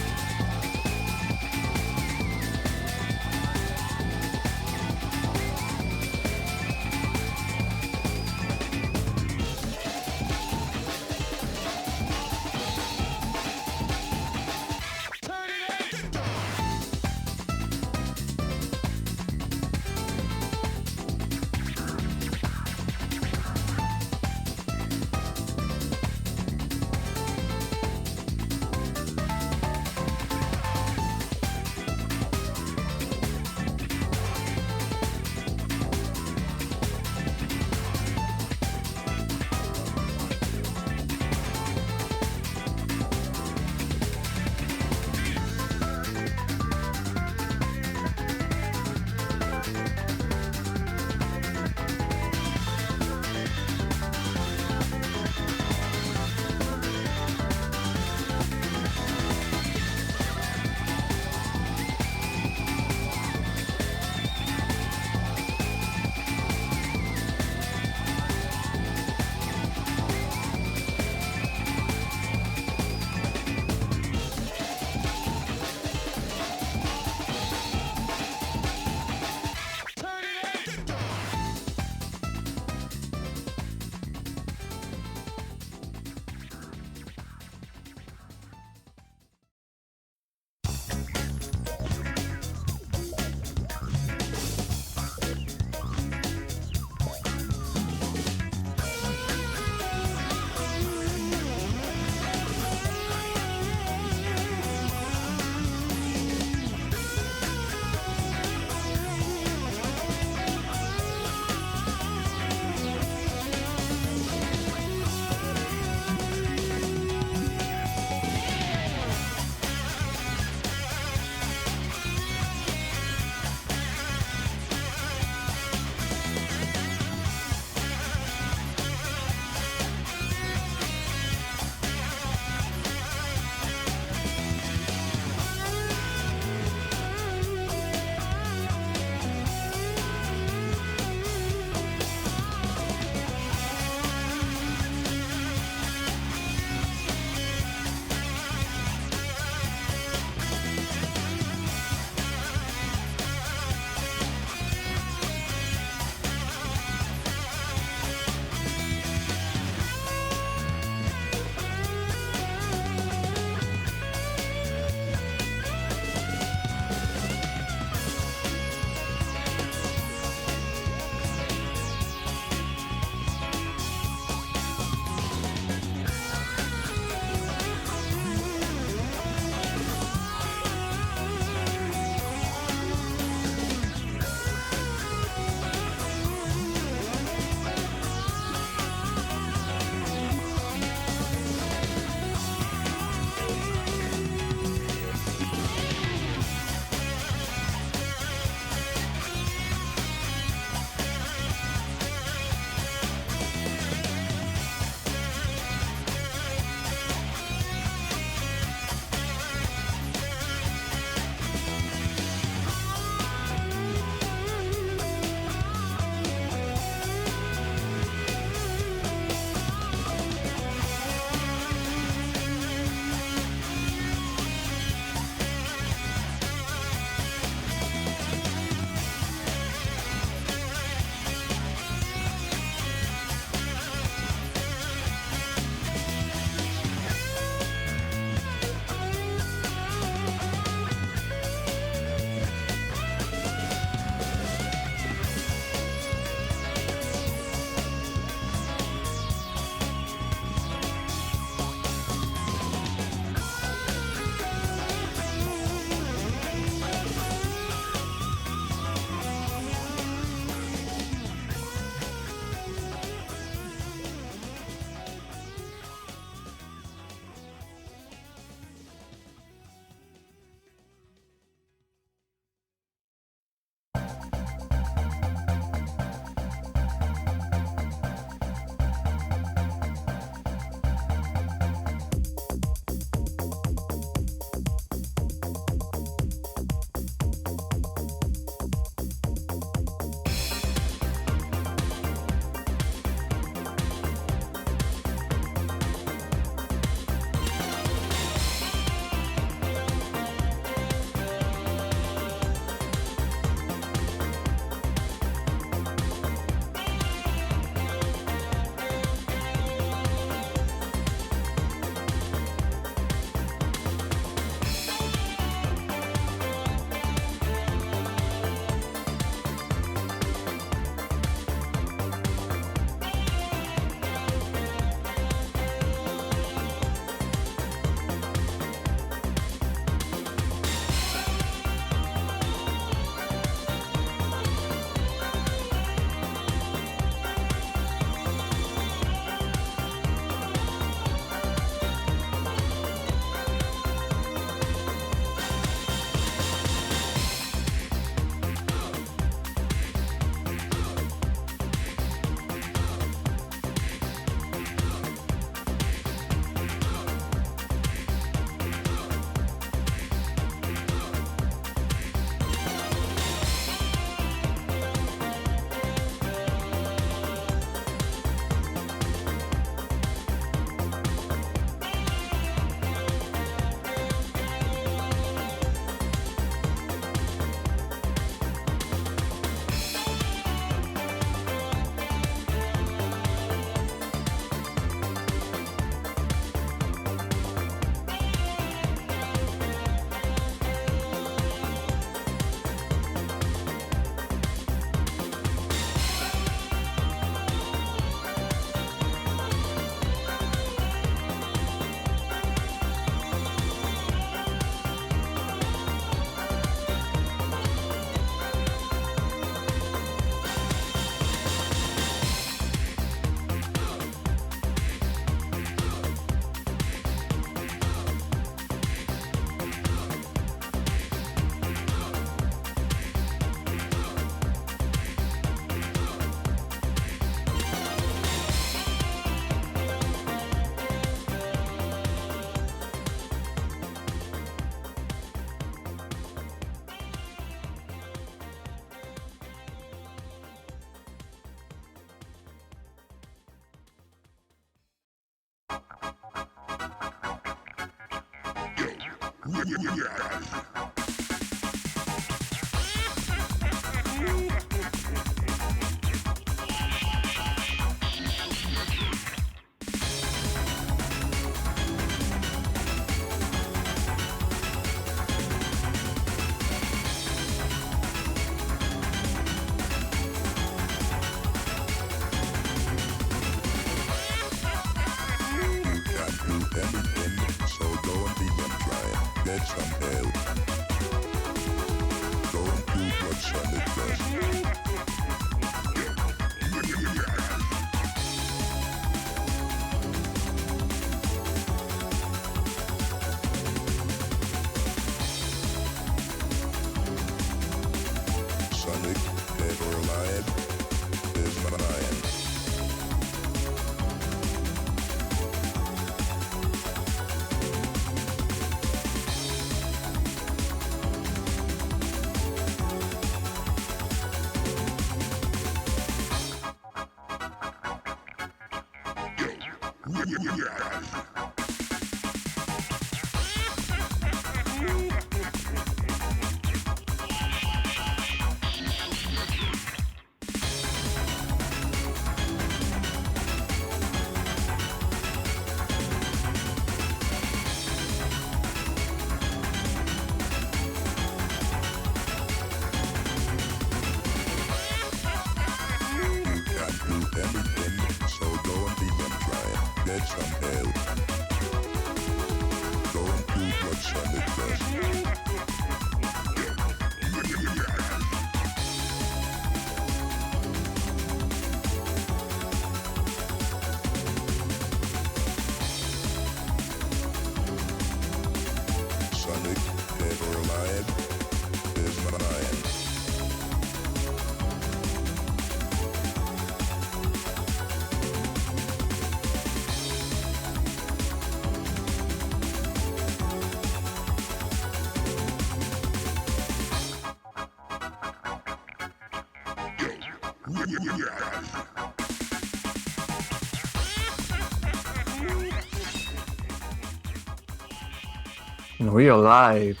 And we are live.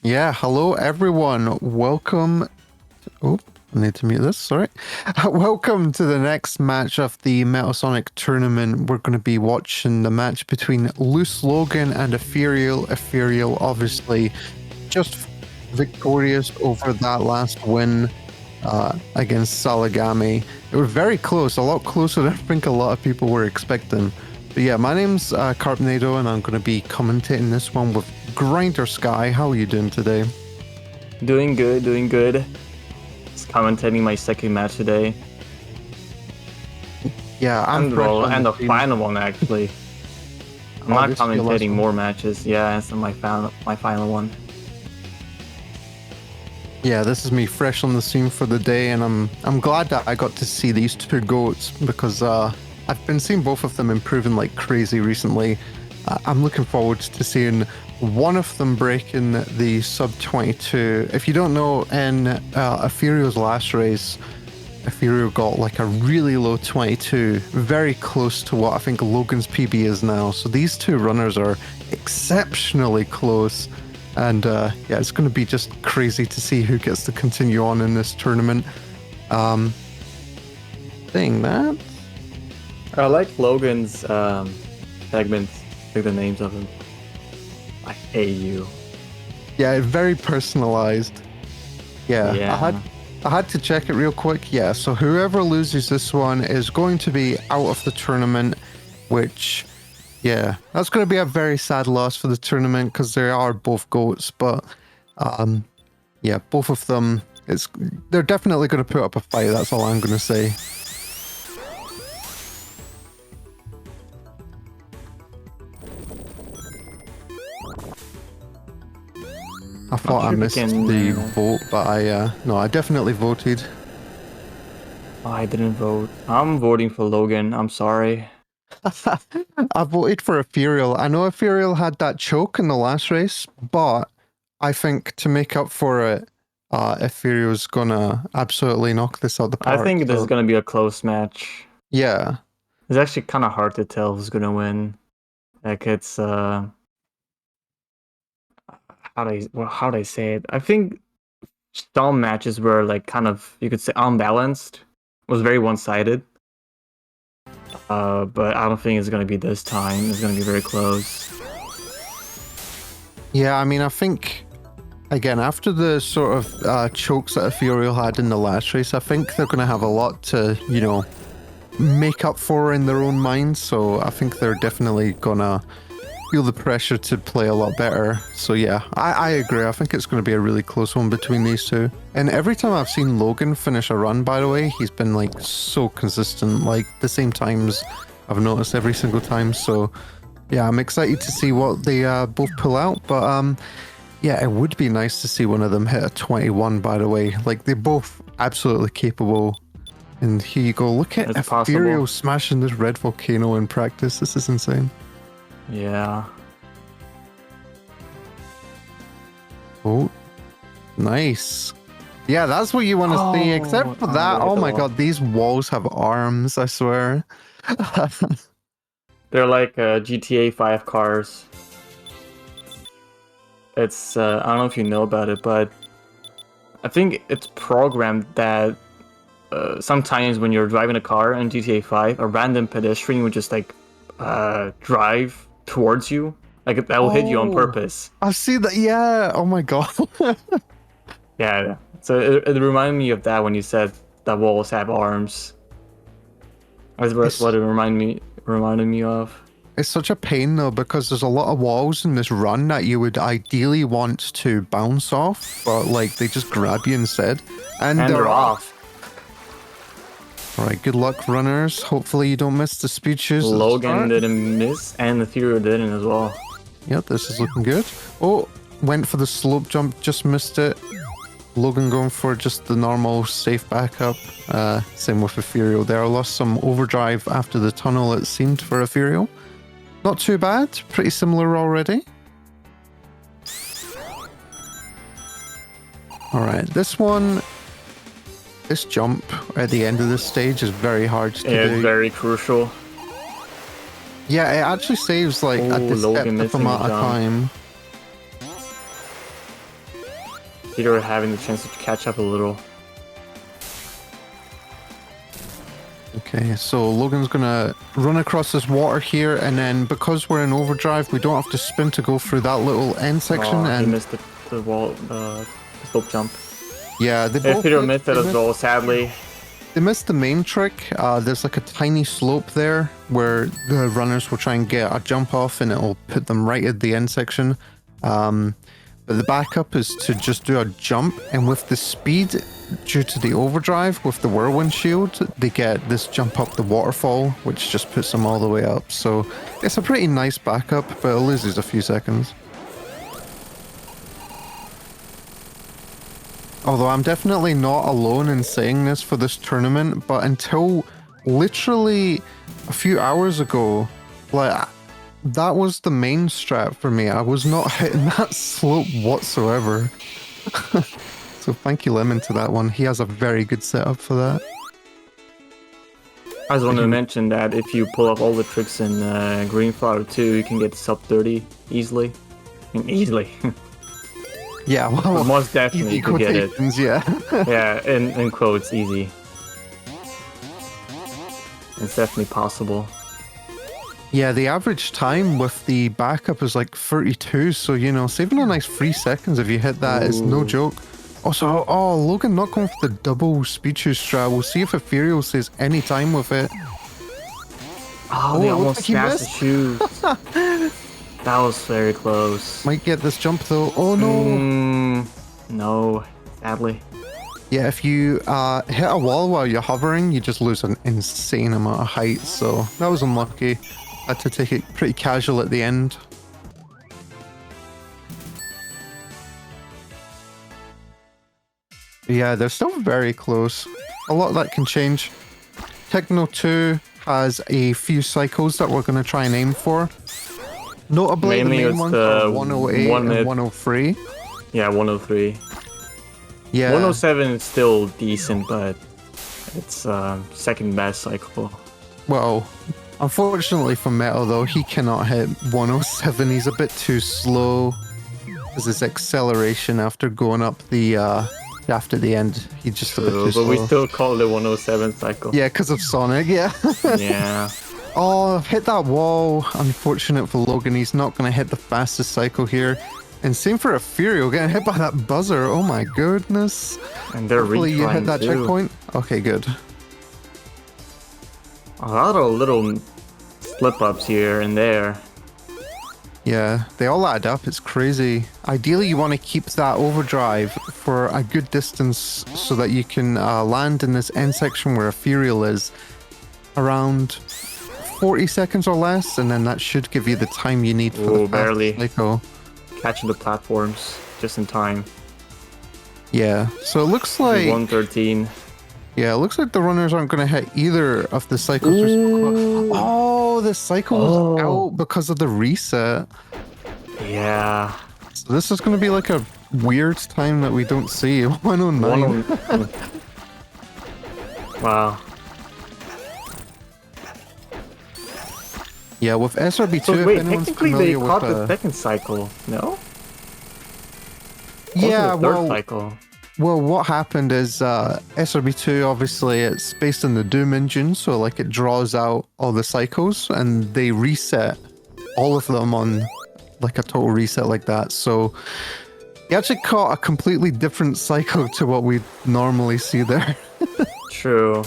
Yeah, hello everyone. Welcome. Oh, I need to mute this. Sorry. Welcome to the next match of the Metasonic tournament. We're going to be watching the match between Loose Logan and Ethereal. Ethereal, obviously, just victorious over that last win against Salagami. It was very close, a lot closer than I think a lot of people were expecting. But yeah, my name's Carpnado, and I'm going to be commentating this one with Grinder Sky. How are you doing today? Doing good, doing good. Just commentating my second match today. Yeah, and the final one actually. I'm not commentating more matches. Yeah, it's my final one. Yeah, this is me fresh on the scene for the day, and I'm glad that I got to see these two goats because I've been seeing both of them improving like crazy recently. I'm looking forward to seeing one of them breaking the sub 22. If you don't know, in Ethereal's last race, Ethereal got like a really low 22, very close to what I think Logan's PB is now. So these two runners are exceptionally close. And yeah, it's going to be just crazy to see who gets to continue on in this tournament. Saying that, I like Logan's segments, like the names of them. I hate you. Yeah, very personalized. Yeah. I had to check it real quick. Yeah, so whoever loses this one is going to be out of the tournament, which, yeah, that's going to be a very sad loss for the tournament because they are both GOATs, but yeah, both of them, they're definitely going to put up a fight, that's all I'm going to say. I thought I missed the vote, but I definitely voted. I didn't vote. I'm voting for Logan. I'm sorry. I voted for Ethereal. I know Ethereal had that choke in the last race, but I think to make up for it, Ethereal's gonna absolutely knock this out the park. I think this is gonna be a close match. Yeah. It's actually kind of hard to tell who's gonna win. Like it's how do I say it? I think some matches were like kind of, you could say, unbalanced. Was very one-sided. But I don't think it's gonna be this time. It's gonna be very close. Yeah, I mean, I think again after the sort of chokes that Ethereal had in the last race, I think they're going to have a lot to, you know, make up for in their own minds. So I think they're definitely gonna feel the pressure to play a lot better. So yeah, I agree. I think it's going to be a really close one between these two. And every time I've seen Logan finish a run, by the way, he's been like so consistent, like the same times I've noticed every single time. So yeah, I'm excited to see what they both pull out. But yeah, it would be nice to see one of them hit a 21, by the way. Like, they're both absolutely capable. And here you go. Look at Ethereal smashing this red volcano in practice. This is insane. Yeah. Oh, nice. Yeah, that's what you want to see. Except for that, oh my god, these walls have arms, I swear. They're like GTA 5 cars. It's, I don't know if you know about it, but I think it's programmed that sometimes when you're driving a car in GTA 5, a random pedestrian would just like drive towards you. Like that will hit you on purpose. I see that, yeah. Oh my god. Yeah. So it reminded me of that when you said that walls have arms. That's what it reminded me of. It's such a pain though, because there's a lot of walls in this run that you would ideally want to bounce off, but like they just grab you instead. And they're off. Alright, good luck runners. Hopefully you don't miss the speeches. Logan didn't miss, and Ethereal didn't as well. Yep, this is looking good. Oh, went for the slope jump, just missed it. Logan going for just the normal safe backup. Same with Ethereal there. Lost some overdrive after the tunnel, it seemed, for Ethereal. Not too bad, pretty similar already. Alright, this jump at the end of this stage is very hard to do. It's very crucial. Yeah, it actually saves like a deceptive amount of time. Peter having the chance to catch up a little. Okay, so Logan's gonna run across this water here, and then because we're in overdrive, we don't have to spin to go through that little end section. And he missed the wall, the slope jump. Yeah, they both Peter missed it as well, sadly. They missed the main trick. There's like a tiny slope there where the runners will try and get a jump off, and it'll put them right at the end section. But the backup is to just do a jump, and with the speed due to the overdrive with the whirlwind shield, they get this jump up the waterfall, which just puts them all the way up. So it's a pretty nice backup, but it loses a few seconds. Although I'm definitely not alone in saying this for this tournament, but until literally a few hours ago, like, that was the main strat for me. I was not hitting that slope whatsoever. So thank you, Lemon, to that one. He has a very good setup for that. I just wanted to mention that if you pull up all the tricks in Green Flower 2, you can get sub 30 easily. Easily. Yeah, well, most definitely you can get it. Yeah. Yeah, in quotes, easy. It's definitely possible. Yeah, the average time with the backup is like 32, so, you know, saving a nice 3 seconds if you hit that is no joke. Also, Logan not going for the double speeches strat. We'll see if Ethereal says any time with it. Oh, they almost smashed the shoes. That was very close. Might get this jump though. Oh no! No, sadly. Yeah, if you hit a wall while you're hovering, you just lose an insane amount of height, so that was unlucky. Had to take it pretty casual at the end. Yeah, they're still very close. A lot that can change. Techno 2 has a few cycles that we're going to try and aim for. Notably, mainly the main ones are 108 and 103. Yeah, 103. Yeah. 107 is still decent, but it's second best cycle. Well, unfortunately for Metal though, he cannot hit 107. He's a bit too slow. Because his acceleration after going up the after the end, he just a bit too But slow. we still call it 107 cycle. Yeah, because of Sonic. Yeah. Yeah. Oh, hit that wall. Unfortunate for Logan. He's not going to hit the fastest cycle here. And same for Ethereal, getting hit by that buzzer. Oh my goodness. And they're Hopefully you hit retrying that too. checkpoint. Okay, good. A lot of little slip-ups here and there. Yeah, they all add up. It's crazy. Ideally, you want to keep that overdrive for a good distance so that you can land in this end section where Ethereal is around 40 seconds or less, and then that should give you the time you need for the fastest barely. cycle. Catching the platforms just in time. Yeah, so it looks like 113. yeah, it looks like the runners aren't going to hit either of the cycles. Oh, the cycle was out because of the reset. Yeah. So this is going to be like a weird time that we don't see. 109. Wow. Yeah, with SRB2, So if wait, anyone's technically they familiar caught with the second cycle, no? yeah, Also the third well, cycle. well, what happened is SRB2, obviously, it's based on the Doom engine, so like it draws out all the cycles, and they reset all of them on like a total reset like that. So you actually caught a completely different cycle to what we normally see there. True.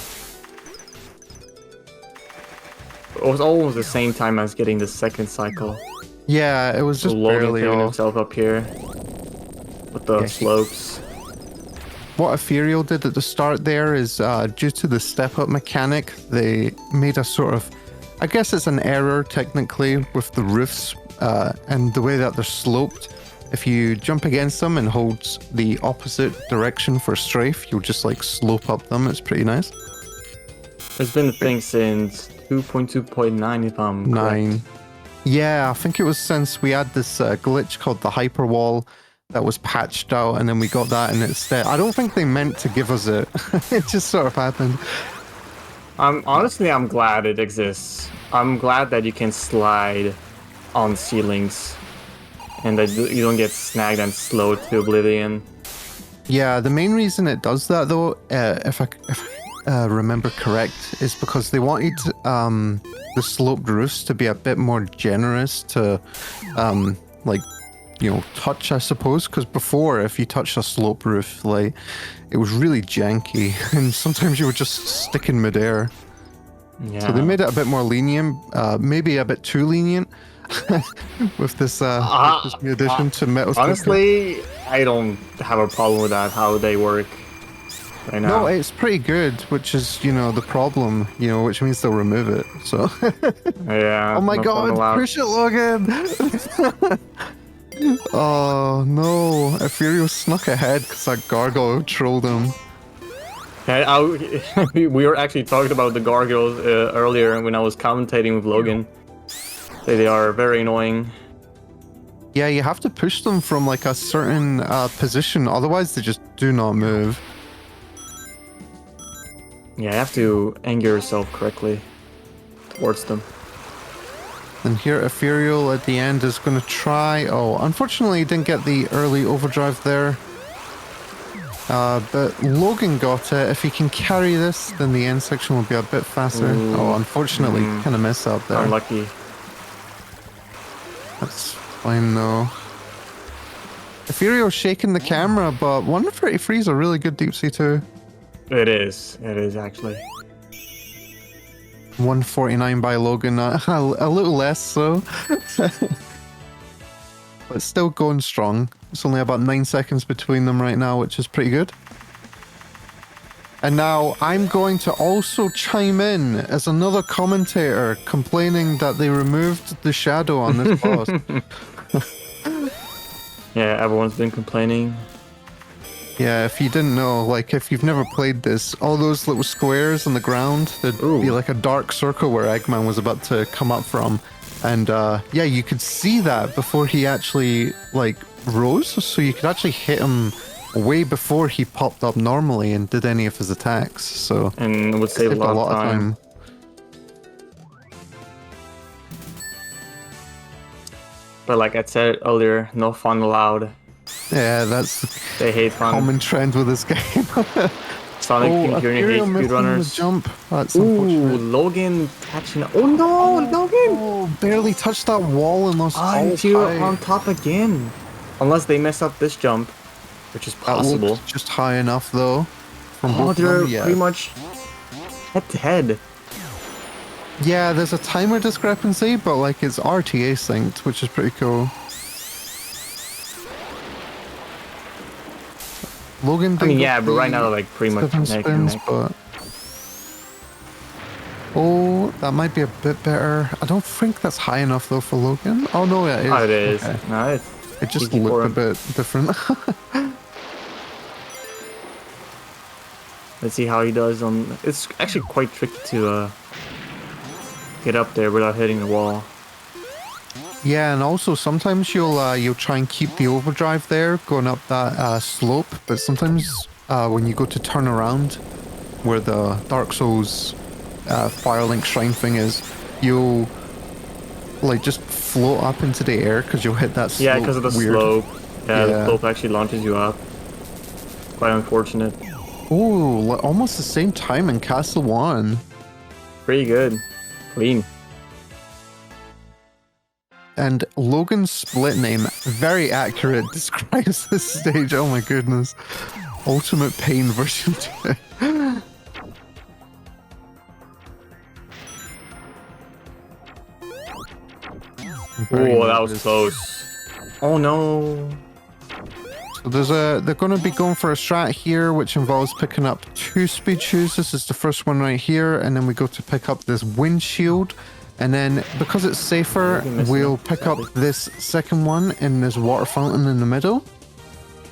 It was almost the same time as getting the second cycle. Yeah, it was just Logan barely picking off. himself up here with the Yeah, slopes. What Ethereal did at the start there is due to the step-up mechanic, they made a sort of, I guess it's an error technically with the roofs and the way that they're sloped. If you jump against them and hold the opposite direction for strafe, you'll just like slope up them. It's pretty nice. It's been a thing since 2.2.9 if I'm Nine. correct. Yeah, I think it was since we had this glitch called the hyper wall that was patched out, and then we got that, and it's there. I don't think they meant to give us it. It just sort of happened. Honestly, I'm glad it exists. I'm glad that you can slide on ceilings and that you don't get snagged and slowed to oblivion. Yeah, the main reason it does that, though, if I remember correct, is because they wanted the sloped roofs to be a bit more generous to, like, you know, touch, I suppose. Because before, if you touched a slope roof, like, it was really janky, and sometimes you would just stick in midair. Yeah. So they made it a bit more lenient, maybe a bit too lenient, with this new addition to Metal Stick. Honestly, I don't have a problem with that, how they work right now. No, it's pretty good, which is, you know, the problem, you know, which means they'll remove it, so. Yeah. Oh my no fun god, allowed. push it, Logan! Oh no, Ethereal snuck ahead because that gargoyle trolled him. Yeah, we were actually talking about the gargoyles earlier when I was commentating with Logan. They are very annoying. Yeah, you have to push them from like a certain position, otherwise they just do not move. Yeah, you have to anger yourself correctly towards them. And here Ethereal at the end is going to try... Oh, unfortunately he didn't get the early overdrive there. But Logan got it. If he can carry this, then the end section will be a bit faster. Ooh. Oh, unfortunately, kind of messed up there. Unlucky. That's fine though. Ethereal's shaking the camera, but 133 is a really good deep sea too. It is actually. 149 by Logan, a little less so. But still going strong. It's only about 9 seconds between them right now, which is pretty good. And now I'm going to also chime in as another commentator complaining that they removed the shadow on this boss. Yeah, everyone's been complaining. Yeah, if you didn't know, like if you've never played this, all those little squares on the ground, there'd be like a dark circle where Eggman was about to come up from. And yeah, you could see that before he actually like rose, so you could actually hit him way before he popped up normally and did any of his attacks. So and it would save a lot of time. But like I said earlier, no fun allowed Yeah, that's They hate a fun. common trend with this game. Sonic Ethereal Impurity missing the speedrunners. jump. That's Ooh, unfortunate. Logan catching. Oh no, Logan! Oh, barely touched that wall and lost all Onto height. on top again. Unless they mess up this jump, which is That possible. looks just high enough though. From Oh, both of they're them, yeah. pretty much head to head. Yeah, there's a timer discrepancy, but like it's RTA synced, which is pretty cool. Logan I mean, did yeah, go but right the now they're like pretty much 7 neck and spins, neck. but oh, that might be a bit better. I don't think that's high enough though for Logan. Oh no, yeah, it is. Oh, it is. Okay. No, It just easy for looked a him. bit different. Let's see how he does on. It's actually quite tricky to get up there without hitting the wall. Yeah, and also sometimes you'll try and keep the overdrive there going up that slope, but sometimes when you go to turn around where the Dark Souls Firelink Shrine thing is, you'll like just float up into the air because you'll hit that slope. Yeah, because of the weird. slope. Yeah, the Yeah. slope actually launches you up. Quite unfortunate. Oh, almost the same time in Castle 1. Pretty good. Clean. And Logan's split name, very accurate, describes this stage. Oh my goodness. Ultimate Pain version 2. Oh, that was close. Oh no. So they're going to be going for a strat here, which involves picking up 2 speed shoes. This is the first one right here, and then we go to pick up this windshield. And then, because it's safer, we'll pick up this second one in this water fountain in the middle.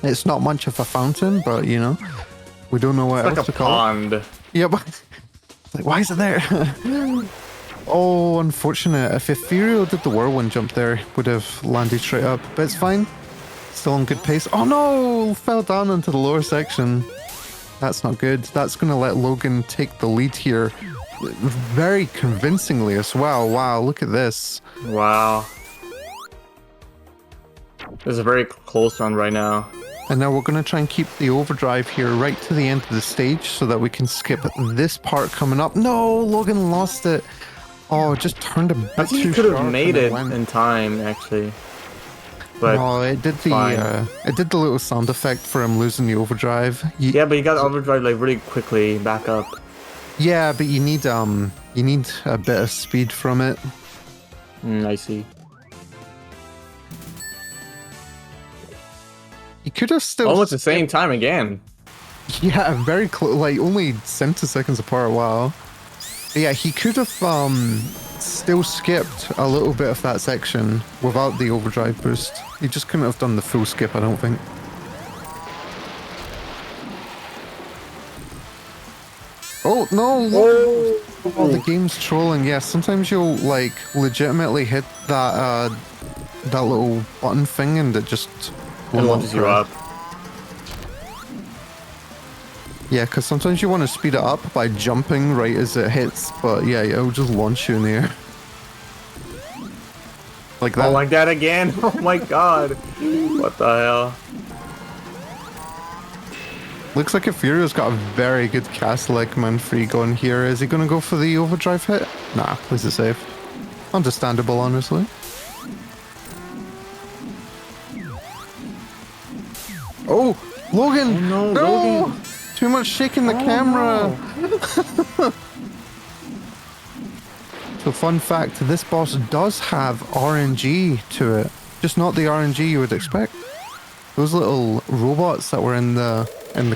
It's not much of a fountain, but you know, we don't know what It's else like to a call pond. it. Yep. Like, why is it there? Oh, unfortunate. If Ethereal did the whirlwind jump there, would have landed straight up. But it's fine. Still on good pace. Oh no! Fell down into the lower section. That's not good. That's going to let Logan take the lead here. Very convincingly as well. Wow, look at this. Wow. This is a very close one right now. And now we're going to try and keep the overdrive here right to the end of the stage so that we can skip this part coming up. No, Logan lost it. Oh, it just turned a bit I think too you could have sharp made and it went. in time, actually. But No, it did the little sound effect for him losing the overdrive. yeah, but you got overdrive like really quickly back up. Yeah, but you need a bit of speed from it. I see. You could have still Almost the same time again. Yeah, very close, like only centiseconds apart. Wow. But yeah, he could have still skipped a little bit of that section without the overdrive boost. He just couldn't have done the full skip, I don't think. Oh no! Oh, the game's trolling. Yeah, sometimes you'll like legitimately hit that that little button thing and it just It launches you up. Yeah, because sometimes you want to speed it up by jumping right as it hits, but yeah, it'll just launch you in the air. Like that. Oh, like that again? Oh my god. What the hell? Looks like Furio's got a very good Castle Eggman free going here. Is he going to go for the overdrive hit? Nah, plays it safe. Understandable, honestly. Oh, Logan! Oh, no, Logan! Too much shaking the camera! No. So fun fact, this boss does have RNG to it. Just not the RNG you would expect. Those little robots that were in the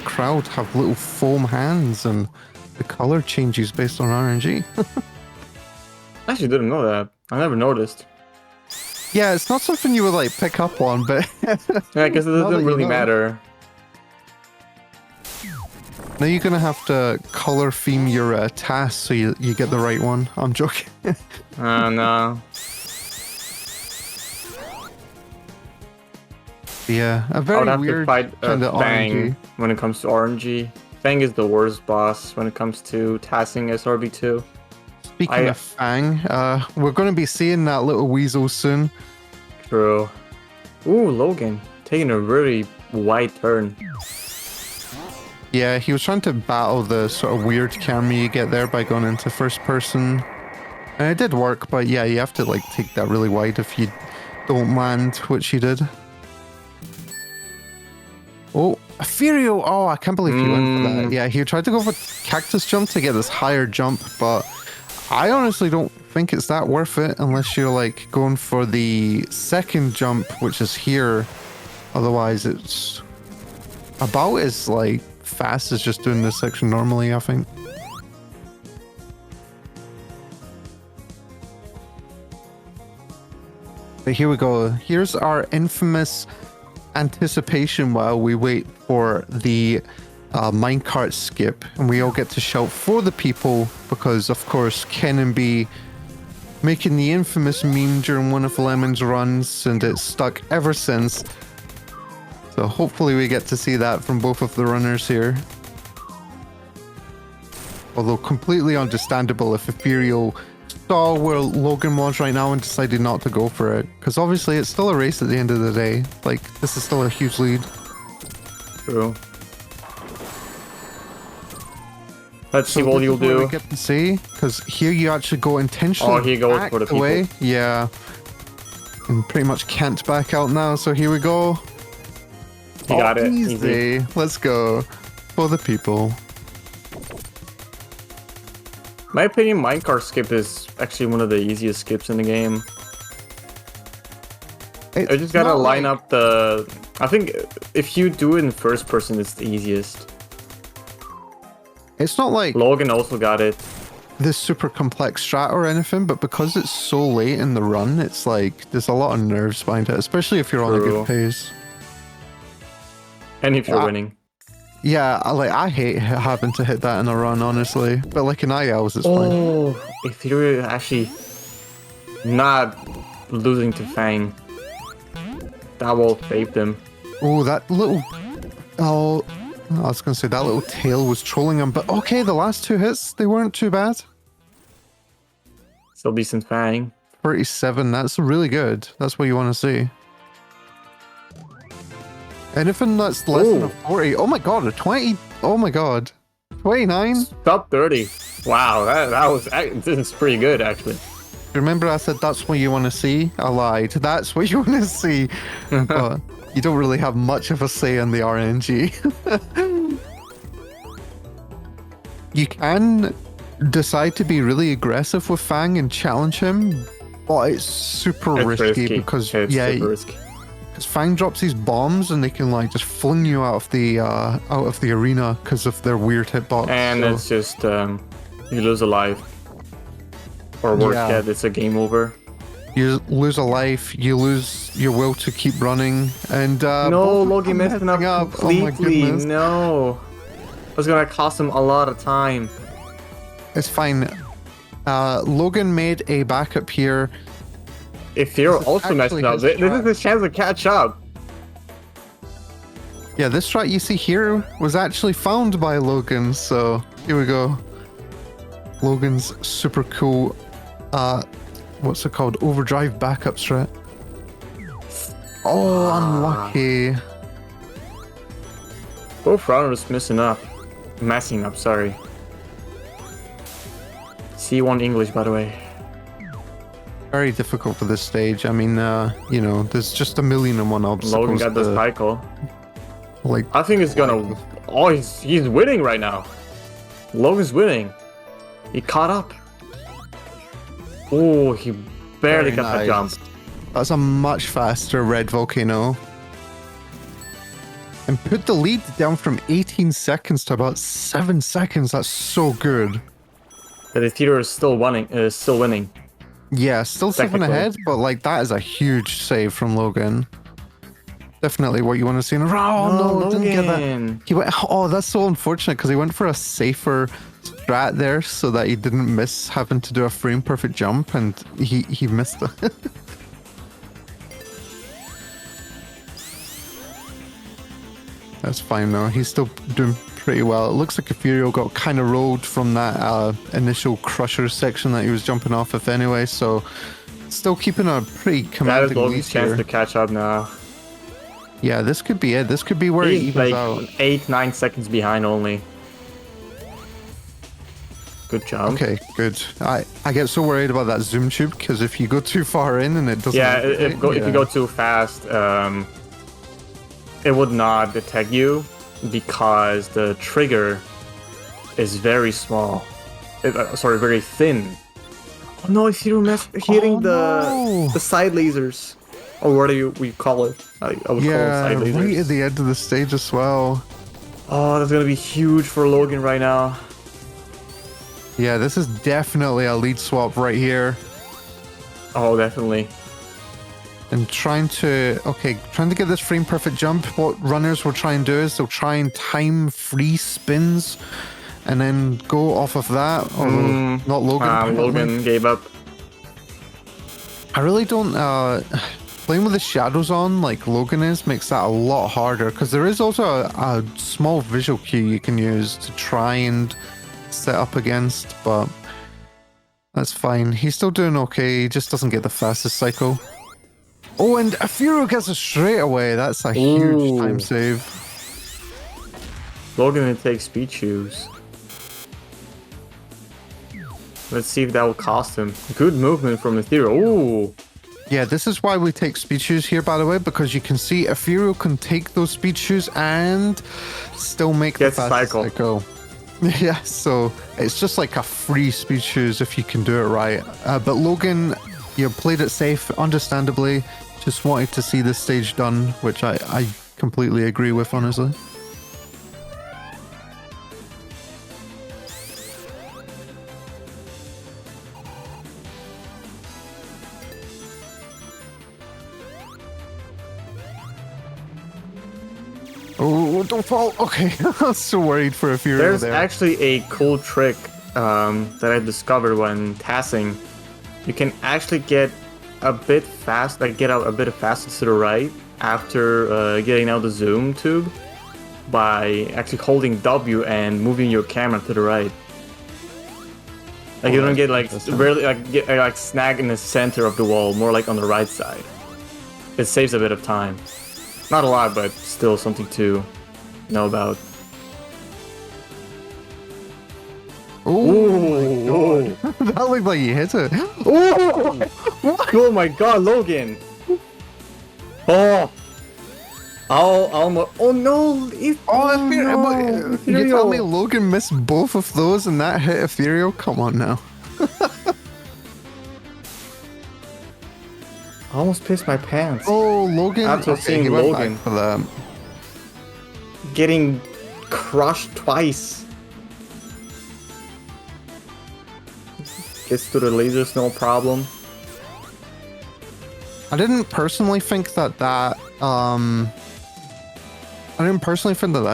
crowd have little foam hands and the color changes based on RNG. I actually didn't know that. I never noticed. Yeah, it's not something you would like pick up on, but Yeah, because it Now that doesn't you really know. matter. now you're gonna have to color theme your tasks so you get the right one. I'm joking. No. Yeah, a I would very have to weird fight kind of Fang RNG. when it comes to RNG. Fang is the worst boss when it comes to tasking SRB2. Speaking of Fang, we're going to be seeing that little weasel soon. True. Ooh, Logan taking a really wide turn. Yeah, he was trying to battle the sort of weird camera you get there by going into first person. And it did work, but yeah, you have to like take that really wide if you don't land, which he did. Oh, Furio! Oh, I can't believe he went for that. Yeah, he tried to go for cactus jump to get this higher jump, but I honestly don't think it's that worth it unless you're like going for the second jump, which is here. Otherwise, it's about as like fast as just doing this section normally, I think. But here we go. Here's our infamous anticipation while we wait for the minecart skip, and we all get to shout for the people because, of course, Ken and B making the infamous meme during one of Lemon's runs, and it's stuck ever since. So hopefully we get to see that from both of the runners here. Although completely understandable if Ethereal saw where Logan was right now and decided not to go for it. Because obviously it's still a race at the end of the day. Like, this is still a huge lead. True. Let's see what you'll do. We get to see, because here you actually go intentionally. Oh, he goes for the people. Away. Yeah. And pretty much can't back out now, so here we go. You got it. Easy. Let's go. For the people. My opinion, minecart skip is actually one of the easiest skips in the game. I just gotta line up the... I think if you do it in first person, it's the easiest. It's not like Logan also got it. This super complex strat or anything, but because it's so late in the run, it's like there's a lot of nerves behind it, especially if you're on a good pace. And if you're winning. Yeah, I hate having to hit that in a run, honestly. But like in ILs, it's fine. Oh, if you're actually not losing to Fang, that will save them. Oh, that little... Oh, I was going to say that little tail was trolling him, but okay, the last two hits, they weren't too bad. Still decent Fang. 37, that's really good. That's what you want to see. Anything that's less than a 40. Oh my god, a 20. Oh my god. 29? Top 30. Wow, that was... This is pretty good, actually. Remember I said that's what you want to see? I lied. That's what you want to see. But you don't really have much of a say in the RNG. You can decide to be really aggressive with Fang and challenge him, but it's super risky because super risky. Because Fang drops these bombs and they can like just fling you out of the arena because of their weird hitbox. And it's just you lose a life, or worse yet, it's a game over. You lose a life, you lose your will to keep running, and no, Logan messing up completely. Oh no, it's gonna cost him a lot of time. It's fine. Logan made a backup here. If you're also messing up, this is his chance to catch up. Yeah, this strat you see here was actually found by Logan, so here we go. Logan's super cool, what's it called? Overdrive backup strat. Oh, unlucky. Both runners messing up, sorry. C1 English, by the way. Very difficult for this stage. I mean, you know, there's just a million and one obstacles. Logan got the cycle. Like, I think it's gonna... Oh, he's winning right now. Logan's winning. He caught up. Oh, he barely got the jump. That's a much faster red volcano. And put the lead down from 18 seconds to about 7 seconds. That's so good. But the theater is still winning. Yeah, still 7 ahead, but like that is a huge save from Logan. Definitely what you want to see in a row. Oh, no, didn't get that. He went, oh, that's so unfortunate because he went for a safer strat there so that he didn't miss having to do a frame perfect jump, and he missed it. That's fine though. He's still doing pretty well. It looks like Ethereal got kind of rolled from that initial crusher section that he was jumping off of anyway, so still keeping a pretty commanding lead here. That is Logan's chance to catch up now. Yeah, this could be it. This could be where it He's evens like out. 8-9 seconds behind only. Good job. Okay, good. I get so worried about that zoom tube because if you go too far in and it doesn't. Yeah, if you yeah. go too fast, it would not detect you because the trigger is very small. Sorry, very thin. Oh no, it's hitting the side lasers. Or what do we call it? I would call it side lasers. Right at the end of the stage as well. Oh, that's gonna be huge for Logan right now. Yeah, this is definitely a lead swap right here. Oh, definitely. And trying to get this frame perfect jump, what runners will try and do is they'll try and time free spins and then go off of that. Although not Logan. Logan gave up. I really don't playing with the shadows on like Logan is makes that a lot harder because there is also a small visual cue you can use to try and set up against, but that's fine. He's still doing okay. He just doesn't get the fastest cycle. Oh, and Afuro gets it straight away. That's a huge time save. Logan will take speed shoes. Let's see if that will cost him. Good movement from Ethereal. Ooh. Yeah, this is why we take speed shoes here, by the way, because you can see Afuro can take those speed shoes and still make the fastest cycle. Yeah, so it's just like a free speed shoes if you can do it right. But Logan, you played it safe, understandably. Just wanted to see this stage done, which I completely agree with, honestly. Oh, don't fall. Okay, I was so worried for a few. There's actually a cool trick that I discovered when tassing. You can actually get a bit fast, get out a bit faster to the right after getting out the zoom tube by actually holding W and moving your camera to the right. Like you don't get really snag in the center of the wall, more like on the right side. It saves a bit of time. Not a lot, but still something to know about. Oh, that looked like you hit it. Oh my god, Logan! Oh! Almost. Oh no! You tell me Logan missed both of those and that hit Ethereal? Come on now. I almost pissed my pants. Oh, Logan. After seeing Logan for that. Getting crushed twice. Gets to the lasers, no problem. I didn't personally think that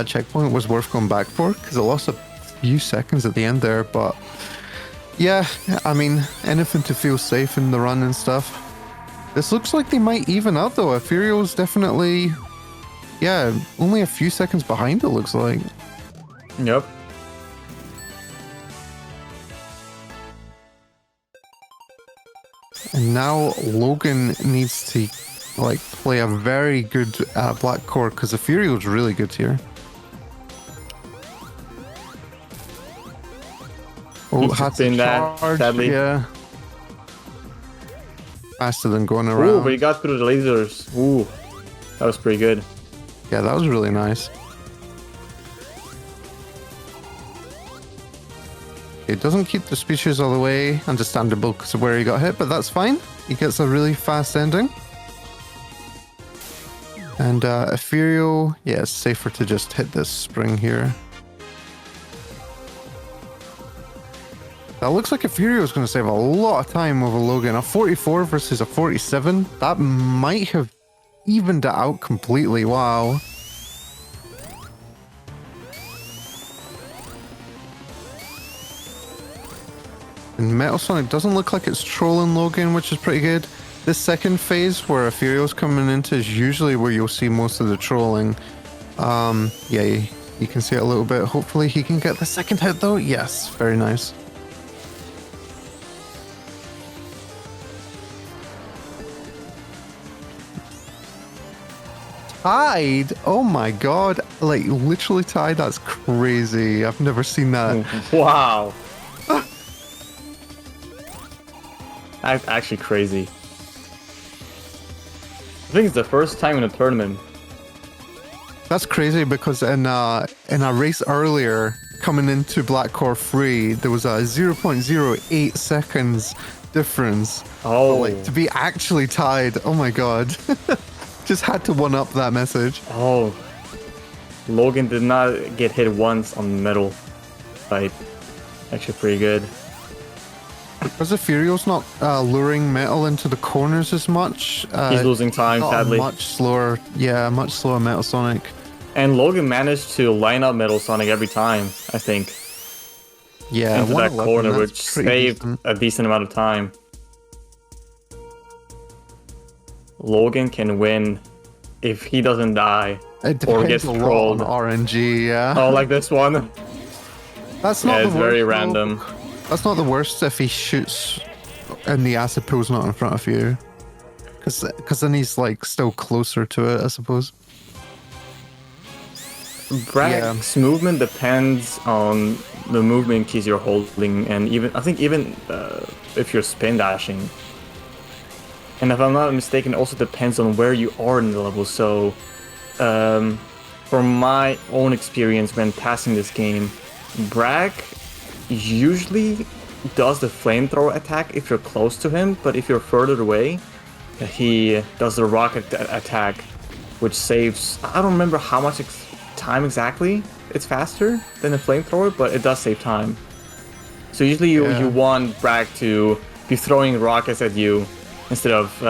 checkpoint was worth going back for because it lost a few seconds at the end there. But yeah, I mean, anything to feel safe in the run and stuff. This looks like they might even out though. Ethereal's definitely, only a few seconds behind it looks like. Yep. And now Logan needs to play a very good black core because Ethereal's really good here. Oh, had to charge, sadly. Yeah. Faster than going around. Ooh, but he got through the lasers. Ooh, that was pretty good. Yeah, that was really nice. It doesn't keep the speeches all the way, understandable because of where he got hit, but that's fine. He gets a really fast ending. And Ethereal, yeah, it's safer to just hit this spring here. That looks like Ethereal is going to save a lot of time over Logan. A 44 versus a 47. That might have evened it out completely. Wow. And Metal Sonic doesn't look like it's trolling Logan, which is pretty good. This second phase where Ethereal's coming into is usually where you'll see most of the trolling. Yeah, you can see it a little bit. Hopefully he can get the second hit though. Yes, very nice. tied. Oh my god. Like, literally tied. That's crazy. I've never seen that. Wow. That's actually crazy. I think it's the first time in a tournament. That's crazy because in a race earlier, coming into Black Core 3, there was a 0.08 seconds difference. Oh. But, like, to be actually tied, oh my god. Just had to one up that message. Oh. Logan did not get hit once on the middle fight. Actually pretty good. Because Furio's not luring Metal into the corners as much. He's losing time, got a sadly. much slower Metal Sonic. And Logan managed to line up Metal Sonic every time, I think. Yeah, into that 111, corner, that's which pretty saved decent. a decent amount of time. Logan can win if he doesn't die It or depends gets a lot trolled. on RNG, yeah. Oh, like this one? That's not Yeah, the it's worst, very though. random. That's not the worst if he shoots and the acid pool's not in front of you. Because then he's like still closer to it, I suppose. Brack's movement depends on the movement keys you're holding, and I think even if you're spin dashing. And if I'm not mistaken, it also depends on where you are in the level. So, from my own experience when passing this game, Brack usually does the flamethrower attack if you're close to him, but if you're further away, he does the rocket attack, which saves, I don't remember how much time exactly it's faster than the flamethrower, but it does save time. So usually you want Brack to be throwing rockets at you instead of,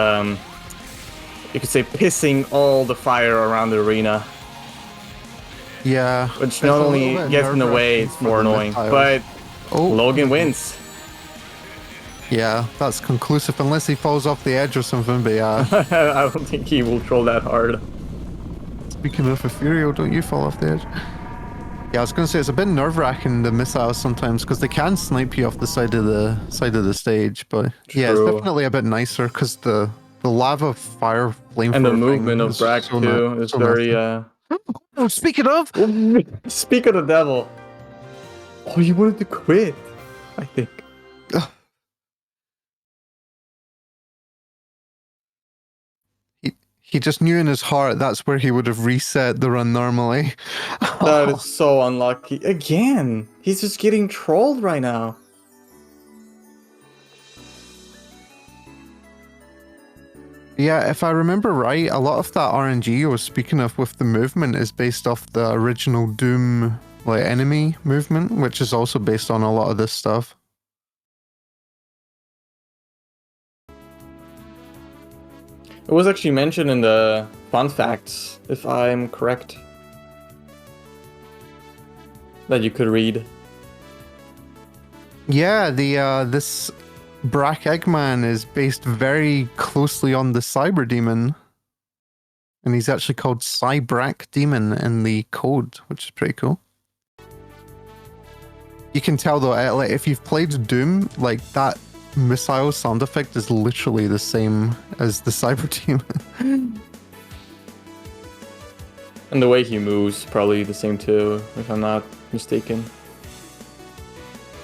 you could say, pissing all the fire around the arena. Yeah. Which not only gets in the way, it's more annoying. But Logan wins. Yeah, that's conclusive, unless he falls off the edge or something, but yeah. I don't think he will troll that hard. Speaking of Furio, don't you fall off the edge? Yeah, I was gonna say it's a bit nerve-wracking, the missiles sometimes, because they can snipe you off the side of the stage. But yeah, it's True. definitely a bit nicer because the lava fire flamethrower And the movement of Brack so too is very. Oh, speaking of, speak of the devil. Oh, you wanted to quit, I think. He just knew in his heart that's where he would have reset the run normally. That is so unlucky. Again, he's just getting trolled right now. Yeah, if I remember right, a lot of that RNG I was speaking of with the movement is based off the original Doom like enemy movement, which is also based on a lot of this stuff. It was actually mentioned in the fun facts, if I'm correct, that you could read. Yeah, this Brack Eggman is based very closely on the Cyber Demon. And he's actually called Cybrack Demon in the code, which is pretty cool. You can tell though, like if you've played Doom, like that missile sound effect is literally the same as the Cyber Demon. And the way he moves, probably the same too, if I'm not mistaken.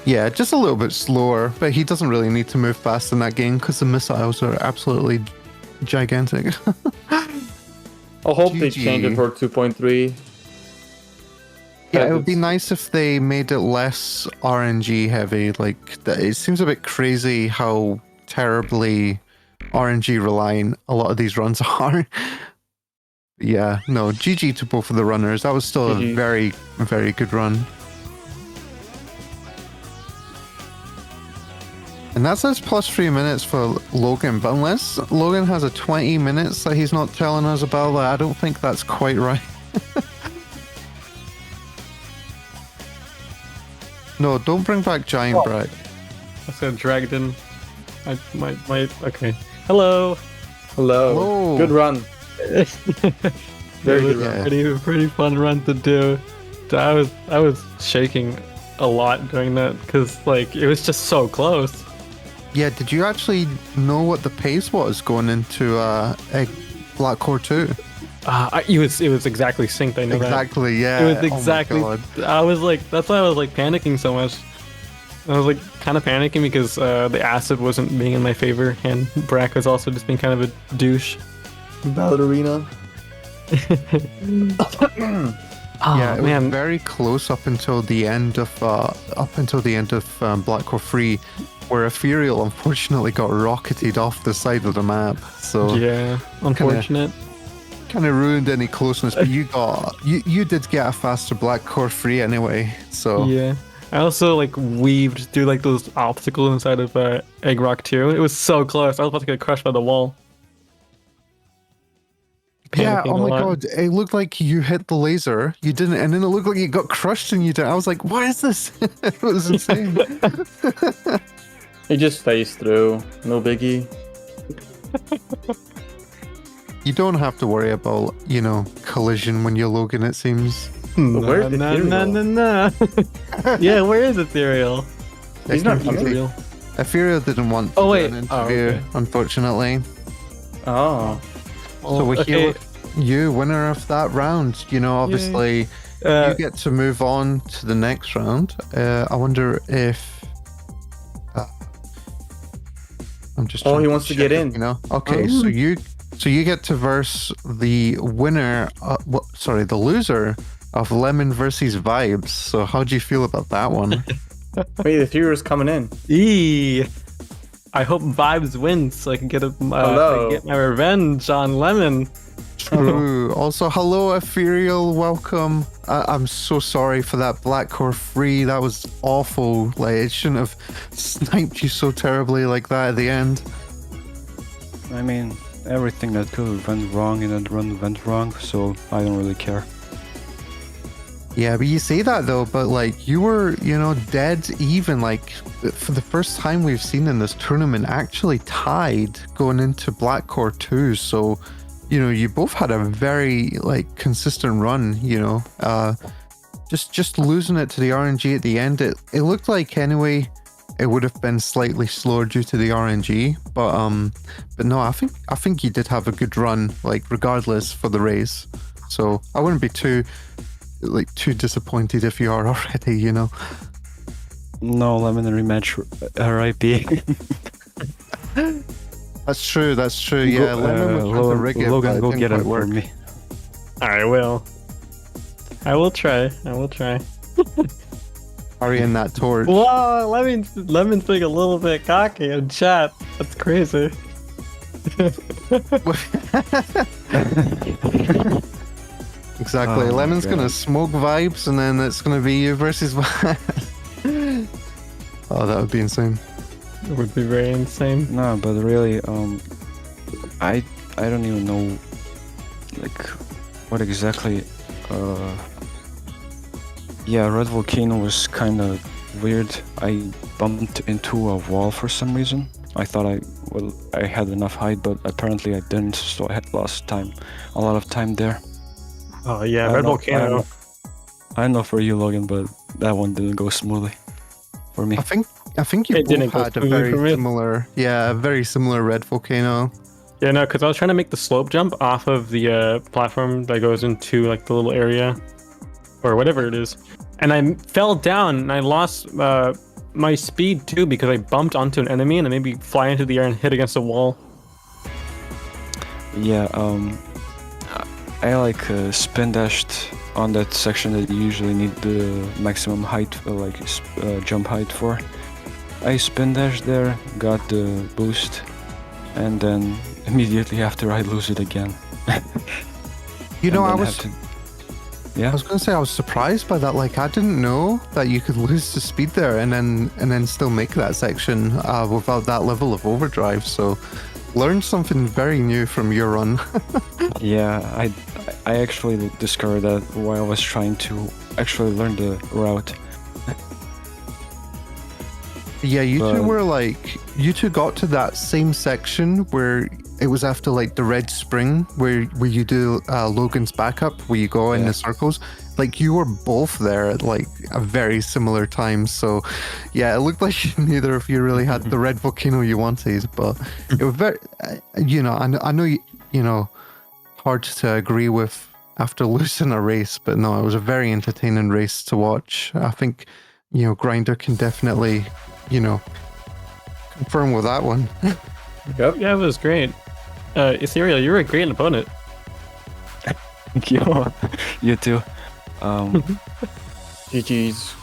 Yeah, just a little bit slower, but he doesn't really need to move fast in that game because the missiles are absolutely gigantic. I hope they change it for 2.3. Yeah, it would be nice if they made it less RNG heavy. Like, it seems a bit crazy how terribly RNG reliant a lot of these runs are. Yeah, no, GG to both of the runners. That was still a very, very good run. And that says plus 3 minutes for Logan, but unless Logan has a 20 minutes that he's not telling us about, I don't think that's quite right. No, don't bring back Giant Brack. I said dragged in. I might. Okay. Hello. Hello. Good run. Very good run. Pretty fun run to do. I was shaking a lot during that because like it was just so close. Yeah, did you actually know what the pace was going into Black Core 2? It was exactly synced. I know Exactly, yeah. that. It was Oh my exactly. God. I was like, that's why I was like panicking so much. I was like kind of panicking because the acid wasn't being in my favor, and Brack was also just being kind of a douche. Ballerina. Oh, Yeah, it man. was very close up until the end of Black Core 3, where Ethereal unfortunately got rocketed off the side of the map. So Yeah, unfortunate. kind of ruined any closeness. But you did get a faster Black Core 3 anyway. So Yeah. I also like weaved through like those obstacles inside of Egg Rock too. It was so close. I was about to get crushed by the wall. yeah. Panicking Oh a my lot. God! It looked like you hit the laser. You didn't, and then it looked like you got crushed and you did. I was like, what is this? It was insane. He just phased through. No biggie. You don't have to worry about, collision when you're Logan, it seems. where's Nah, Ethereal? nah. Yeah, where is Ethereal? He's not Ethereal. coming. Ethereal didn't want to Oh, do wait. an Oh, interview, okay. unfortunately. Oh. So we're here okay. with you, winner of that round. Obviously, you get to move on to the next round. I wonder if... I'm just Oh, trying he wants to check get it, in. Okay, so you get to verse the winner, the loser of Lemon versus Vibes. So how do you feel about that one? Wait, Ethereal's coming in. Eee. I hope Vibes wins so I can get Hello. get my revenge on Lemon. True. Also, hello, Ethereal. Welcome. I'm so sorry for that Black Core 3. That was awful. Like, it shouldn't have sniped you so terribly like that at the end. I mean, everything that could have went wrong in that run went wrong, so I don't really care. Yeah, but you say that though, but like you were, dead even. Like for the first time we've seen in this tournament, actually tied going into Black Core 2. So, you both had a very consistent run. Just losing it to the RNG at the end. It looked like anyway it would have been slightly slower due to the RNG, but no, I think you did have a good run, regardless for the race. So I wouldn't be too disappointed if you are already, No, Lemon rematch, RIP. That's true. Yeah, Lemon was trying to rig it, but Logan, it go didn't get it quite for work. me. I will try. Carrying that torch. Whoa, Lemon's being a little bit cocky in chat. That's crazy. Exactly. Oh my Lemon's God. gonna smoke Vibes, and then it's gonna be you versus Vibes. Oh, that would be insane. It would be very insane. No, but really, I don't even know, what exactly. Yeah, Red Volcano was kind of weird. I bumped into a wall for some reason. I thought I had enough height, but apparently I didn't, so I had lost a lot of time there. Oh yeah, I Red know- Volcano. I don't know for you, Logan, but that one didn't go smoothly for me. I think you It didn't both go had a smoothly very for me. very similar Red Volcano. Yeah, no, because I was trying to make the slope jump off of the platform that goes into the little area, or whatever it is, and I fell down and I lost my speed too because I bumped onto an enemy and I maybe fly into the air and hit against a wall. Yeah, I spin dashed on that section that you usually need the maximum height, jump height for. I spin dashed there, got the boost, and then immediately after I lose it again. I was gonna say I was surprised by that. I didn't know that you could lose the speed there and then still make that section without that level of overdrive. So learned something very new from your run. Yeah, I actually discovered that while I was trying to actually learn the route. Yeah, you two got to that same section where it was after the red spring where you do Logan's backup where you go in the circles. You were both there at a very similar time. So yeah, it looked like neither of you really had the red volcano you wanted, but it was very I know hard to agree with after losing a race, but no, it was a very entertaining race to watch. I think, Grinder can definitely, confirm with that one. Yep. Yeah, it was great. Ethereal, you were a great opponent. Thank you. You too. GG's.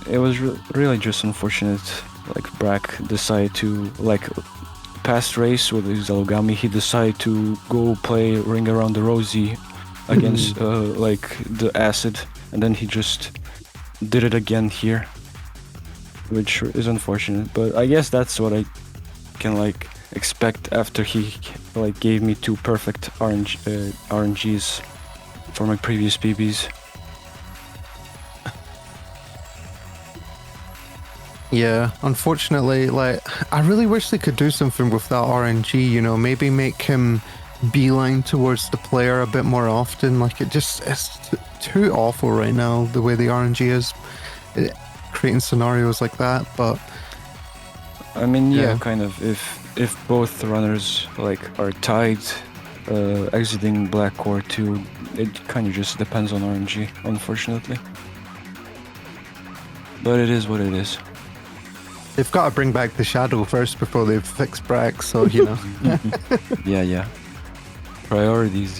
It was really just unfortunate. Like Brack decided to past race with his Alugami, he decided to go play Ring Around the Rosie against the acid, and then he just did it again here, which is unfortunate. But I guess that's what I can expect after he gave me 2 perfect RNGs for my previous PBs. Yeah, unfortunately, I really wish they could do something with that RNG, maybe make him beeline towards the player a bit more often. It's too awful right now, the way the RNG is creating scenarios like that, but... I mean, yeah, kind of. If both runners, are tied, exiting Black Core 2, it kind of just depends on RNG, unfortunately. But it is what it is. They've got to bring back the Shadow first before they fix Brack, so, Yeah. Priorities,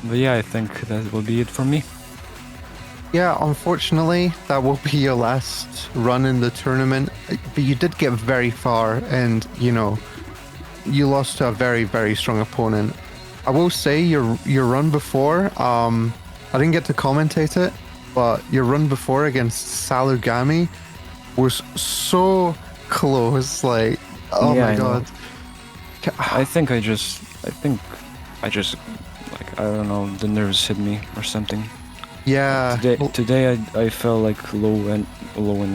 But yeah, I think that will be it for me. Yeah, unfortunately, that will be your last run in the tournament. But you did get very far, and, you lost to a very, very strong opponent. I will say your run before, I didn't get to commentate it, but your run before against Salugami was so close. Oh yeah, my god. I think I just I don't know, the nerves hit me or something. Yeah. Today I felt low in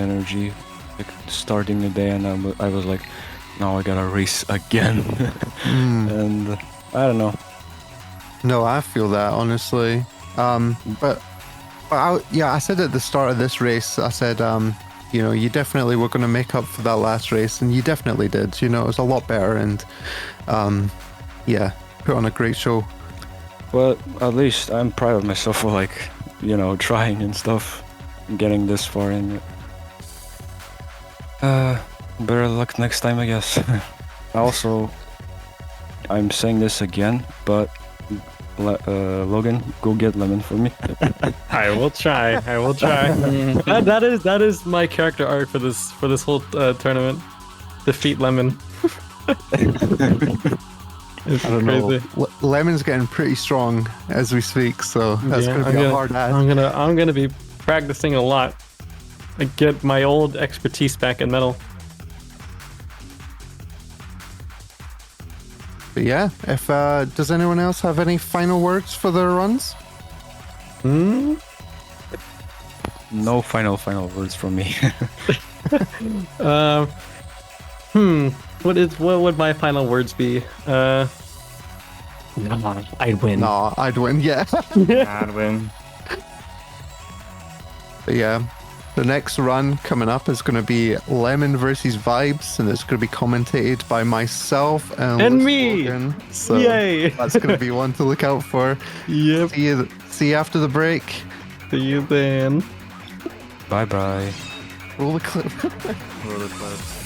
energy, starting the day, and I was like, now I gotta race again. And I don't know. No, I feel that, honestly. But I said at the start of this race, I said, you definitely were going to make up for that last race, and you definitely did. It was a lot better, and put on a great show. Well, at least I'm proud of myself for trying and stuff, getting this far in. Better luck next time, I guess. Also, I'm saying this again, but Logan, go get lemon for me. I will try. That is my character arc for this whole tournament. Defeat Lemon. I don't know. Lemon's getting pretty strong as we speak, so that's gonna be a hard add. I'm gonna be practicing a lot. I get my old expertise back in metal. But yeah, if does anyone else have any final words for their runs? No final words from me. What would my final words be? I'd win. No, I'd win. Yeah. I'd win. But yeah, the next run coming up is going to be Lemon versus Vibes, and it's going to be commentated by myself and me. Logan. So yay! That's going to be one to look out for. Yep. See you after the break. See you then. Bye. Roll the clip. Roll the clips.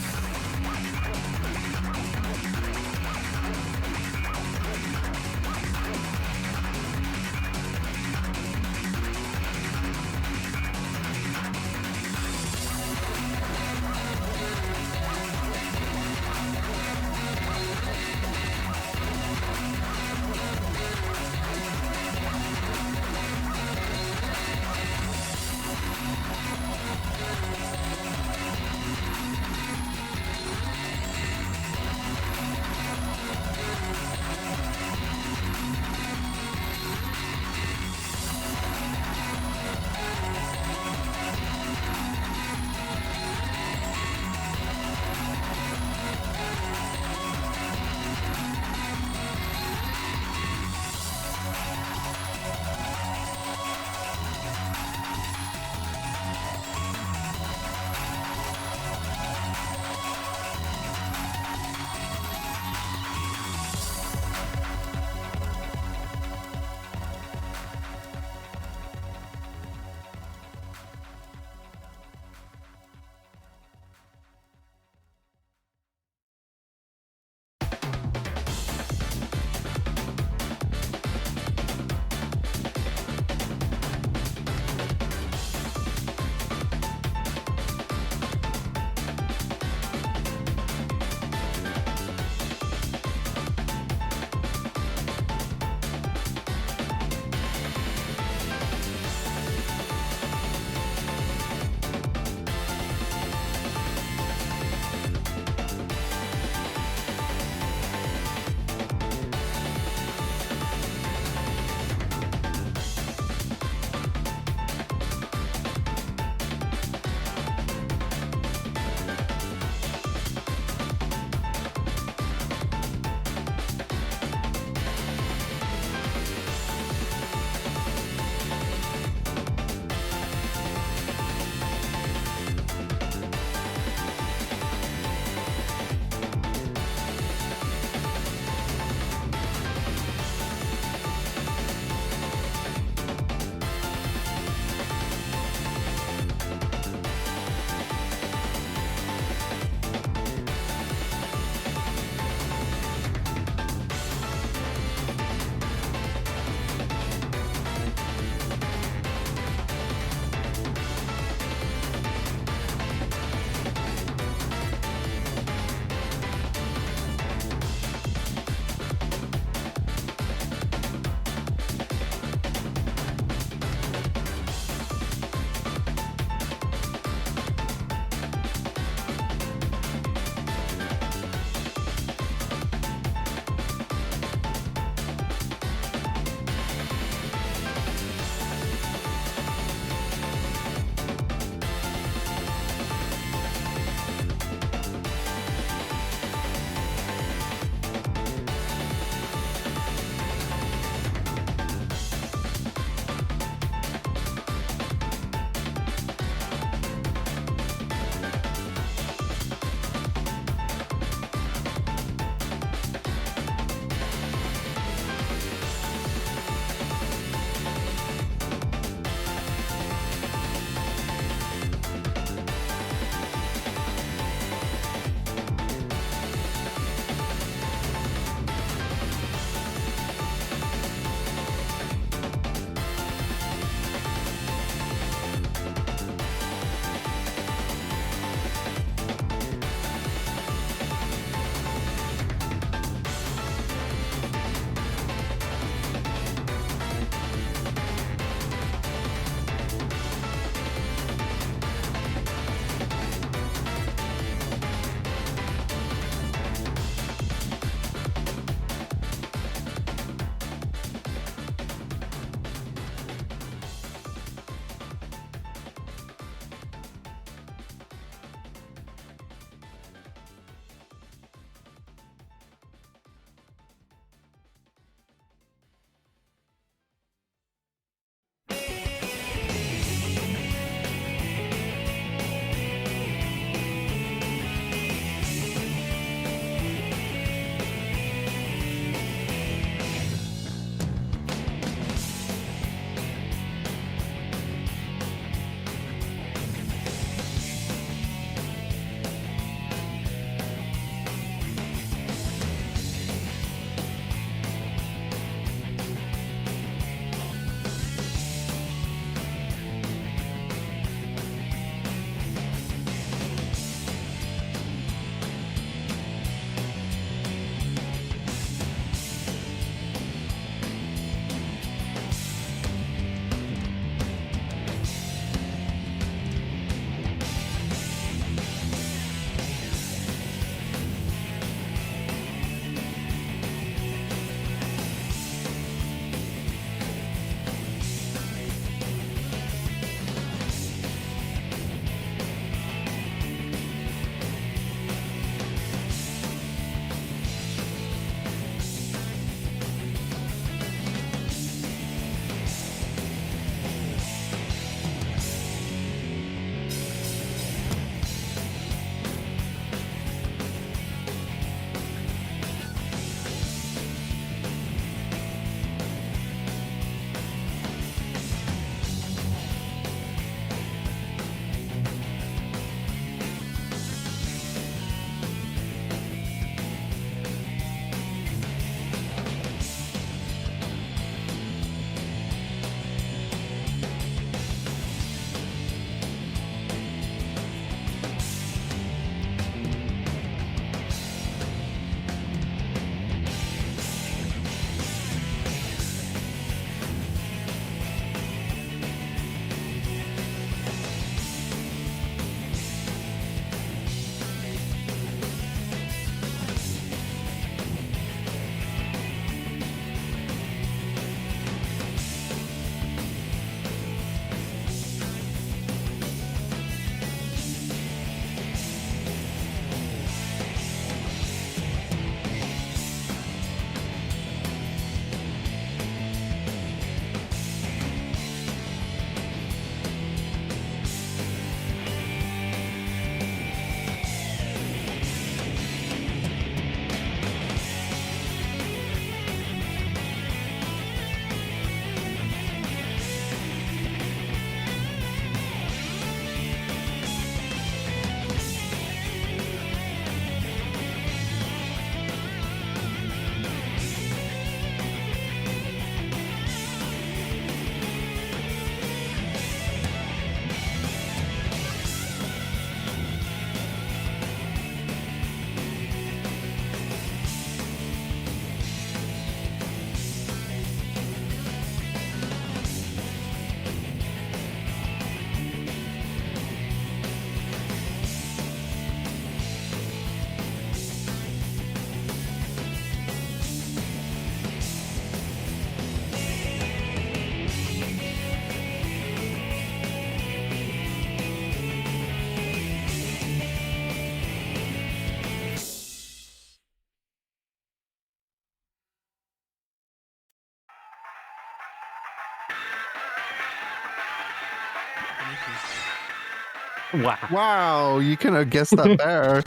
Wow. Wow, you couldn't have guessed that better.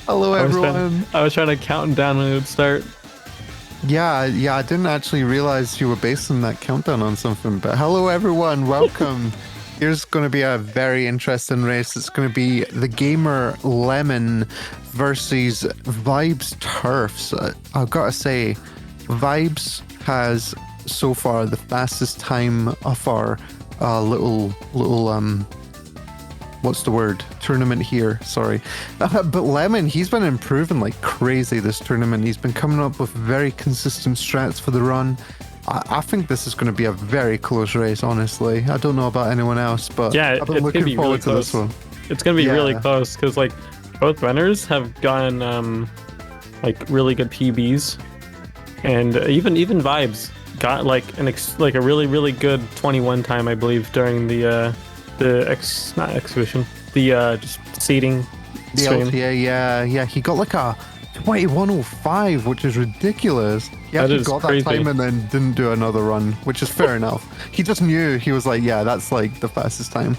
Hello, everyone. I was trying to count down when it would start. Yeah, I didn't actually realize you were basing that countdown on something, but hello, everyone. Welcome. Here's going to be a very interesting race. It's going to be the Gamer Lemon versus Vibes Turfs. I've got to say, Vibes has so far the fastest time of our little what's the word? Tournament here, sorry. But Lemon, he's been improving like crazy this tournament. He's been coming up with very consistent strats for the run. I think this is going to be a very close race, honestly. I don't know about anyone else, but Yeah, I've been it's looking gonna be forward really to close. this one. It's gonna be really Yeah. close because like both runners have gotten like really good PBs, and even Vibes got like a really good 21 time, I believe, during the not exhibition, the just seating The stream. LTA, yeah, he got like a 21:05, which is ridiculous. He That actually is got crazy. that time and then didn't do another run, which is fair enough. He just knew, he was like, yeah, that's like the fastest time.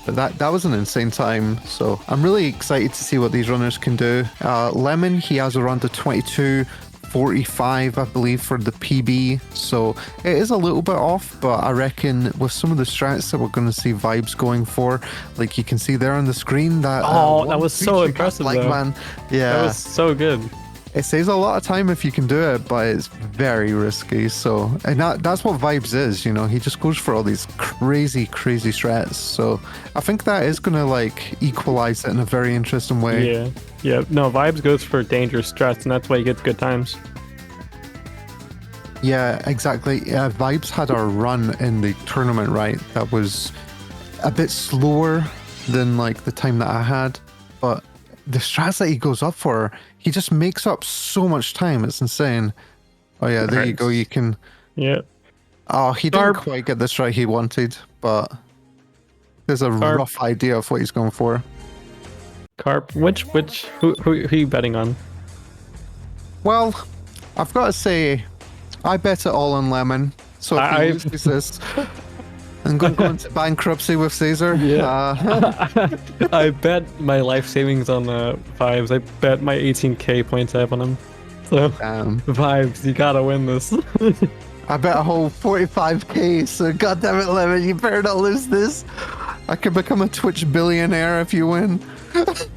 But that was an insane time, so I'm really excited to see what these runners can do. Lemon, he has around the 22:45, I believe, for the PB, so it is a little bit off, but I reckon with some of the strats that we're going to see Vibes going for, like you can see there on the screen, that That was so impressive, though. man. Yeah, That was so good. it saves a lot of time if you can do it, but it's very risky. So, and that's what Vibes is, you know. He just goes for all these crazy strats. So, I think that is gonna like equalize it in a very interesting way. Yeah. No, Vibes goes for dangerous strats, and that's why he gets good times. Yeah, exactly. Yeah, Vibes had a run in the tournament, right? That was a bit slower than like the time that I had, but the strats that he goes up for, he just makes up so much time. It's insane. Oh yeah, there you go. You can. Yeah. Oh, he didn't Barb. quite get the strat he wanted, but there's a Barb. rough idea of what he's going for. Carp. Who are you betting on? Well, I've got to say, I bet it all on Lemon. So if he loses this, I'm going to go into bankruptcy with Caesar. I bet my life savings on Vibes. I bet my 18k points I have on him. So Vibes, you gotta win this. I bet a whole 45k. So goddammit, Lemon, you better not lose this. I could become a Twitch billionaire if you win. It's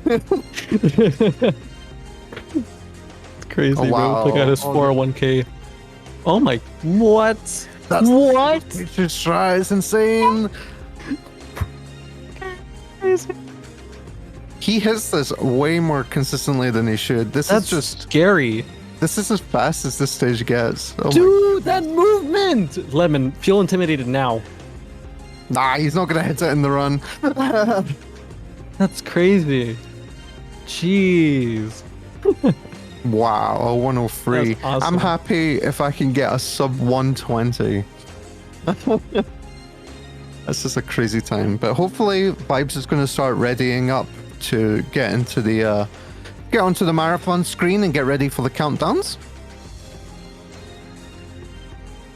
crazy, Oh, wow. bro. Look at his 401k. Oh my, what? That's what? Just try. It's insane. He hits this way more consistently than he should. This That's is just scary. This is as fast as this stage gets. Oh my- Dude, that movement! Lemon, feel intimidated now. Nah, he's not gonna hit it in the run. That's crazy. Jeez. Wow, a 103. That's awesome. I'm happy if I can get a sub 120. That's just a crazy time. But hopefully Vibes is gonna start readying up to get into the get onto the marathon screen and get ready for the countdowns.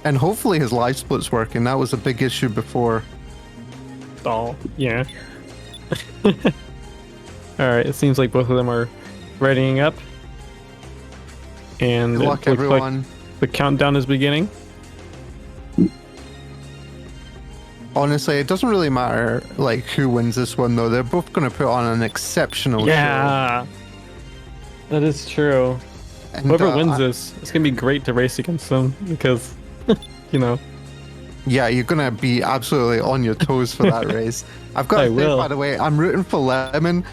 And hopefully his live split's working. That was a big issue before. Oh, yeah. Alright, it seems like both of them are readying up. And Good it luck, looks like everyone. the countdown is beginning. Honestly, it doesn't really matter like who wins this one though. They're both gonna put on an exceptional show. Yeah. That is true. And, Whoever wins this, it's gonna be great to race against them because, you know. Yeah, you're gonna be absolutely on your toes for that race. I've got I to say, will. by the way, I'm rooting for Lemon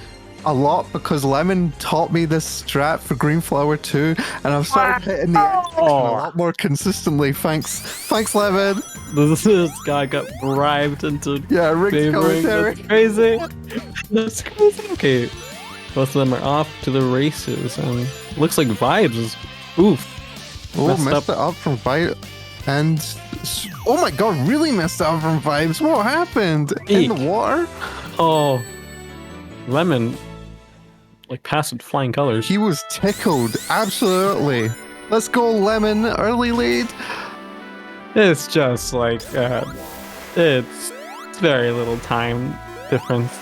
a lot because Lemon taught me this strat for Greenflower 2, and I've started hitting the edge a lot more consistently. Thanks, Lemon. This guy got bribed into rigged favoring. commentary. That's crazy. That's crazy. Okay, both of them are off to the races, and looks like Vibes is oof. Oh, Messed messed it up from Vibes, and oh my god, really messed it up from Vibes. What happened in the water? Oh, Lemon, like passed with flying colors. He was tickled, absolutely. Let's go, Lemon, early lead. It's just like it's very little time difference.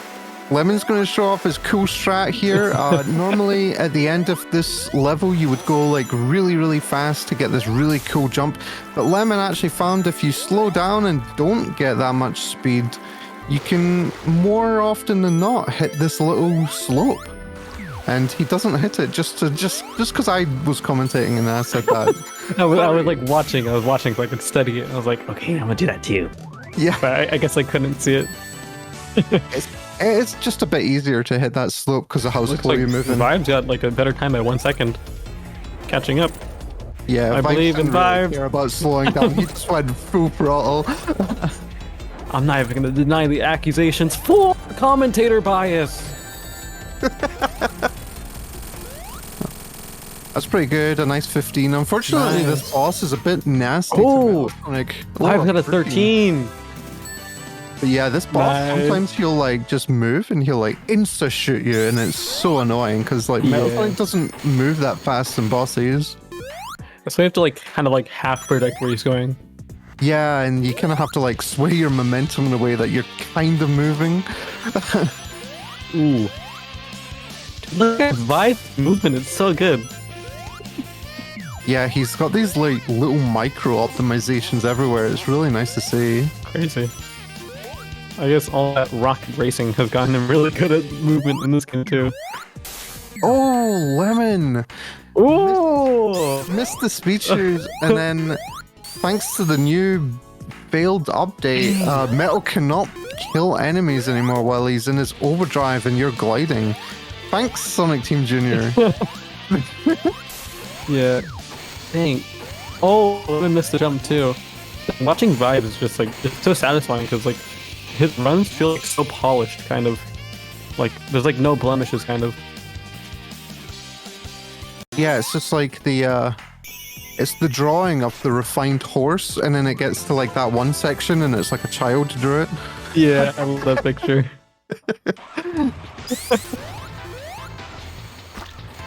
Lemon's going to show off his cool strat here. Normally, at the end of this level, you would go like really fast to get this really cool jump. But Lemon actually found if you slow down and don't get that much speed, you can more often than not hit this little slope. And he doesn't hit it just because I was commentating and I said that. I was like watching. I was watching so I could study it. I was like, okay, I'm gonna do that too. Yeah, but I guess I couldn't see it. It's just a bit easier to hit that slope because of how slow like you're moving. Vibes got like a better time by 1 second. Catching up. Yeah, I believe in didn't really Vibes. care about slowing down. He just went full throttle. I'm not even gonna deny the accusations for commentator bias. That's pretty good. A nice 15. Unfortunately, Nice. this boss is a bit nasty. Oh, I've got a 13. But yeah, this boss, Nice. sometimes he'll like just move and he'll like insta shoot you, and it's so annoying because like Metal Yeah. Sonic doesn't move that fast in bosses. So you have to like kind of like half predict where he's going. Yeah, and you kind of have to like sway your momentum in a way that you're kind of moving. Ooh. Look at Vibe's movement, it's so good. Yeah, he's got these like little micro optimizations everywhere. It's really nice to see. Crazy. I guess all that rocket racing has gotten him really good at movement in this game too. Oh, Lemon! Ooh! Missed the speeches, and then thanks to the new failed update, Metal cannot kill enemies anymore while he's in his overdrive and you're gliding. Thanks, Sonic Team Junior. Yeah. Dang. Oh, I missed the jump too. Watching Vibe is just like, it's so satisfying because like his runs feel like so polished, kind of. Like there's like no blemishes, kind of. Yeah, it's just like it's the drawing of the refined horse, and then it gets to like that one section, and it's like a child drew it. Yeah, I love that picture.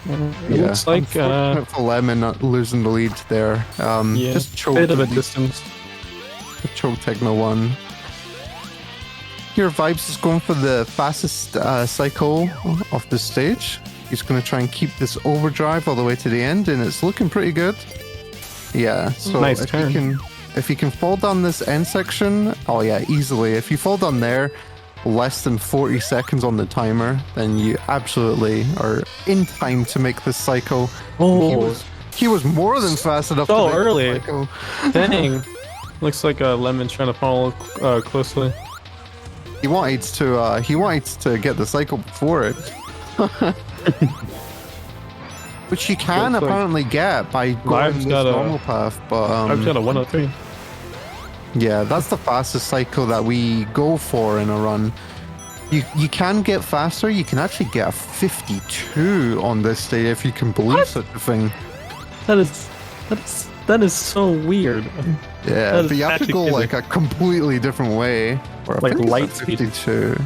It Yeah, looks like unfortunate for Lemon not losing the lead there. yeah, Just choked bit of a the- distance. Choke Techno 1. Here, Vibes is going for the fastest cycle of the stage. He's going to try and keep this overdrive all the way to the end, and it's looking pretty good. Yeah, so Nice if turn. you can fall down this end section, oh yeah, easily. If you fall down there, less than 40 seconds on the timer, then you absolutely are in time to make this cycle. Oh, He was more than fast enough so to make the early. cycle. Dang. Looks like Lemon's trying to follow closely. He wanted to get the cycle before it. Which you can Looks like apparently get by going Vibe's this got a- normal path, but I've got a 103. yeah, that's the fastest cycle that we go for in a run. You can get faster. You can actually get a 52 on this day if you can believe such a thing. That is so weird. Yeah, That is but you have to actually go crazy. like a completely different way. Or I Like think it's light a speed. 52.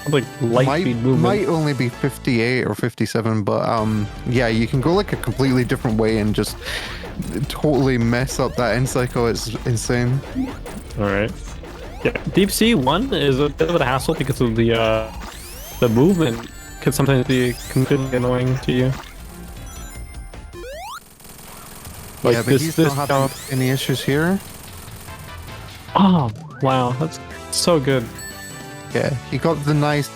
Like light speed movement. Might only be 58 or 57, but yeah, you can go like a completely different way and just totally mess up that end cycle. It's insane. All right. Yeah, Deep Sea 1 is a bit of a hassle because of the movement can sometimes be completely annoying to you. Like yeah, but he's not having jump. any issues here. Oh, wow, that's so good. Yeah, he got the nice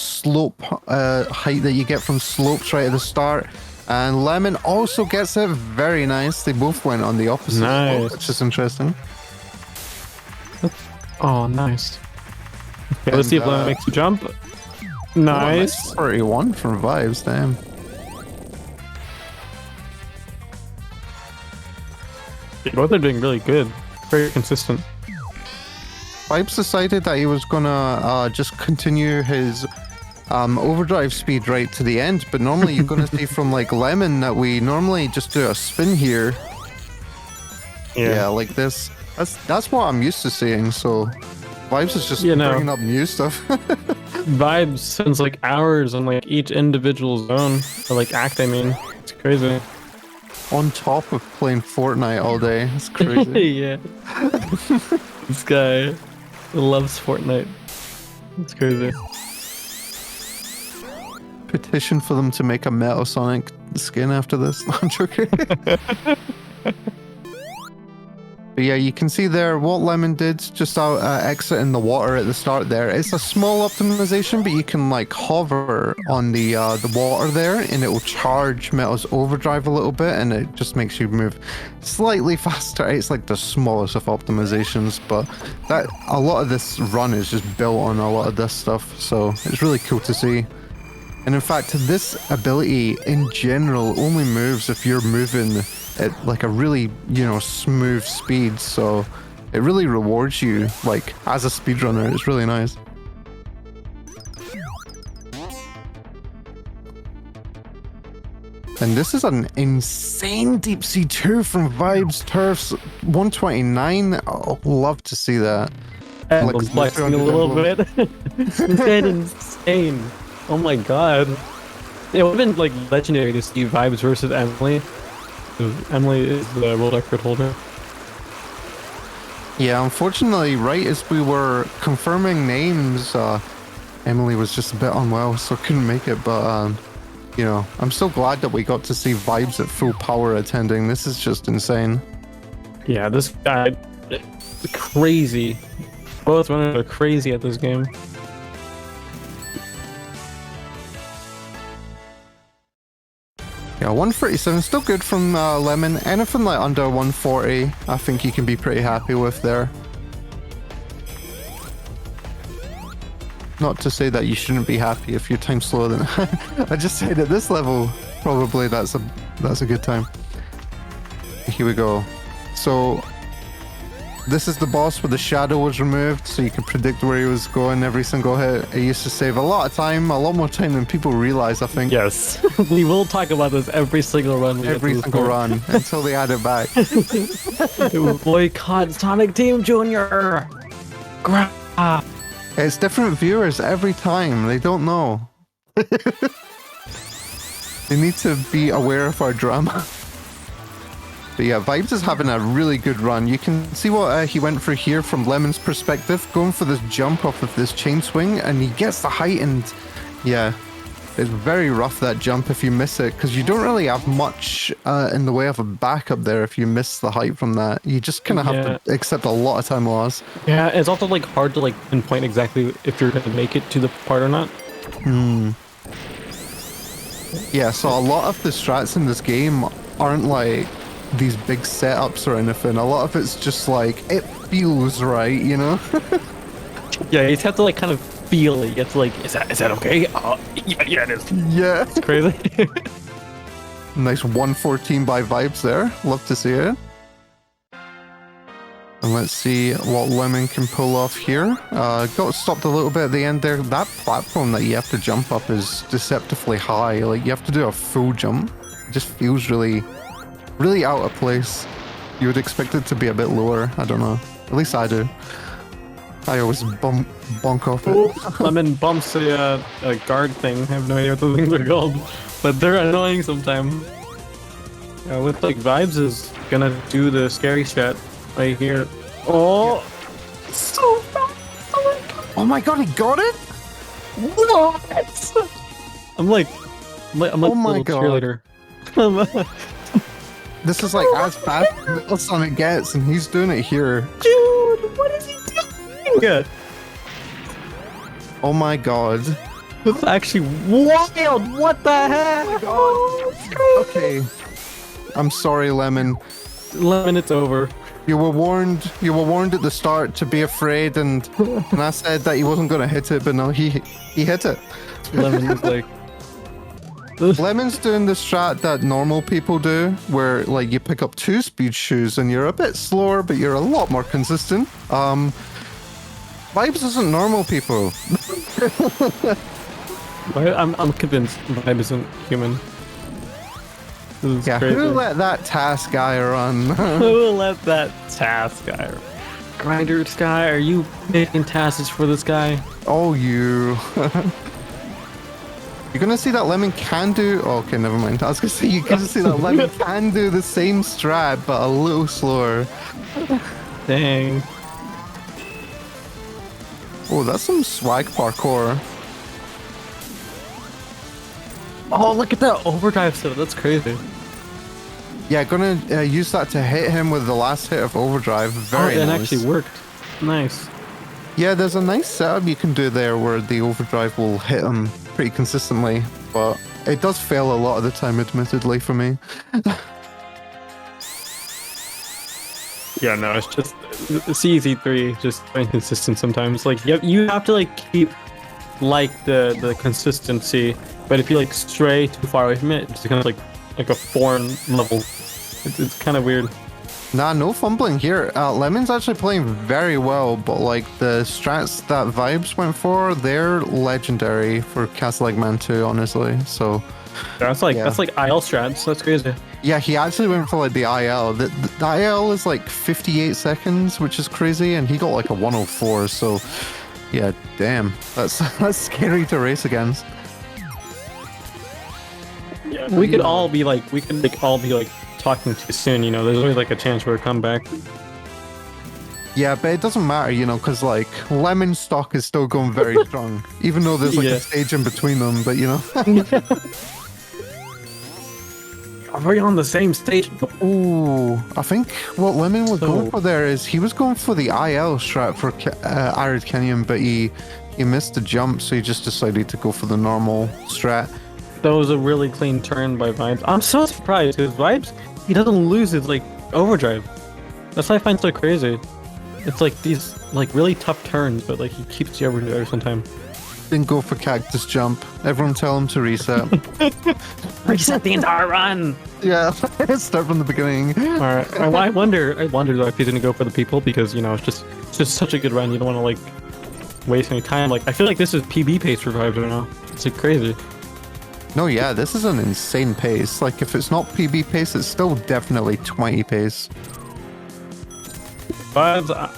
slope height that you get from slopes right at the start. And Lemon also gets it very nice. They both went on the opposite slope, Nice. which is interesting. Oh, nice. Okay, let's see if And, Lemon makes a jump. Nice. 31 from Vibes, damn. Both are doing really good. Very consistent. Vibes decided that he was gonna just continue his overdrive speed right to the end, but normally you're gonna see from like Lemon that we normally just do a spin here. Yeah, like this. That's what I'm used to seeing. So Vibes is just bringing up new stuff. Vibes spends like hours on like each individual zone or like act. I mean, it's crazy. On top of playing Fortnite all day, it's crazy. Yeah. This guy. loves Fortnite. It's crazy. Petition for them to make a Metal Sonic skin after this. I'm joking. But yeah, you can see there what Lemon did just out exiting the water at the start there. It's a small optimization, but you can like hover on the water there and it will charge Metal's overdrive a little bit and it just makes you move slightly faster. It's like the smallest of optimizations, but that a lot of this run is just built on a lot of this stuff, so it's really cool to see. And in fact, this ability in general only moves if you're moving at like a really, smooth speed. So it really rewards you, like, as a speedrunner. It's really nice. And this is an insane Deep Sea 2 from Vibes Turfs 129. Oh, love to see that. I'm flexing a little bit. It's insane. Oh my god. It would have been like legendary to see Vibes versus Emily. Emily is the world record holder. Yeah, unfortunately, right as we were confirming names, Emily was just a bit unwell, so couldn't make it. But, I'm so glad that we got to see Vibes at full power attending. This is just insane. Yeah, this guy, crazy. Both runners are crazy at this game. Yeah, 137, still good from Lemon. Anything like under 140, I think you can be pretty happy with there. Not to say that you shouldn't be happy if your time's slower than I just said at this level, probably that's a good time. Here we go. So this is the boss where the shadow was removed, so you can predict where he was going every single hit. It used to save a lot of time, a lot more time than people realize, I think. Yes. We will talk about this every single run. Every single run, until they add it back. Boycott Sonic Team Jr. It's different viewers every time. They don't know. They need to be aware of our drama. But yeah, Vibes is having a really good run. You can see what he went for here from Lemon's perspective, going for this jump off of this chain swing, and he gets the height, and yeah, it's very rough, that jump, if you miss it, because you don't really have much in the way of a backup there if you miss the height from that. You just kind of have to accept a lot of time loss. Yeah, it's also like hard to like pinpoint exactly if you're going to make it to the part or not. Yeah, so a lot of the strats in this game aren't like these big setups or anything. A lot of it's just like, it feels right, you know? Yeah, you just have to like kind of feel it. You have to like, is that okay? Yeah, it is. Yeah. It's crazy. Nice 114 by Vibes there. Love to see it. And let's see what Lemon can pull off here. Got stopped a little bit at the end there. That platform that you have to jump up is deceptively high. Like, you have to do a full jump. It just feels really out of place. You would expect it to be a bit lower. I don't know. At least I do. I always bonk off it. Lemon bumps a guard thing. I have no idea what the things are called, but they're annoying sometimes. Looks like Vibes is gonna do the scary shot right here. Oh, so fast! Oh my god, he got it! What? I'm like oh my a god. cheerleader. This is like as fast as Little Sonic gets, and he's doing it here. Dude, what is he doing? Good. Oh my god. It's actually wild. What the heck? Oh, it's crazy. Okay. I'm sorry, Lemon. Lemon, it's over. You were warned. You were warned at the start to be afraid, and I said that he wasn't going to hit it, but no, he hit it. Lemon's like. Lemon's doing the strat that normal people do, where like you pick up 2 speed shoes and you're a bit slower, but you're a lot more consistent. Vibes isn't normal people. I'm convinced Vibe isn't human. Yeah, crazy. who let that task guy run? Who let that task guy run? Grinder Sky, are you making tasks for this guy? Oh, you. You're gonna see that Lemon can do. Oh, okay, never mind. I was gonna say you're gonna see that Lemon can do the same strat, but a little slower. Dang. Oh, that's some swag parkour. Oh, look at that overdrive setup. That's crazy. Yeah, gonna use that to hit him with the last hit of overdrive. Very it nice. actually worked. Nice. Yeah, there's a nice setup you can do there where the overdrive will hit him pretty consistently, but it does fail a lot of the time, admittedly, for me. Yeah, no, it's just CZ3 just inconsistent sometimes. Like you have to like keep like the consistency, but if you like stray too far away from it, it's kind of like a foreign level. It's kind of weird. Nah, no fumbling here. Lemon's actually playing very well, but like the strats that Vibes went for, they're legendary for Castle Eggman 2, honestly. So that's like IL strats. That's crazy. Yeah, he actually went for like the IL. The IL is like 58 seconds, which is crazy, and he got like a 104. So yeah, damn, that's scary to race against. Yeah, we could all be like talking too soon, you know. There's always like a chance for a comeback. Yeah, but it doesn't matter, you know, because like Lemon's stock is still going very strong, even though there's like a stage in between them. But you know, are we on the same stage? Ooh, I think what Lemon was going for there is he was going for the IL strat for Arid Canyon, but he missed the jump, so he just decided to go for the normal strat. That was a really clean turn by Vibes. I'm so surprised because Vibes, he doesn't lose his like overdrive. That's what I find so crazy. It's like these like really tough turns, but like he keeps the overdrive every time. Didn't go for cactus jump. Everyone tell him to reset. Reset the entire run. Yeah, start from the beginning. All right. I wonder though if he's gonna go for the people because you know it's just such a good run. You don't want to like waste any time. Like I feel like this is PB pace for Vibes right now. It's like crazy. No, yeah, this is an insane pace. Like, if it's not PB pace, it's still definitely 20 pace. Vibes,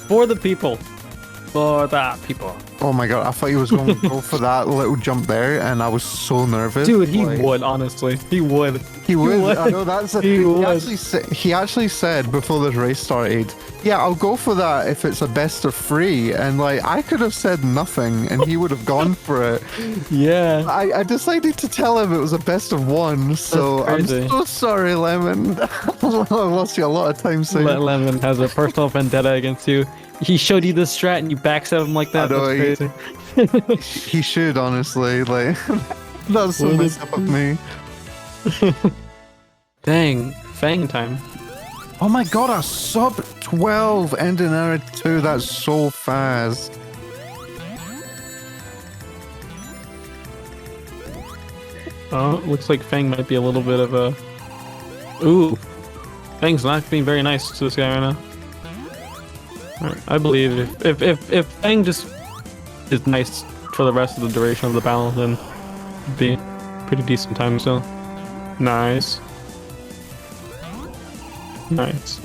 for the people. For the people. Oh my god, I thought he was going to go for that little jump there, and I was so nervous. Dude, he would, honestly. He would. He would. I know that's he actually said before this race started, yeah, I'll go for that if it's a best of 3. And like I could have said nothing and he would have gone for it. Yeah. I decided to tell him it was a best of 1, so I'm so sorry, Lemon. I lost you a lot of time saying Lemon has a personal vendetta against you. He showed you this strat and you backstab him like that. That's crazy. He should, honestly. Like that's so messed up of me. Dang, Fang time. Oh my god, a sub 12 ending Arid 2. That's so fast. Oh, looks like Fang might be a little bit of a... Ooh. Fang's not being very nice to this guy right now. Right, I believe if Fang just is nice for the rest of the duration of the battle, then it'd be pretty decent time still. Nice. Nice.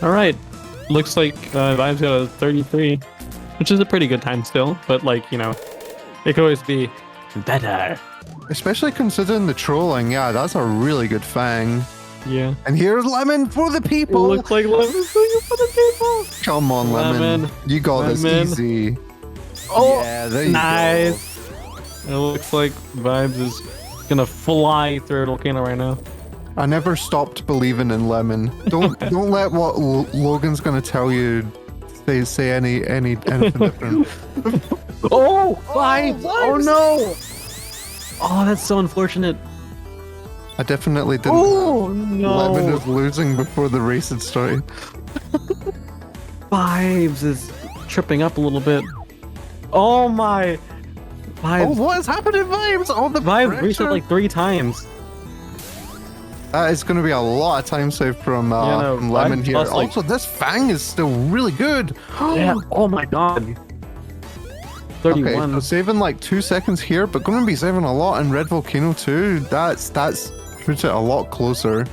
Alright. Looks like Vibes got a 33, which is a pretty good time still, but like, you know, it could always be better. Especially considering the trolling, yeah, that's a really good Fang. Yeah. And here's Lemon for the people! Looks like Lemon's doing it for the people! Come on, Lemon. You got this easy. Oh! Yeah, there you nice. Go. It looks like Vibes is gonna fly through a volcano right now. I never stopped believing in Lemon. Don't let what Logan's gonna tell you say anything different. Oh, Vibes! Oh no! Oh, that's so unfortunate. I definitely didn't. Oh no! Lemon was losing before the race had started. Vibes is tripping up a little bit. Oh my! Vibes. Oh, what is happening, Vibes? Oh, the Vibes reset like 3 times. That is going to be a lot of time saved from Lemon here. Also, this Fang is still really good. Yeah. Oh my god. 31. Okay, so saving like 2 seconds here, but going to be saving a lot in Red Volcano too. That's puts it a lot closer.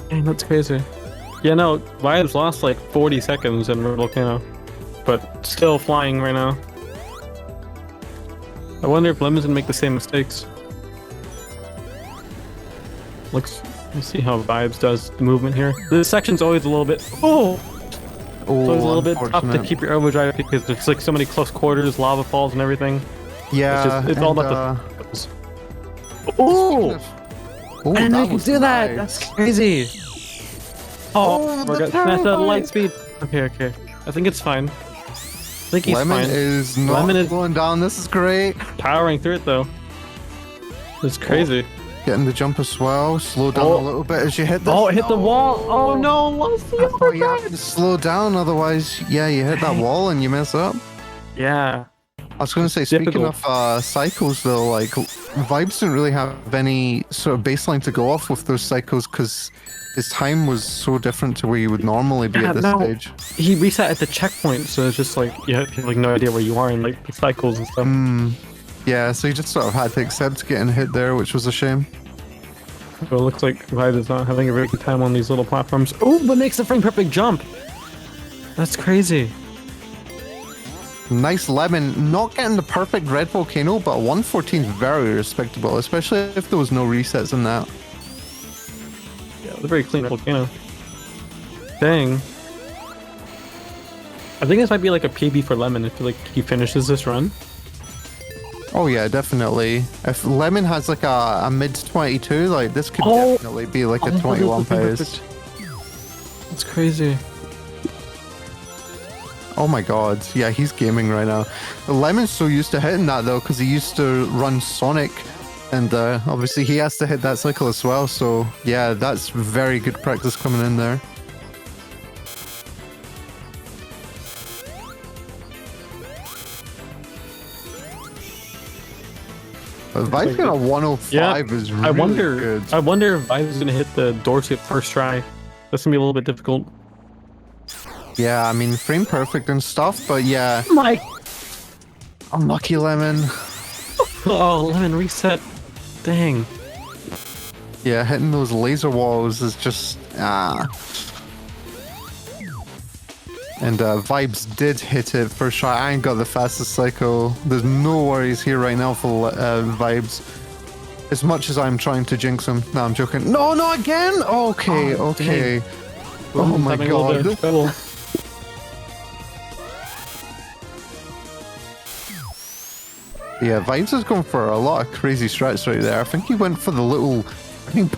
Dang, that's crazy. Yeah, no, Vibes lost like 40 seconds in Red Volcano, but still flying right now. I wonder if Lemon's gonna make the same mistakes. Let's see how Vibes does the movement here. This section's always a little bit. Oh! Oh, So it's a little bit tough to unfortunate. keep your overdrive because there's like so many close quarters, lava falls, and everything. Yeah, It's all and, about the. Oh! Oh, I didn't know you that could was do that. nice. That's crazy. Oh, the we're gonna smash that light terrifying- speed. Okay. I think it's fine. I think he's Lemon fine. is not Lemon is going down. This is great. powering through it though. It's crazy. Getting the jump as well. Slow down Oh. a little bit as you hit this. Oh, it hit the wall. Oh no, lost the Oh, you have overdrive. to slow down, otherwise, yeah, you hit that wall and you mess up. Yeah. I was going to say, speaking difficult. of cycles, though, like Vibes didn't really have any sort of baseline to go off with those cycles because his time was so different to where you would normally be at this stage. He reset at the checkpoint, so it's just like you have like no idea where you are in like the cycles and stuff. Yeah, so you just sort of had to accept getting hit there, which was a shame. So it looks like Vibe is not having a very good time on these little platforms. Oh, but makes the frame perfect jump. That's crazy. Nice Lemon, not getting the perfect red volcano, but 114 is very respectable, especially if there was no resets in that. Yeah, it was a very clean volcano. Dang. I think this might be like a PB for Lemon if like he finishes this run. Oh yeah, definitely. If Lemon has like a mid 22, like this could definitely be like a 21 pace. That's crazy. Oh my god, yeah, he's gaming right now. Lemon's so used to hitting that though, because he used to run Sonic, and obviously he has to hit that cycle as well, so yeah, that's very good practice coming in there. But Vibe's got a 105 is really I wonder good. I wonder if Vibe's gonna hit the door skip first try. That's gonna be a little bit difficult. Yeah, I mean, frame perfect and stuff, but yeah. Mike! Unlucky Lemon. Oh, Lemon reset. Dang. Yeah, hitting those laser walls is just And Vibes did hit it first try. I ain't got the fastest cycle. There's no worries here right now for Vibes. As much as I'm trying to jinx him. No, I'm joking. No, not again! Okay, okay. Dang. Oh my Having a little bit god. of trouble. Yeah, Vibes is going for a lot of crazy strats right there. I think he went for the little,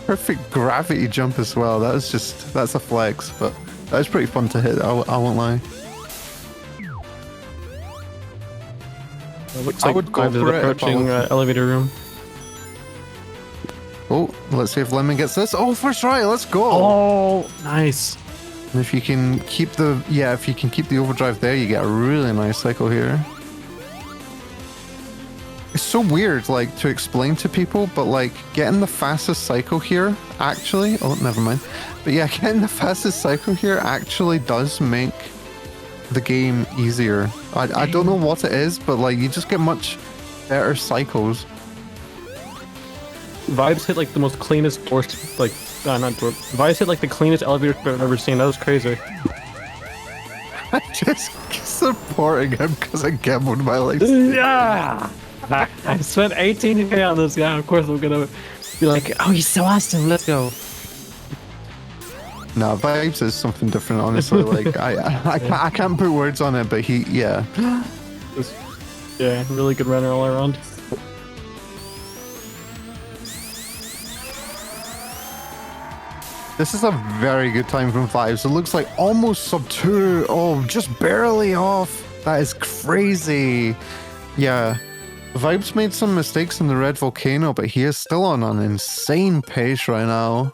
perfect gravity jump as well. That's a flex, but that was pretty fun to hit. I won't lie. It looks I like would go Vibe is for it if I approaching was- elevator room. Oh, let's see if Lemon gets this. Oh, first try, let's go. Oh, nice. And if you can keep the overdrive there, you get a really nice cycle here. It's so weird, like, to explain to people, but like getting the fastest cycle here actually, oh, never mind. But yeah, getting the fastest cycle here actually does make the game easier. I don't know what it is, but like you just get much better cycles. Vibes hit like the most cleanest door, like, not door. Vibes hit like the cleanest elevator I've ever seen. That was crazy. I'm just supporting him because I gambled my life. Yeah! I spent 18k on this guy. Of course, I'm gonna be like, oh, he's so awesome. Let's go. No, Vibes is something different, honestly. Like, I can't put words on it, but yeah. Yeah, really good runner all around. This is a very good time from Vibes. It looks like almost sub 2. Oh, just barely off. That is crazy. Yeah. Vibes made some mistakes in the red volcano, but he is still on an insane pace right now.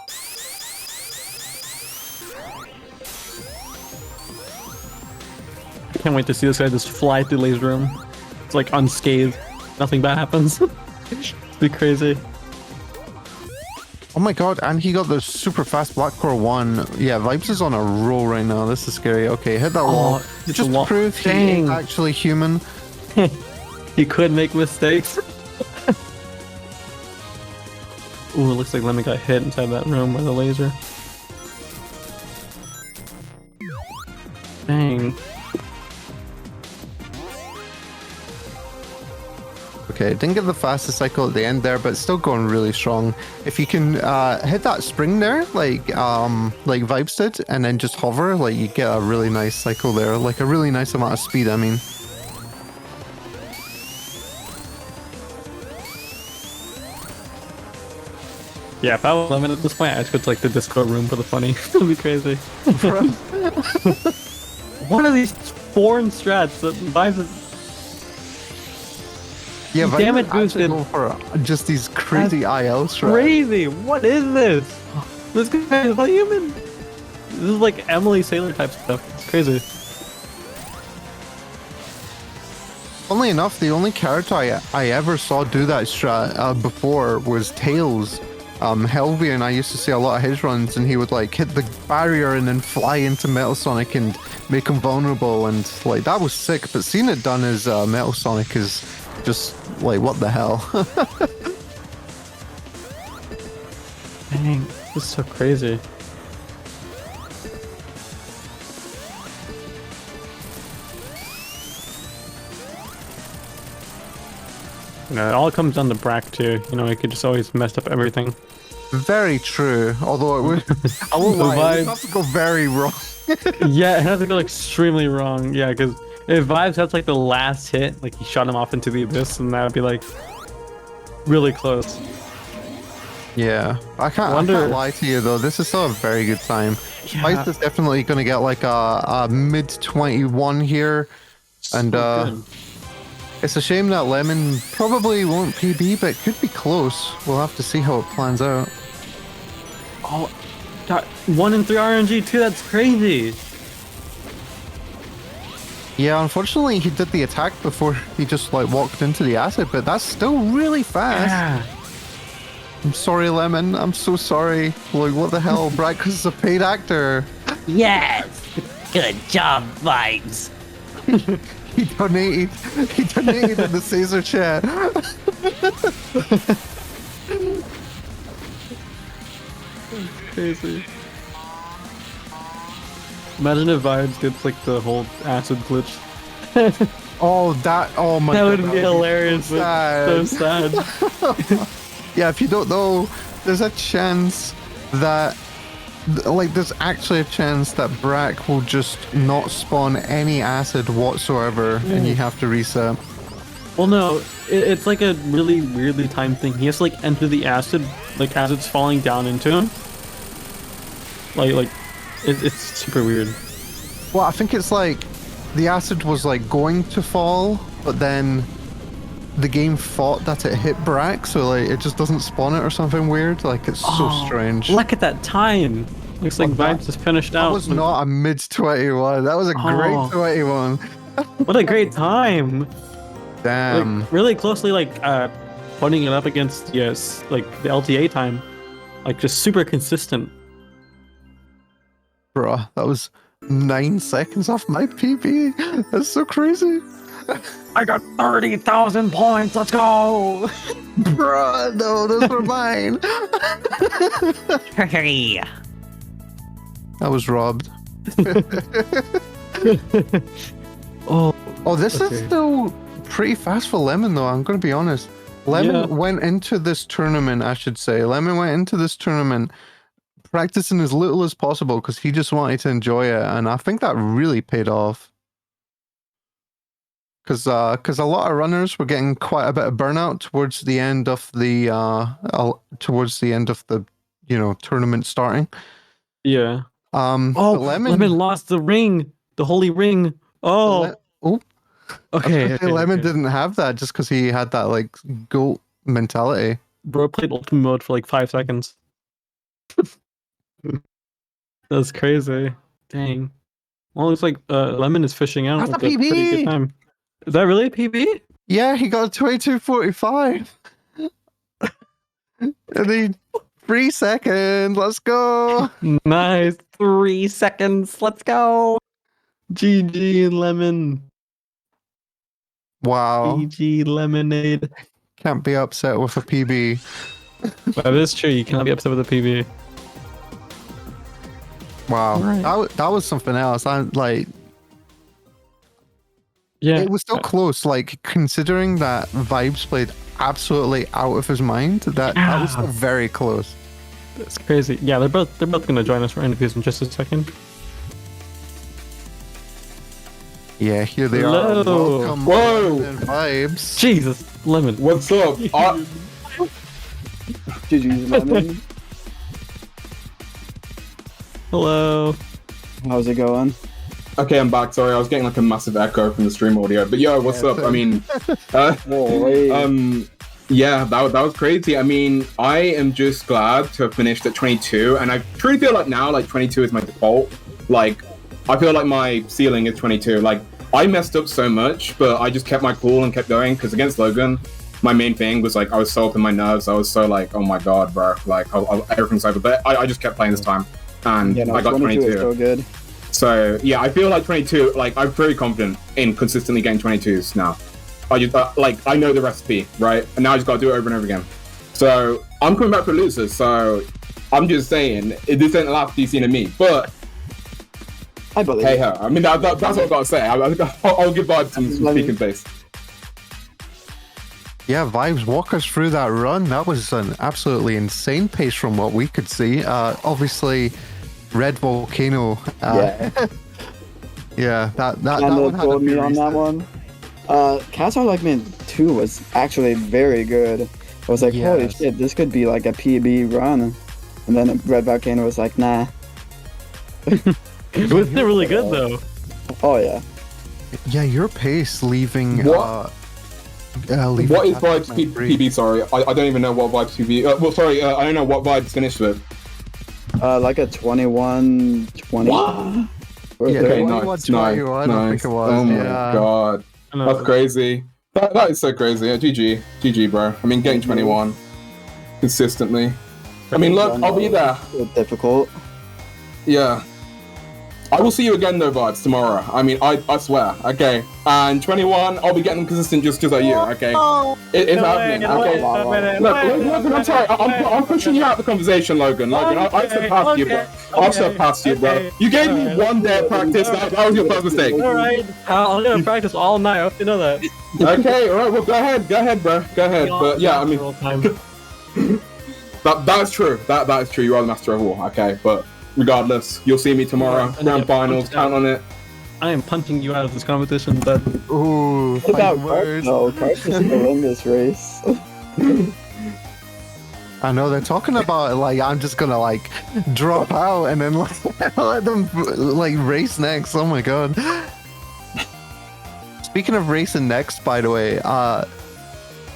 I can't wait to see this guy just fly through laser room. It's like unscathed. Nothing bad happens. It'd be crazy. Oh my god, and he got the super fast Black Core 1. Yeah, Vibes is on a roll right now. This is scary. Okay, hit that wall. it's Just a wall. prove he Dang. is actually human. He could make mistakes. Ooh, it looks like Lemon got hit inside that room by the laser. Dang. okay. Didn't get the fastest cycle at the end there, but still going really strong. If you can hit that spring there, like Vibes did, and then just hover, like you get a really nice cycle there, like a really nice amount of speed, I mean. Yeah, if I was Lemon at this point, I'd go to like the Discord room for the funny. That'd be crazy. What are these foreign strats that Vibes? Yeah, Damn Vibes it, actually boosted. go for just these crazy IL strats. Crazy! What is this? This guy is a human. This is like Emily Sailor type stuff. It's crazy. Funnily enough, the only character I ever saw do that strat before was Tails. Helvian, I used to see a lot of his runs, and he would like hit the barrier and then fly into Metal Sonic and make him vulnerable, and like that was sick. But seeing it done as Metal Sonic is just like, what the hell? Dang, this is so crazy. You know, it all comes down to Brack too. You know, he could just always mess up everything. Very true. Although it would, I won't lie, it would have to go very wrong. Yeah, it has to go extremely wrong. Yeah, because if Vibes has like the last hit, like he shot him off into the abyss, and that would be like really close. Yeah, I can't lie to you though. This is still a very good time. Yeah. Vibes is definitely going to get like a mid 21 here, and good. it's a shame that Lemon probably won't PB, but could be close. We'll have to see how it plans out. Oh, got 1 in 3 RNG too. That's crazy. Yeah, unfortunately he did the attack before he just like walked into the acid, but that's still really fast. Yeah. I'm sorry, Lemon. I'm so sorry. Like, what the hell? Brack is a paid actor. Yes! Good job, Vibes. He donated. He donated in the Caesar chat. Crazy. Imagine if Vibes gets like the whole acid glitch. Oh, that! Oh my That god, would be hilarious. So But so sad. Yeah, if you don't know, there's a chance that, like, there's actually a chance that Brack will just not spawn any acid whatsoever, and you have to reset. Well, no, it's like a really weirdly timed thing. He has to like enter the acid, like as it's falling down into him. It's super weird. Well, I think it's like the acid was like going to fall, but then the game thought that it hit Brack, so like it just doesn't spawn it or something weird. Like, it's so strange. Look at that time. Looks like Vibes is finished out. That was not a mid 21. That was a great 21. What a great time. Damn. Like, really closely putting it up against like the LTA time. Like just super consistent. Bruh, that was 9 seconds off my PB. That's so crazy. I got 30,000 points. Let's go. Bruh, no, those were mine. I was robbed. Oh, this is still pretty fast for Lemon, though. I'm going to be honest. Lemon went into this tournament, I should say. Lemon went into this tournament practicing as little as possible because he just wanted to enjoy it, and I think that really paid off. Because a lot of runners were getting quite a bit of burnout towards the end of the tournament starting. Yeah. But Lemon lost the ring, the holy ring. Oh. Okay. Lemon didn't have that just because he had that like goat mentality. Bro played ultimate mode for like 5 seconds. That's crazy. Dang. Well, it looks like Lemon is fishing out That's with a a pretty PB! good time. Is that really a PB? Yeah, he got a 22:45. And he 3 seconds. Let's go. Nice. 3 seconds. Let's go. GG Lemon. Wow. GG Lemonade. Can't be upset with a PB. That is true. You cannot be upset with a PB. Wow. Right. That was something else. I'm like, Yeah. It was so close, like considering that Vibes played absolutely out of his mind. That was so very close. That's crazy. Yeah, they're both gonna join us for interviews in just a second. Yeah, here they Hello. are. Welcome, Whoa. Lemon and Vibes. Jesus, Lemon. What's up? GG's, Lemon. Hello. How's it going? Okay, I'm back. Sorry, I was getting like a massive echo from the stream audio. But yo, what's up? I mean, yeah, that was crazy. I mean, I am just glad to have finished at 22, and I truly feel like now, like 22 is my default. Like, I feel like my ceiling is 22. Like, I messed up so much, but I just kept my cool and kept going. Because against Logan, my main thing was like I was so up in my nerves. I was so like, oh my god, bro, like everything's over. But I just kept playing this time, and I got 22. Is so good. So yeah, I feel like 22. Like I'm very confident in consistently getting 22s now. I just like I know the recipe, right? And now I just got to do it over and over again. So I'm coming back for losers. So I'm just saying, this ain't the last you've seen of me. But I believe. Hey ho. I mean that's what I've got to say. I'll give Vibes some speaking face. Yeah, Vibes, walk us through that run. That was an absolutely insane pace from what we could see. Obviously, Red Volcano. Yeah, that one had told me on that one. Castle Like Man 2 was actually very good. I was like, holy shit, this could be like a PB run. And then Red Volcano was like, nah. It was still really good though. Oh yeah. Yeah, your pace leaving. What is Vibes PB? Sorry, I don't even know what Vibes PB. Well, sorry, I don't know what Vibes finished with. Like a 21-20. Wow. Yeah, Okay, 21, nice. I think it was. Oh my yeah. god, that's crazy. That is so crazy. Yeah, GG, bro. I mean, getting 21 consistently. I mean, look, I'll be there. Difficult. Yeah. I will see you again though, Vibes, tomorrow. I mean, I swear. Okay. And 21, I'll be getting them consistent just like you. Okay. It's happening. Okay. Look, I'm sorry. I'm pushing you out of the conversation, Logan. I surpassed you, bro. I surpassed you, bro. You gave me 1 day of practice. That was your first mistake. Alright. I'm gonna practice all night. I hope you know that. Okay, alright, well go ahead, bro. Go ahead. But yeah, I mean that's true. That is true. You are the master of war, okay, but regardless, you'll see me tomorrow. Grand finals, count on it. I am punching you out of this competition, but ooh, what about Carp? No, Carp is still in this race. I know they're talking about like I'm just gonna like drop out and then like let them like race next. Oh my god. Speaking of racing next, by the way,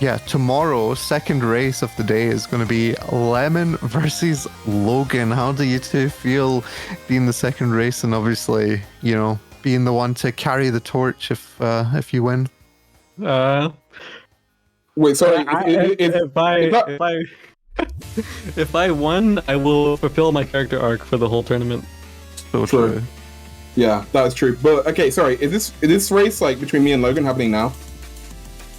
yeah, tomorrow, second race of the day is going to be Lemon versus Logan. How do you two feel being the second race and obviously, you know, being the one to carry the torch if you win? Wait, sorry. If I won, I will fulfill my character arc for the whole tournament. So true. Yeah, that is true. But okay, sorry. Is this race like between me and Logan happening now?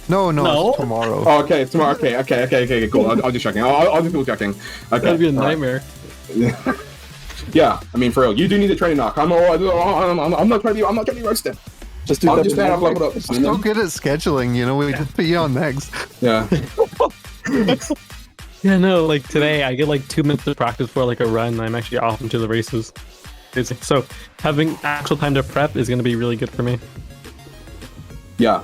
No, it's tomorrow. Oh, okay, it's tomorrow. Okay, cool. I'll just checking. I'll just double checking. Okay. That'd be a nightmare. Yeah, I mean for real, you do need a training knock. I'm not trying to be roasted. Just do I'm that. just saying I've leveled up. So good at scheduling, you know. We just put you on next. Yeah. Yeah, no, like today I get like 2 minutes of practice for like a run. And I'm actually off into the races. So having actual time to prep is going to be really good for me. Yeah.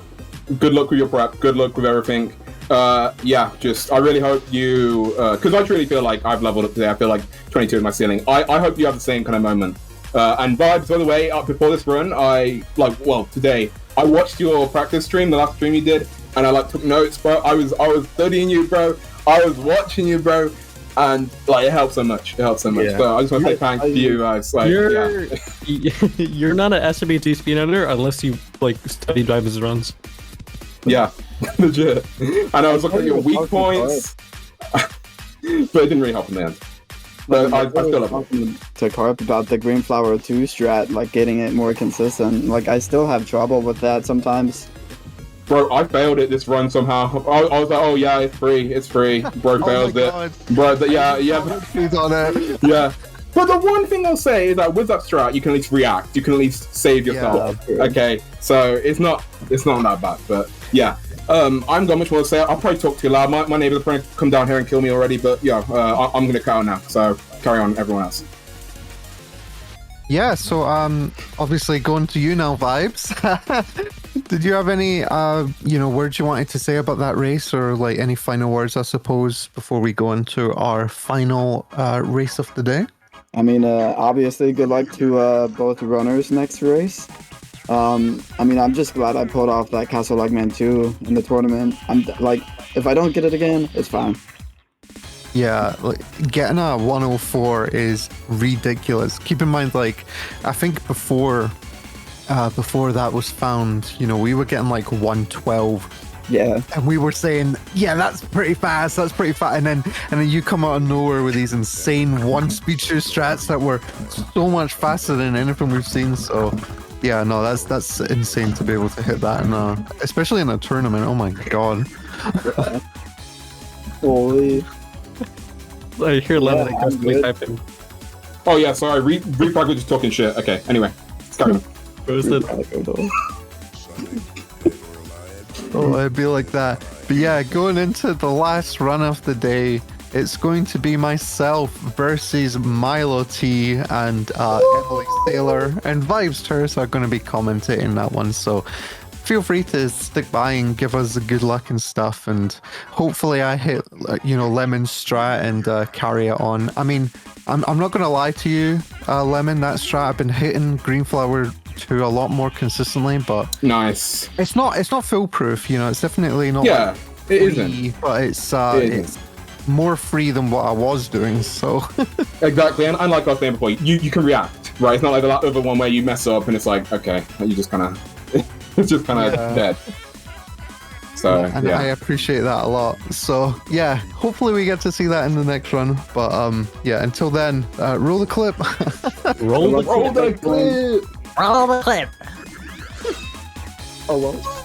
Good luck with your prep. Good luck with everything. Yeah, just I really hope you, because I truly feel like I've leveled up today. I feel like 22 is my ceiling. I hope you have the same kind of moment. And Vibes, by the way, before this run, today I watched your practice stream, the last stream you did, and I like took notes, bro. I was studying you, bro. I was watching you, bro. And like it helps so much. Yeah. So I just want to say thanks to you guys. Like, you're not an SRB2 speedrunner unless you like study drivers runs. Yeah, legit. And I was looking at your weak points, but it didn't really help in the end. But I still love it. To Carp about the Green Flower 2 strat, like getting it more consistent. Like I still have trouble with that sometimes. Bro, I failed it this run somehow. I was like, oh yeah, it's free. Bro fails it. Bro, yeah. He's on it. Yeah. But the one thing I'll say is that with that strat, you can at least react. You can at least save yourself. Yeah. Okay, so it's not that bad. But yeah, I'm got much more to say. I'll probably talk too loud. My neighbors are probably come down here and kill me already. But yeah, I'm gonna cut out now. So carry on, everyone else. Yeah, so obviously going to you now, Vibes. Did you have any words you wanted to say about that race, or like any final words, I suppose, before we go into our final race of the day? I mean, obviously, good luck to both runners next race. I mean, I'm just glad I pulled off that Castle Like Man 2 in the tournament. I'm like, if I don't get it again, it's fine. Yeah, like, getting a 104 is ridiculous. Keep in mind, like, I think before that was found, we were getting like 112. Yeah. And we were saying, yeah, that's pretty fast, and then you come out of nowhere with these insane one-speed shoe strats that were so much faster than anything we've seen. So yeah, no, that's insane to be able to hit that, especially in a tournament. Oh my god. Holy. I hear Lemon constantly typing. Oh yeah, sorry. Reprog was just talking shit. Okay. Anyway, carry on. Oh, it'd be like that. But yeah, going into the last run of the day, it's going to be myself versus Milo T and Emily Sailor, and Vibes Terrace are going to be commentating that one. So feel free to stick by and give us good luck and stuff, and hopefully I hit Lemon's strat and carry it on. I mean, I'm not going to lie to you, Lemon, that strat I've been hitting Greenflower 2 a lot more consistently, but nice. It's not foolproof, it's definitely not. Yeah, like it free, isn't. But it's more free than what I was doing. So exactly, and like I was saying before, you can react, right? It's not like the other one where you mess up and it's like, okay, you just kind of it's just kind of dead. So and yeah, I appreciate that a lot. So yeah, hopefully we get to see that in the next run. But yeah, until then, roll the clip. roll the clip. Roll the clip. Oh well.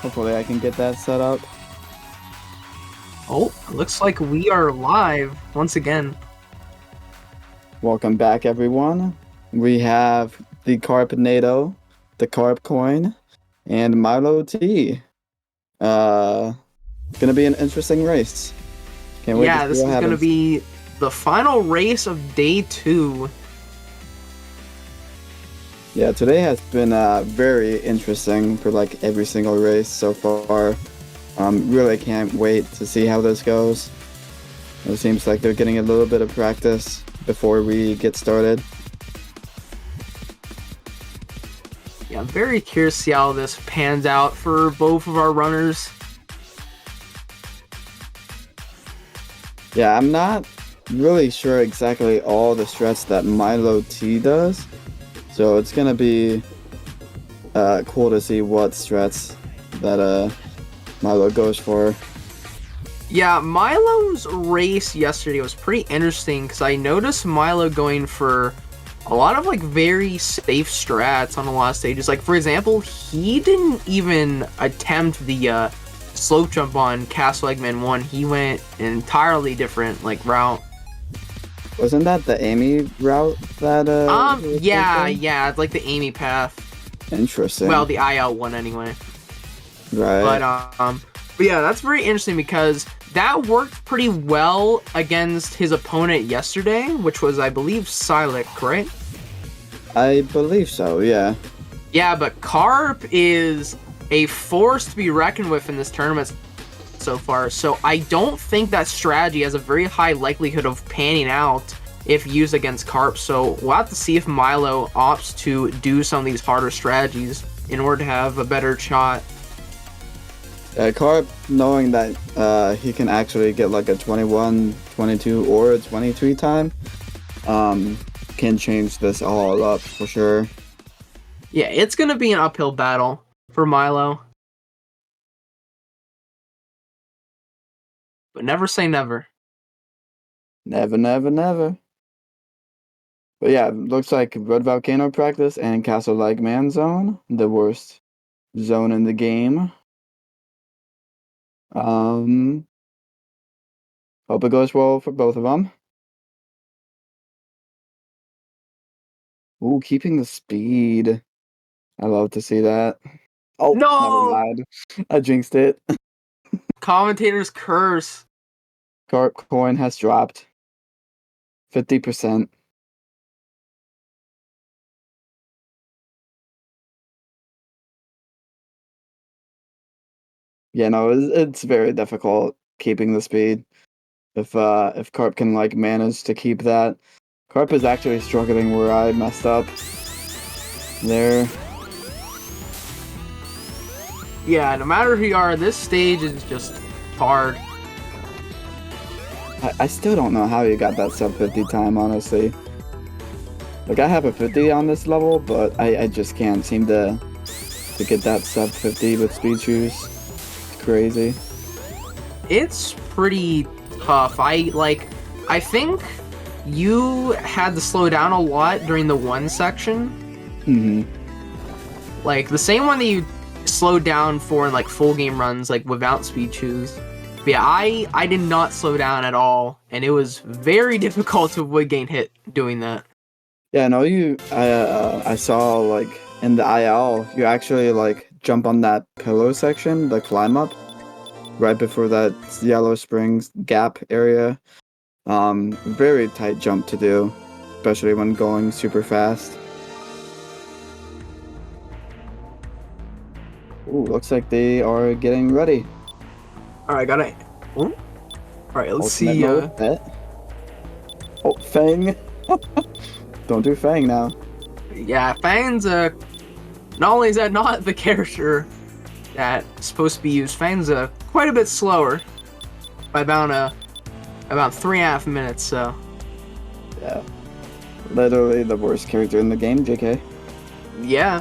Hopefully I can get that set up. Oh, looks like we are live once again. Welcome back, everyone. We have the Carpnado, the Carp Coin, and Milo T. Gonna be an interesting race. Can't wait to see This what is gonna happens. be the final race of day 2. Yeah, today has been very interesting for like every single race so far. Really can't wait to see how this goes. It seems like they're getting a little bit of practice before we get started. Yeah, I'm very curious to see how this pans out for both of our runners. Yeah, I'm not really sure exactly all the strats that Milo T does, so it's gonna be cool to see what strats that Milo goes for. Yeah, Milo's race yesterday was pretty interesting because I noticed Milo going for a lot of like very safe strats on a lot of stages. Like for example, he didn't even attempt the slope jump on Castle Eggman 1. He went an entirely different like route. Wasn't that the Amy route that he was taking? Yeah, it's like the Amy path. Interesting. Well, the IL one anyway. Right. But yeah, that's very interesting because that worked pretty well against his opponent yesterday, which was, I believe, Silik, right? I believe so, yeah. Yeah, but Carp is a force to be reckoned with in this tournament so far, so I don't think that strategy has a very high likelihood of panning out if used against Carp, so we'll have to see if Milo opts to do some of these harder strategies in order to have a better shot. Carp, knowing that he can actually get like a 21, 22, or a 23 time, can change this all up for sure. Yeah, it's gonna be an uphill battle for Milo. But never say never. Never, never, never. But yeah, looks like Red Volcano practice and Castle Like Man zone, the worst zone in the game. Hope it goes well for both of them. Ooh, keeping the speed. I love to see that. Oh, No! Never mind. I jinxed it. Commentator's curse. Carp coin has dropped 50%. Yeah, no, it's very difficult keeping the speed. If Carp can like manage to keep that. Carp is actually struggling where I messed up there. Yeah, no matter who you are, this stage is just hard. I still don't know how you got that sub 50 time, honestly. Like, I have a 50 on this level, but I just can't seem to get that sub 50 with speed shoes. It's crazy. It's pretty tough. I think you had to slow down a lot during the 1 section. Mm-hmm. Like, the same one that you slowed down for in, like, full game runs, like, without speed shoes. But yeah, I did not slow down at all, and it was very difficult to avoid getting hit doing that. Yeah, no, I saw, like, in the IL, you actually, like, jump on that pillow section, the climb up, right before that Yellow Springs gap area. Very tight jump to do, especially when going super fast. Ooh, looks like they are getting ready. Alright, got it. Alright, let's see. Oh, Fang. Don't do Fang now. Yeah, Fang's not only is that not the character that's supposed to be used, Fang's quite a bit slower by about 3.5 minutes. So yeah, literally the worst character in the game, JK. Yeah.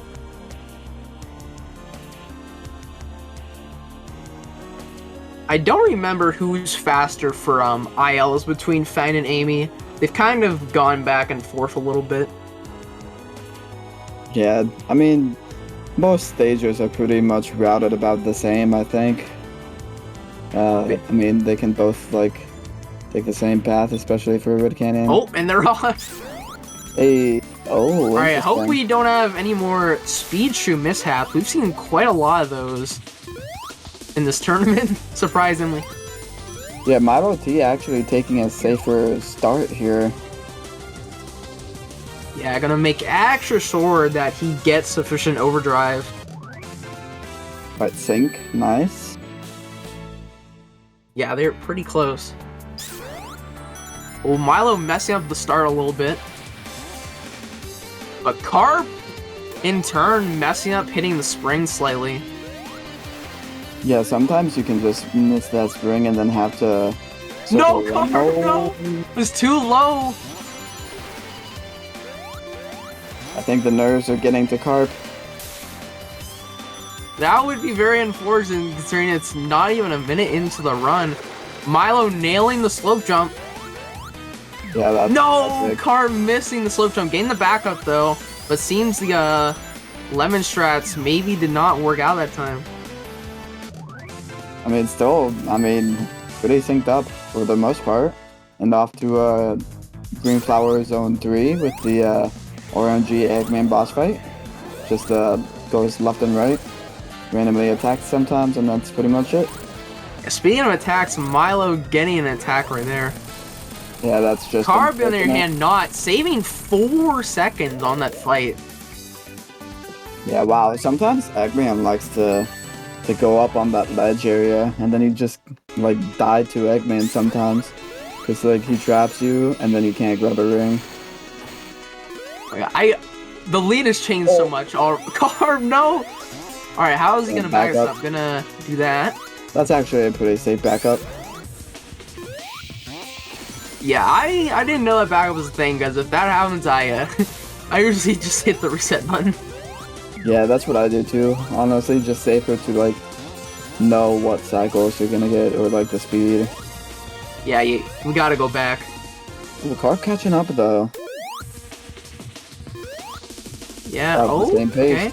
I don't remember who's faster for ILs between Fang and Amy. They've kind of gone back and forth a little bit. Yeah, I mean, most stages are pretty much routed about the same, I think. I mean, they can both like take the same path, especially for Red Canyon. Oh, and they're off. Hey, oh. Alright, I hope interesting. we don't have any more speed shoe mishaps. We've seen quite a lot of those in this tournament, surprisingly. Yeah, Milo T actually taking a safer start here. Yeah, gonna make extra sure that he gets sufficient overdrive. Right, sync, nice. Yeah, they're pretty close. Well, Milo messing up the start a little bit. But Carp, in turn, messing up hitting the spring slightly. Yeah, sometimes you can just miss that spring and then have to... No, Carp, no! It was too low! I think the nerves are getting to Carp. That would be very unfortunate considering it's not even a minute into the run. Milo nailing the slope jump. Yeah, that's... No! That's Carp missing the slope jump. Getting the backup though. But seems the lemon strats maybe did not work out that time. I mean, still, pretty synced up for the most part. And off to Green Flower Zone 3 with the RNG Eggman boss fight. Just goes left and right. Randomly attacks sometimes, and that's pretty much it. Speaking of attacks, Milo getting an attack right there. Yeah, that's just... Carb, on the other hand, not. Saving 4 seconds on that fight. Yeah, wow. Sometimes Eggman likes to go up on that ledge area, and then he just, like, die to Eggman sometimes. Because, like, he traps you, and then you can't grab a ring. The lead has changed so much. Oh, Carb, no! Alright, how is he gonna back us up? Gonna do that. That's actually a pretty safe backup. Yeah, I didn't know that backup was a thing, because if that happens, I usually just hit the reset button. Yeah, that's what I do too. Honestly, just safer to, like, know what cycles you're gonna get, or, like, the speed. Yeah, we gotta go back. The car catching up, though. Yeah, Oh, the same pace. okay.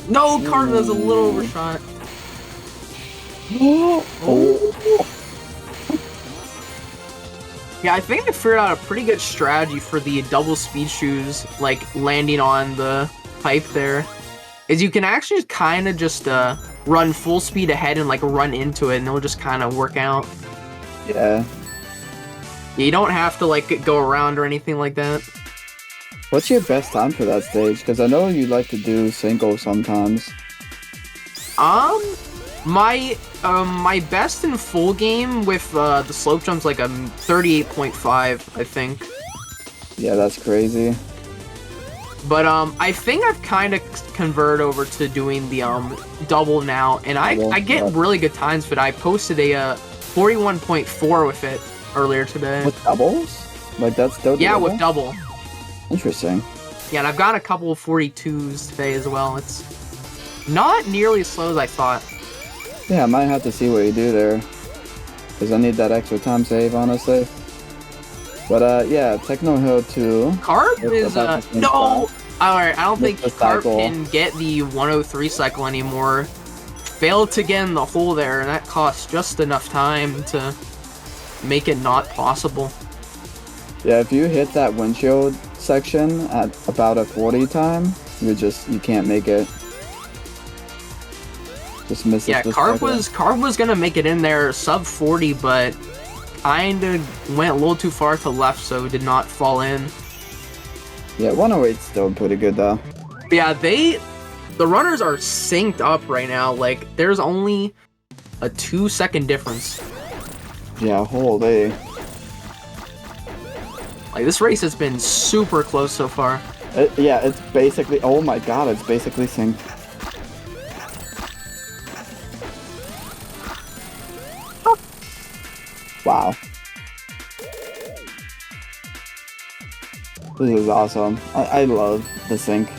No, Carb does a little overshot. Oh. Yeah, I think I figured out a pretty good strategy for the double speed shoes, like landing on the pipe there. Is you can actually kind of just run full speed ahead and like run into it, and it'll just kind of work out. Yeah. You don't have to like go around or anything like that. What's your best time for that stage? Because I know you like to do singles sometimes. My best in full game with the slope jumps like a 38.5, I think. Yeah, that's crazy. But I think I've kind of converted over to doing the double now, and I get really good times. But I posted a 41.4 with it earlier today. With doubles? Like that's still yeah, doable? with double. Interesting. Yeah, and I've got a couple of 42s today as well. It's not nearly as slow as I thought. Yeah, I might have to see what you do there. Because I need that extra time save, honestly. But, yeah, Techno Hill 2. Carp is, no! Alright, I don't think Carp cycle. can get the 103 cycle anymore. Failed to get in the hole there, and that cost just enough time to make it not possible. Yeah, if you hit that windshield section at about a 40 time, you can't make it. Just miss it. Yeah, Carp was gonna make it in there sub 40, but kinda went a little too far to the left, so did not fall in. Yeah, 108's still pretty good though. But yeah, the runners are synced up right now. Like, there's only a 2-second difference. Yeah, holy. Like, this race has been super close so far. Yeah, it's basically, oh my god, it's basically synced. Wow. This is awesome. I love the sync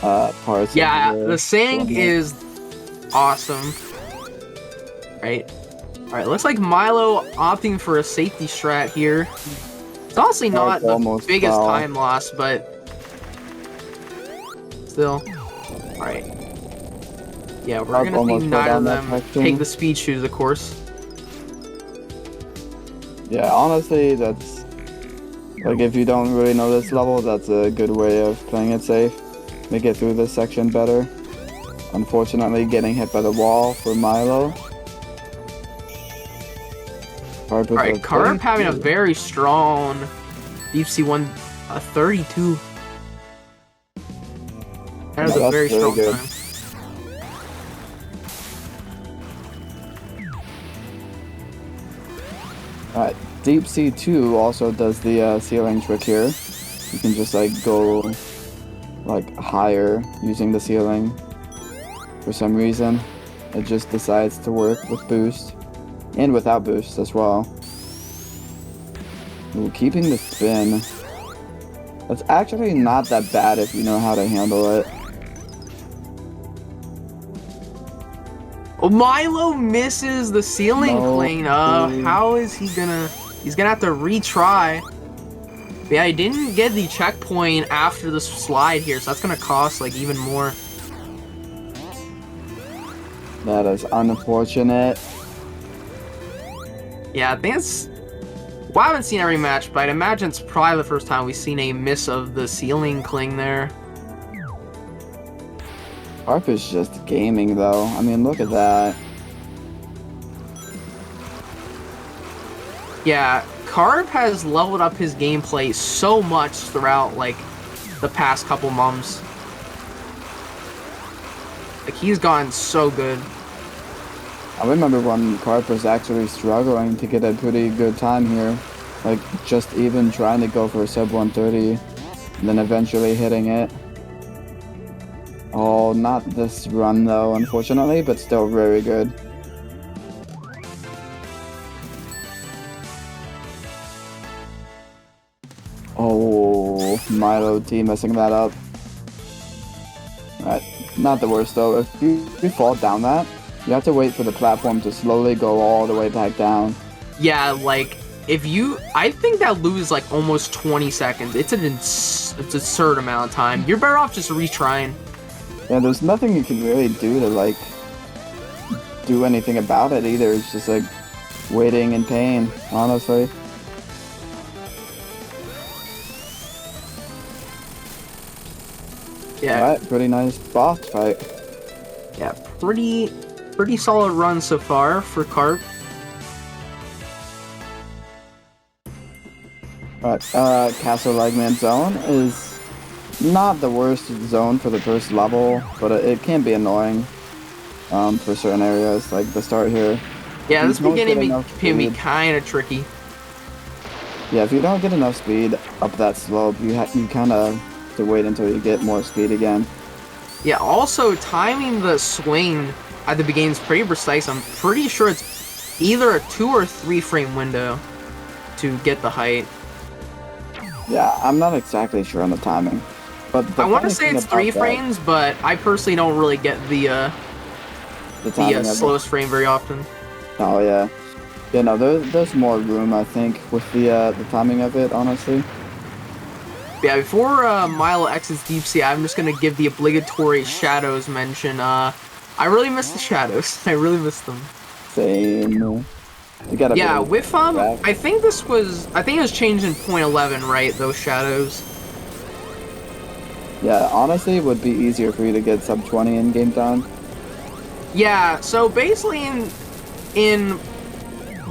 parts. Yeah, the sync is awesome. Right. Alright, looks like Milo opting for a safety strat here. It's honestly not the biggest time loss, but still. Alright. Yeah, we're I'll gonna see almost go neither down of that them section. take the speed shoes, of course. Yeah, honestly, that's like if you don't really know this level, that's a good way of playing it safe. Make it through this section better. Unfortunately, getting hit by the wall for Milo. Alright, Carp having a very strong Deep Sea 32. That is Yeah, a very that's really strong good. time. Alright, Deep Sea 2 also does the ceiling trick here. You can just like go like higher using the ceiling. For some reason, it just decides to work with boost and without boost as well. Ooh, keeping the spin. That's actually not that bad if you know how to handle it. Oh, Milo misses the ceiling No. clean. How is he gonna... He's gonna have to retry. But yeah, he didn't get the checkpoint after the slide here, so that's gonna cost, like, even more. That is unfortunate. Yeah, I think it's... Well, I haven't seen every match, but I'd imagine it's probably the first time we've seen a miss of the ceiling cling there. Harp is just gaming though. I mean, look at that. Yeah, Carp has leveled up his gameplay so much throughout, like, the past couple months. Like, he's gotten so good. I remember when Carp was actually struggling to get a pretty good time here. Like, just even trying to go for a sub 130, and then eventually hitting it. Oh, not this run though, unfortunately, but still very good. Oh, Milo T messing that up. Alright, not the worst though. If you fall down that, you have to wait for the platform to slowly go all the way back down. Yeah, like, if you... I think that loses, like, almost 20 seconds. It's an absurd amount of time. You're better off just retrying. Yeah, there's nothing you can really do to, like, do anything about it either. It's just, like, waiting in pain, honestly. Yeah. Alright, pretty nice boss fight. Yeah, pretty solid run so far for Carp. Alright, Castle Legman Zone is not the worst zone for the first level, but it can be annoying for certain areas, like the start here. Yeah, this You don't beginning get enough can be speed. kind of tricky. Yeah, if you don't get enough speed up that slope, you kind of have to wait until you get more speed again. Yeah, also timing the swing at the beginning is pretty precise. I'm pretty sure it's either a 2 or 3 frame window to get the height. Yeah, I'm not exactly sure on the timing. But I want to say it's 3 frames, but I personally don't really get the timing of it. slowest frame very often. Oh yeah. Yeah, no, there's more room, I think, with the timing of it, honestly. Yeah, before Milo exits Deep Sea, I'm just gonna give the obligatory Shadows mention. I really miss the Shadows. I really miss them. Same. You gotta Yeah, be with back. I think it was changed in .11, right? Those Shadows. Yeah, honestly, it would be easier for you to get sub 20 in game time. Yeah, so basically in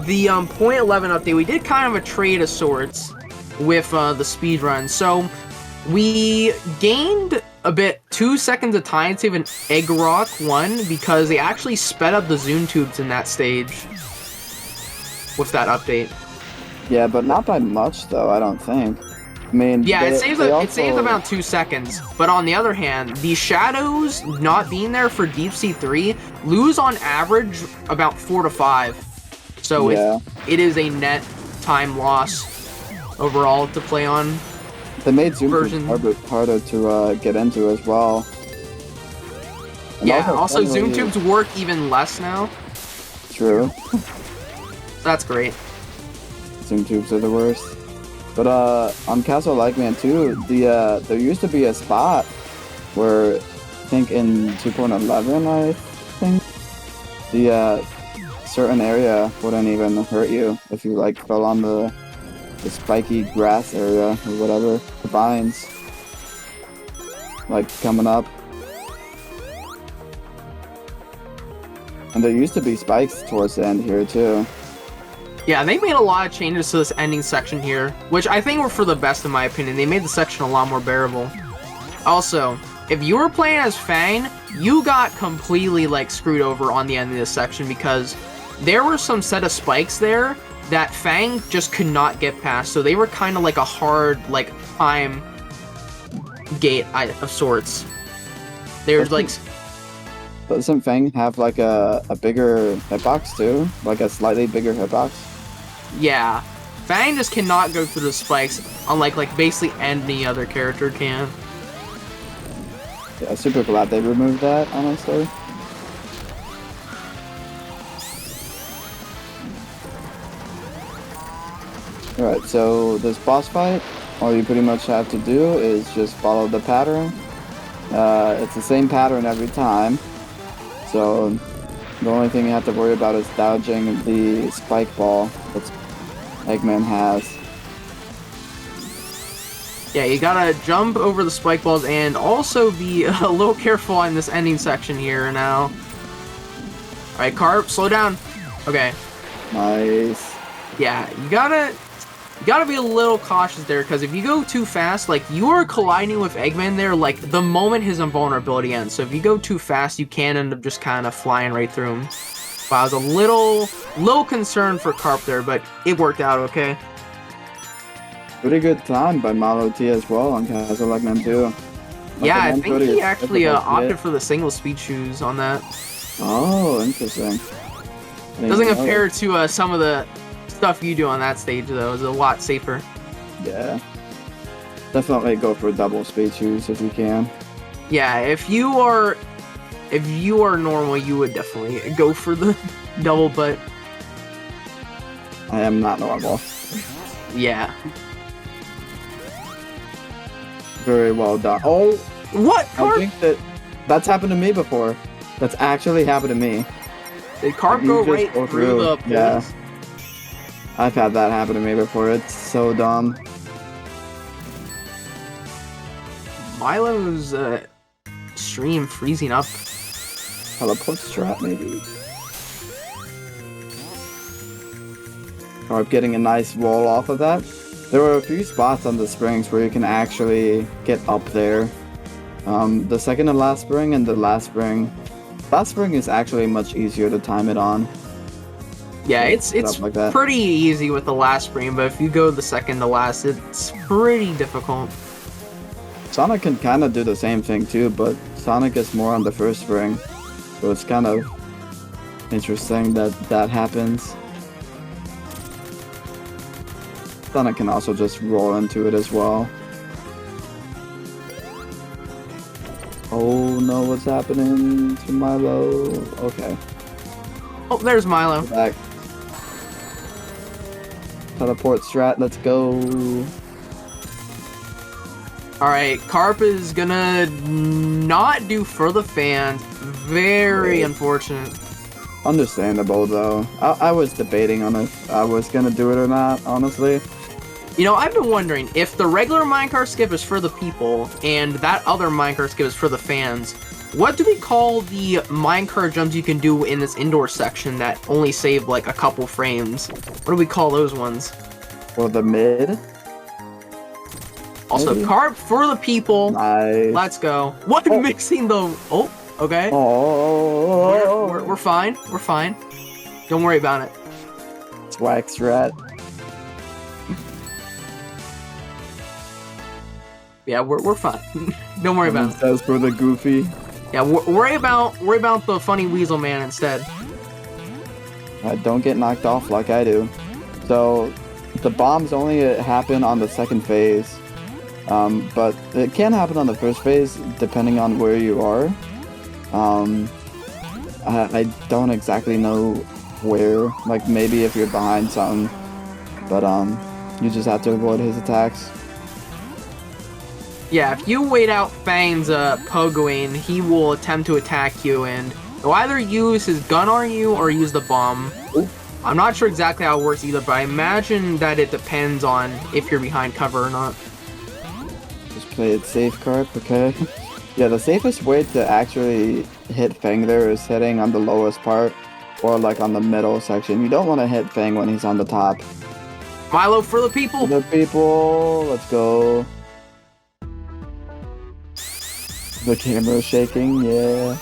the .11 update, we did kind of a trade of sorts with the speed run. So we gained a bit 2 seconds of time to an Egg Rock 1 because they actually sped up the zoom tubes in that stage with that update. Yeah, but not by much though, I don't think. I mean, Yeah, it saves also... about 2 seconds. But on the other hand, the Shadows not being there for Deep Sea 3 lose on average about 4 to 5. So Yeah. it is a net time loss overall to play on. They made zoom version. harder to get into as well. And Yeah, also zoom suddenly- tubes work even less now. True. That's great. Zoom tubes are the worst. But on Castle Legman 2, there used to be a spot where think in 2.11, I think the certain area wouldn't even hurt you if you like fell on the spiky grass area or whatever, the vines, like coming up. And there used to be spikes towards the end here too. Yeah, they made a lot of changes to this ending section here, which I think were for the best in my opinion. They made the section a lot more bearable. Also, if you were playing as Fang, you got completely like screwed over on the end of this section because there were some set of spikes there that Fang just could not get past, so they were kind of like a hard like time gate of sorts. There's like... Doesn't Fang have like a bigger hitbox too? Like a slightly bigger hitbox? Yeah. Fang just cannot go through the spikes, unlike like basically any other character can. Yeah, super glad they removed that, honestly. Alright, so this boss fight, all you pretty much have to do is just follow the pattern. It's the same pattern every time. So the only thing you have to worry about is dodging the spike ball that Eggman has. Yeah, you gotta jump over the spike balls and also be a little careful on this ending section here now. Alright, Carp, slow down. Okay. Nice. Yeah, you gotta be a little cautious there, because if you go too fast, like, you are colliding with Eggman there, like, the moment his invulnerability ends. So if you go too fast, you can end up just kind of flying right through him. But I was a little concerned for Carp there, but it worked out okay. Pretty good time by Malo T as well on Castle Eggman 2. Yeah, I think he actually opted for the single speed shoes on that. Oh, interesting. Doesn't compare to some of the stuff you do on that stage, though. It's a lot safer. Yeah. Definitely go for double speed shoes if you can. Yeah, if you are normal, you would definitely go for the double, but I am not normal. Yeah. Very well done. Oh! What? I think that's happened to me before. That's actually happened to me. Did Carp go right through the pulleys? Yeah. I've had that happen to me before. It's so dumb. Milo's stream freezing up. Teleport strat, maybe. Carp getting a nice roll off of that. There were a few spots on the springs where you can actually get up there. The second to last spring and the last spring. Last spring is actually much easier to time it on. Yeah, it's like that. pretty easy with the last spring, but if you go the second to last, it's pretty difficult. Sonic can kind of do the same thing too, but Sonic is more on the first spring. So it's kind of interesting that that happens. Sonic can also just roll into it as well. Oh no, what's happening to Milo? Okay. Oh, there's Milo. Back. Teleport strat, let's go. Alright, Carp is gonna not do for the fans. Very unfortunate. Understandable though. I was debating on if I was gonna do it or not, honestly. You know, I've been wondering, if the regular minecart skip is for the people, and that other minecart skip is for the fans, what do we call the minecart jumps you can do in this indoor section that only save like a couple frames? What do we call those ones? For the mid? Also, Maybe? Carp for the people. Nice. Let's go. What? Mixing the... Oh, okay. Oh. We're fine. We're fine. Don't worry about it. Swag strat. Yeah, we're fine. Don't worry about it. Says for the goofy. Yeah, worry about the funny weasel man instead. Don't get knocked off like I do. So the bombs only happen on the second phase, but it can happen on the first phase depending on where you are. I don't exactly know where. Like maybe if you're behind something, but you just have to avoid his attacks. Yeah, if you wait out Fang's Pogoing, he will attempt to attack you, and he'll either use his gun on you or use the bomb. I'm not sure exactly how it works either, but I imagine that it depends on if you're behind cover or not. Just play it safe, Carp, okay? Yeah, the safest way to actually hit Fang there is hitting on the lowest part, or like on the middle section. You don't want to hit Fang when he's on the top. Milo for the people! For the people, let's go. The camera's shaking, yeah.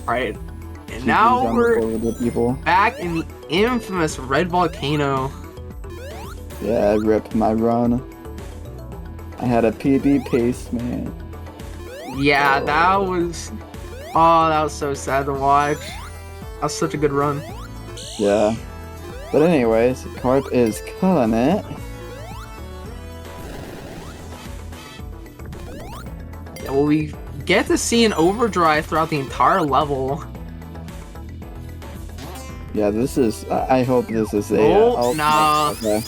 Alright, and now we're the people. back in the infamous Red Volcano. Yeah, rip my run. I had a PB pace, man. Yeah, that was... Oh, that was so sad to watch. That was such a good run. Yeah. But anyways, Carp is killing it. Yeah, well, we get to see an overdrive throughout the entire level. Yeah, this is... I hope this is a... Oh, nah. Okay.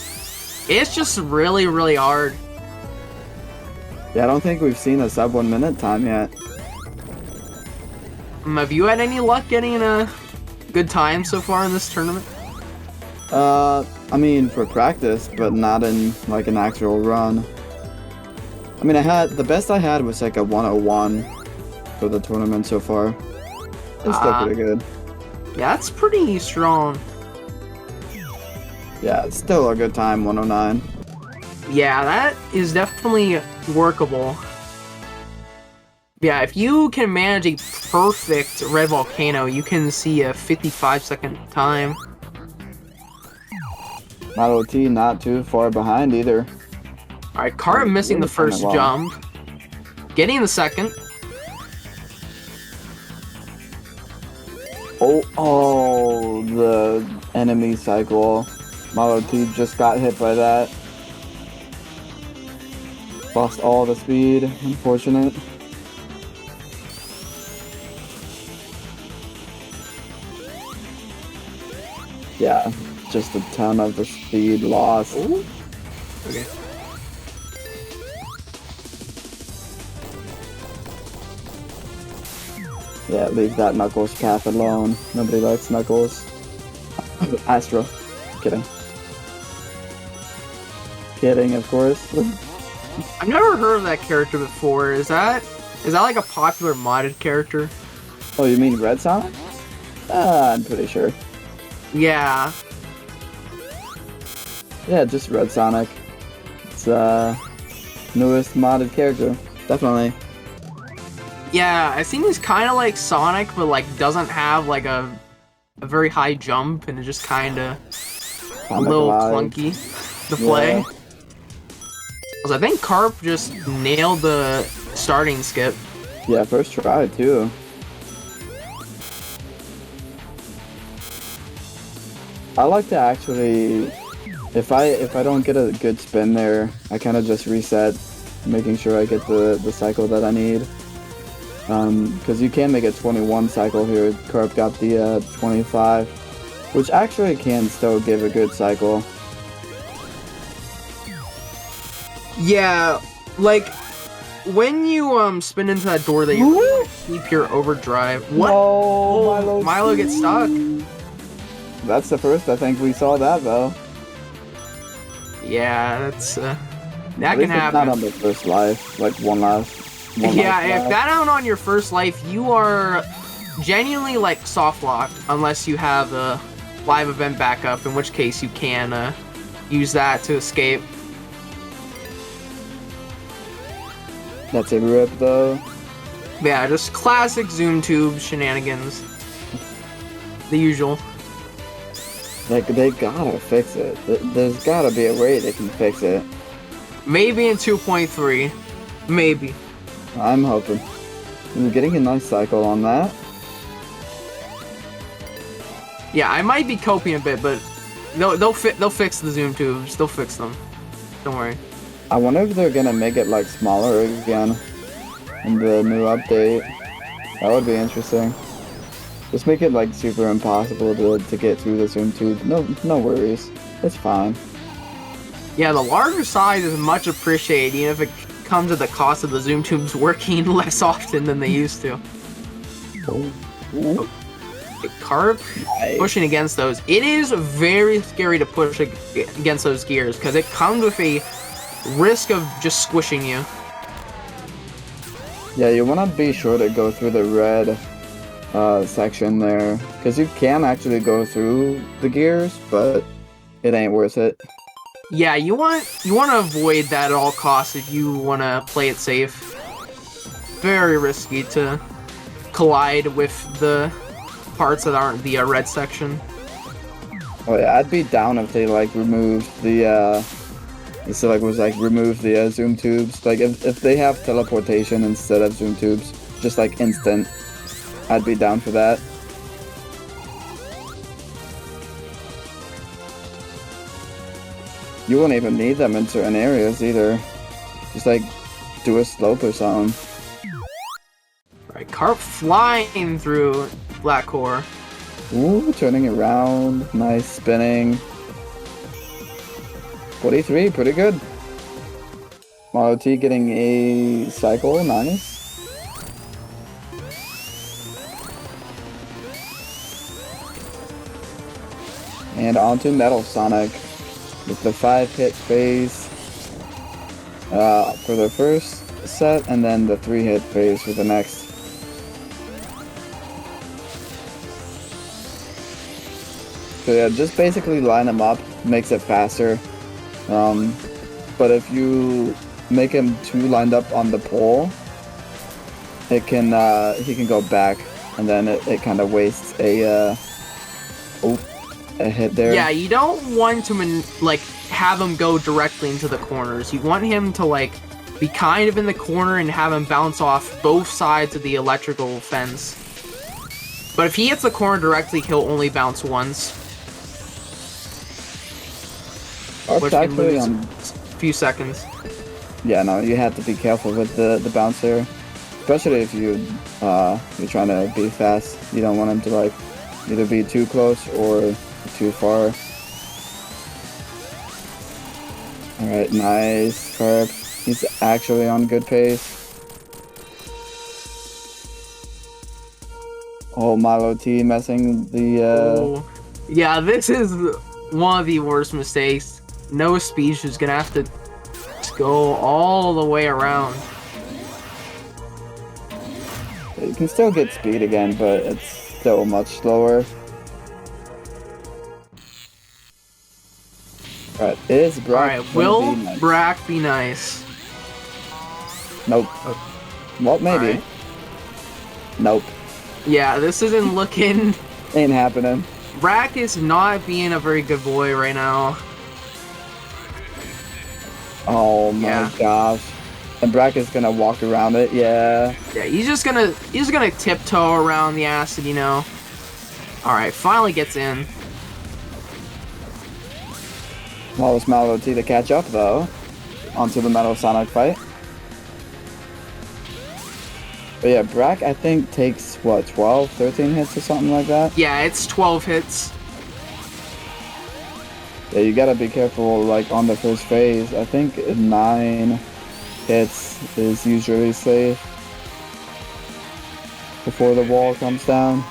It's just really, really hard. Yeah, I don't think we've seen a sub 1 minute time yet. Have you had any luck getting a good time so far in this tournament? I mean, for practice, but not in, like, an actual run. I mean, the best I had was, like, a 101 for the tournament so far. It's still pretty good. Yeah, that's pretty strong. Yeah, it's still a good time, 109. Yeah, that is definitely workable. Yeah, if you can manage a perfect Red Volcano, you can see a 55-second time. Model T not too far behind either. Alright, Carp missing the first jump. Getting the second. Oh, the enemy cycle. Model T just got hit by that. Lost all the speed, unfortunate. Yeah, just a ton of the speed lost. Ooh. Okay. Yeah, leave that Knuckles path alone. Nobody likes Knuckles. Astro. Kidding. Kidding, of course. I've never heard of that character before. Is that like a popular modded character? Oh, you mean Red Sonic? I'm pretty sure. Yeah. Yeah, just Red Sonic. It's newest modded character. Definitely. Yeah, I think he's kind of like Sonic, but like doesn't have like a very high jump, and it's just kind of a little clunky to play. Yeah. I think Carp just nailed the starting skip. Yeah, first try too. I like to actually, if I don't get a good spin there, I kind of just reset, making sure I get the cycle that I need. Because you can make a 21 cycle here. Carp got the 25, which actually can still give a good cycle. Yeah, like when you spin into that door, that you keep your overdrive. What? No, Milo gets stuck. That's the first I think we saw that though. Yeah, that's that At can least it's happen. not on the first life, like one life. Yeah, if that out on your first life, you are genuinely like soft locked unless you have a live event backup, in which case you can use that to escape. That's a rip though. Yeah, just classic Zoom tube shenanigans. The usual. Like, they gotta fix it. There's gotta be a way they can fix it. Maybe in 2.3. Maybe. I'm hoping. We're getting a nice cycle on that. Yeah, I might be coping a bit, but they'll fix the Zoom tubes. They'll fix them. Don't worry. I wonder if they're gonna make it, like, smaller again in the new update. That would be interesting. Just make it, like, super impossible to get through the Zoom tube. No worries. It's fine. Yeah, the larger size is much appreciated, even if it comes at the cost of the zoom tubes working less often than they used to. Carp pushing against those. It is very scary to push against those gears because it comes with a risk of just squishing you. Yeah, you want to be sure to go through the red section there, because you can actually go through the gears, but it ain't worth it. Yeah, you want to avoid that at all costs if you want to play it safe. Very risky to collide with the parts that aren't the red section. Oh yeah, I'd be down if they like removed the remove the zoom tubes. Like if they have teleportation instead of zoom tubes, just like instant, I'd be down for that. You won't even need them in certain areas either. Just like do a slope or something. Alright, Carp flying through Black Core. Ooh, turning around. Nice spinning. 43, pretty good. Marlo T getting a cycle, nice. And onto Metal Sonic with the 5-hit phase for the first set, and then the 3-hit phase for the next. So yeah, just basically line them up, makes it faster. But if you make him too lined up on the pole, it can he can go back, and then it kind of wastes a hit there. Yeah, you don't want to have him go directly into the corners. You want him to be kind of in the corner and have him bounce off both sides of the electrical fence. But if he hits the corner directly, he'll only bounce once. Which can lose a few seconds. Yeah, no, you have to be careful with the bounce there, especially if you're trying to be fast. You don't want him to either be too close or too far. All right, nice Carp. He's actually on good pace. Oh, Milo T messing the. Oh. Yeah, this is one of the worst mistakes. No speed, she's gonna have to go all the way around. You can still get speed again, but it's still much slower. Alright, is Brack Alright, will Brack be nice? Nope. Well, maybe. Right. Nope. Yeah, this isn't looking... Ain't happening. Brack is not being a very good boy right now. Oh my gosh. And Brack is gonna walk around it, yeah. Yeah, he's just gonna tiptoe around the acid, you know. Alright, finally gets in. Well, it's Mallow T to catch up though. Onto the Metal Sonic fight. But yeah, Brack I think takes what, 12, 13 hits or something like that? Yeah, it's 12 hits. Yeah, you gotta be careful on the first phase. I think 9 hits is usually safe before the wall comes down.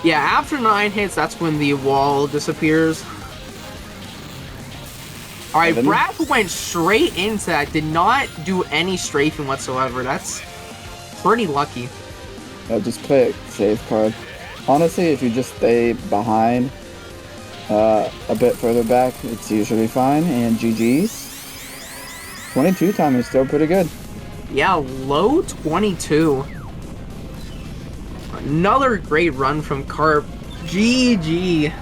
Yeah, after 9 hits, that's when the wall disappears. Alright, Brack went straight into that, did not do any strafing whatsoever. That's pretty lucky. Yeah, just play it safe card. Honestly, if you just stay behind a bit further back, it's usually fine. And GG's. 22 time is still pretty good. Yeah, low 22. Another great run from Carp. GG.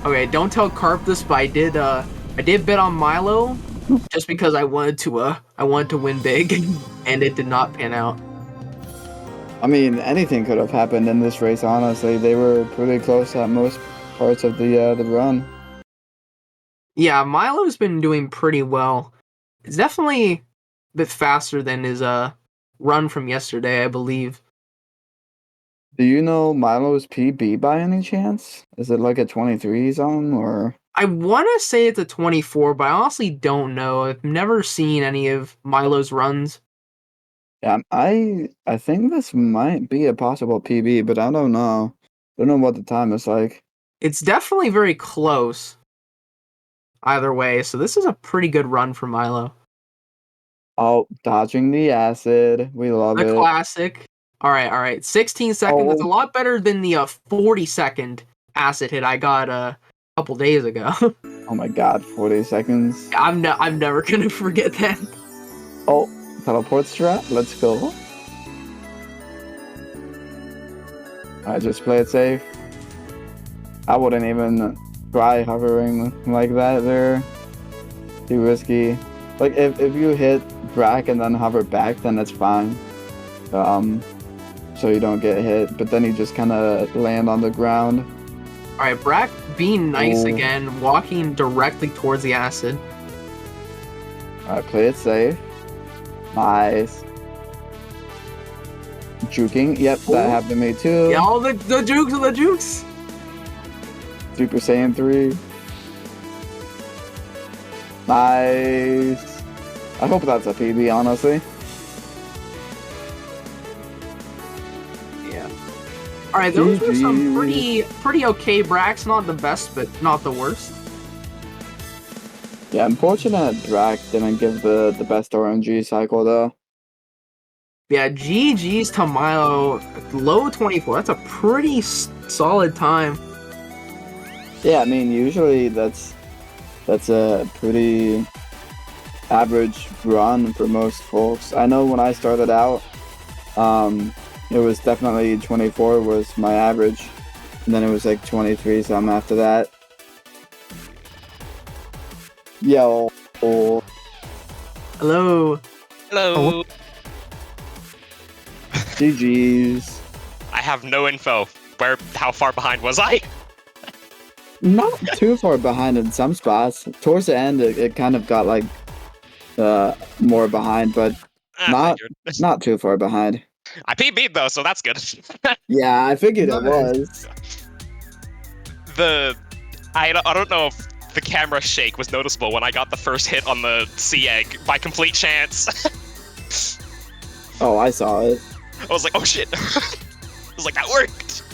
Okay, don't tell Carp this, but I did bet on Milo just because I wanted to win big, and it did not pan out. I mean, anything could have happened in this race, honestly. They were pretty close at most parts of the run. Yeah, Milo's been doing pretty well. It's definitely a bit faster than his run from yesterday, I believe. Do you know Milo's PB by any chance? Is it like a 23 zone or? I want to say it's a 24, but I honestly don't know. I've never seen any of Milo's runs. Yeah, I think this might be a possible PB, but I don't know. Don't know what the time is like. It's definitely very close. Either way, so this is a pretty good run for Milo. Oh, dodging the acid. We love The it. classic. All right. 16 seconds. That's a lot better than the 40-second acid hit I got a couple days ago. Oh my god, 40 seconds. I'm never gonna forget that. Oh, teleport strat. Let's go. Alright, just play it safe. I wouldn't even try hovering like that there. Too risky. Like, if you hit Brack and then hover back, then that's fine. So you don't get hit, but then you just kind of land on the ground. Alright, Brack being nice again, walking directly towards the acid. Alright, play it safe. Nice. Juking. Yep, that happened to me too. Yeah, all the jukes are the jukes. Super Saiyan 3. Nice. I hope that's a PB, honestly. Yeah. Alright, those were some pretty okay Bracks. Not the best, but not the worst. Yeah, unfortunate Brack didn't give the best RNG cycle though. Yeah, GG's to Milo. Low 24. That's a pretty solid time. Yeah, I mean, usually that's a pretty average run for most folks. I know when I started out, it was definitely 24 was my average, and then it was like 23 something after that. Yo. Hello. Hello. GG's. I have no info. How far behind was I? Not too far behind in some spots. Towards the end, it kind of got like more behind, but not too far behind. I PB'd though, so that's good. Yeah, I figured it was. I don't know if the camera shake was noticeable when I got the first hit on the sea egg by complete chance. Oh, I saw it. I was like, oh shit. I was like, that worked.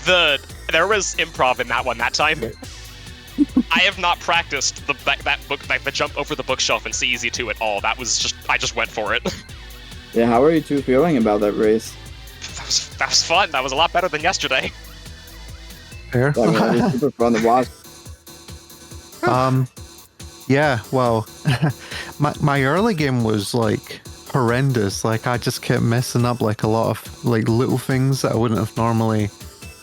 There was improv in that one that time. I have not practiced the jump over the bookshelf and CZ2 at all. That was I just went for it. Yeah, how are you two feeling about that race? That was fun. That was a lot better than yesterday. Fair. I mean, it was super fun to watch. Yeah, well, my early game was like horrendous. Like I just kept messing up like a lot of like little things that I wouldn't have normally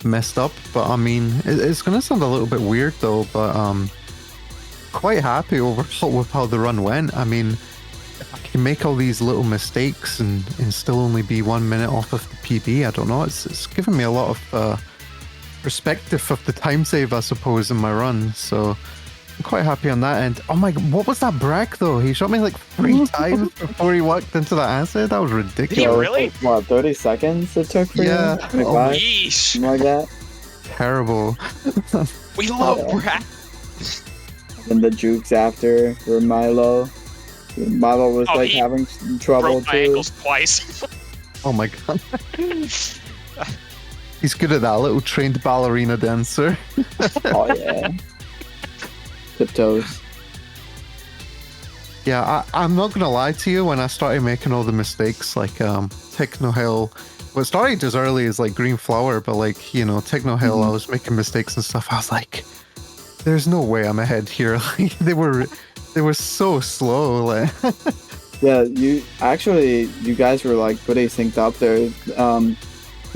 messed up. But I mean, it's gonna sound a little bit weird though, but quite happy overall with how the run went. I mean, if I can make all these little mistakes and still only be 1 minute off of the PB, I don't know. It's given me a lot of perspective of the time save, I suppose, in my run. So I'm quite happy on that end. Oh my, what was that Brack though? He shot me like 3 times before he walked into the acid. That was ridiculous. Did he really? What, 30 seconds it took for you? Yeah. 25? Yeesh. Something like that. Terrible. We love Brack. And the jukes after were Milo. Milo was like having trouble broke my too. ankles twice. Oh my god. He's good at that little trained ballerina dancer. Oh yeah. Tiptoes. Yeah, I'm not gonna lie to you. When I started making all the mistakes, like Techno Hill, well, it started as early as like Green Flower, but like, you know, Techno Hill, I was making mistakes and stuff. I was like, there's no way I'm ahead here. Like, they were so slow. Like. Yeah, you guys were like pretty synced up there.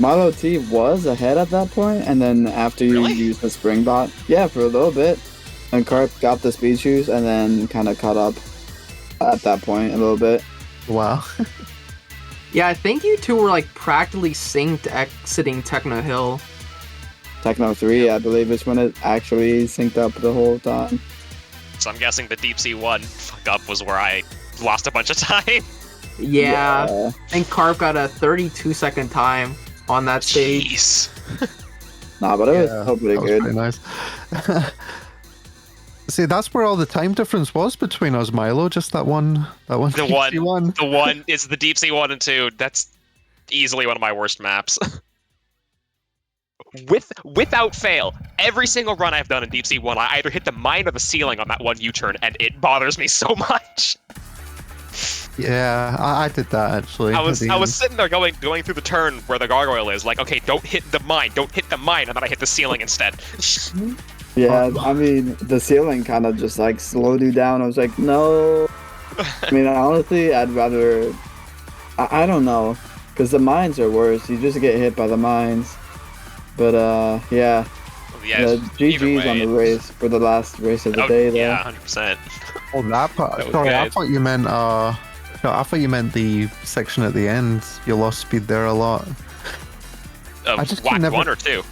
Milo T was ahead at that point, and then after you used the spring bot, yeah, for a little bit, and Carp got the speed shoes, and then kind of caught up at that point a little bit. Wow. Yeah, I think you two were like practically synced exiting Techno Hill. Techno 3, I believe, is when it actually synced up the whole time. So I'm guessing the Deep Sea 1 fuck up was where I lost a bunch of time. Yeah. I think Carp got a 32-second time on that stage. Jeez. Nah, but it was still pretty that was good. pretty nice. See, that's where all the time difference was between us, Milo. Just that one The deep sea one, the one is the Deep Sea 1 and 2. That's easily one of my worst maps. Without fail, every single run I've done in Deep Sea 1, I either hit the mine or the ceiling on that one U-turn, and it bothers me so much. Yeah, I did that actually. I was sitting there going through the turn where the gargoyle is, like, okay, don't hit the mine, and then I hit the ceiling instead. Yeah, I mean, the ceiling kind of just like slowed you down. I was like, no. I mean, honestly, I'd rather. I don't know, because the mines are worse. You just get hit by the mines. But yeah. Yeah, the GG's on the race for the last race of the day, though. Yeah, 100%. Oh, that part. Sorry, I thought you meant no, I thought you meant the section at the end. You lost speed there a lot. I just Act never... 1 or 2?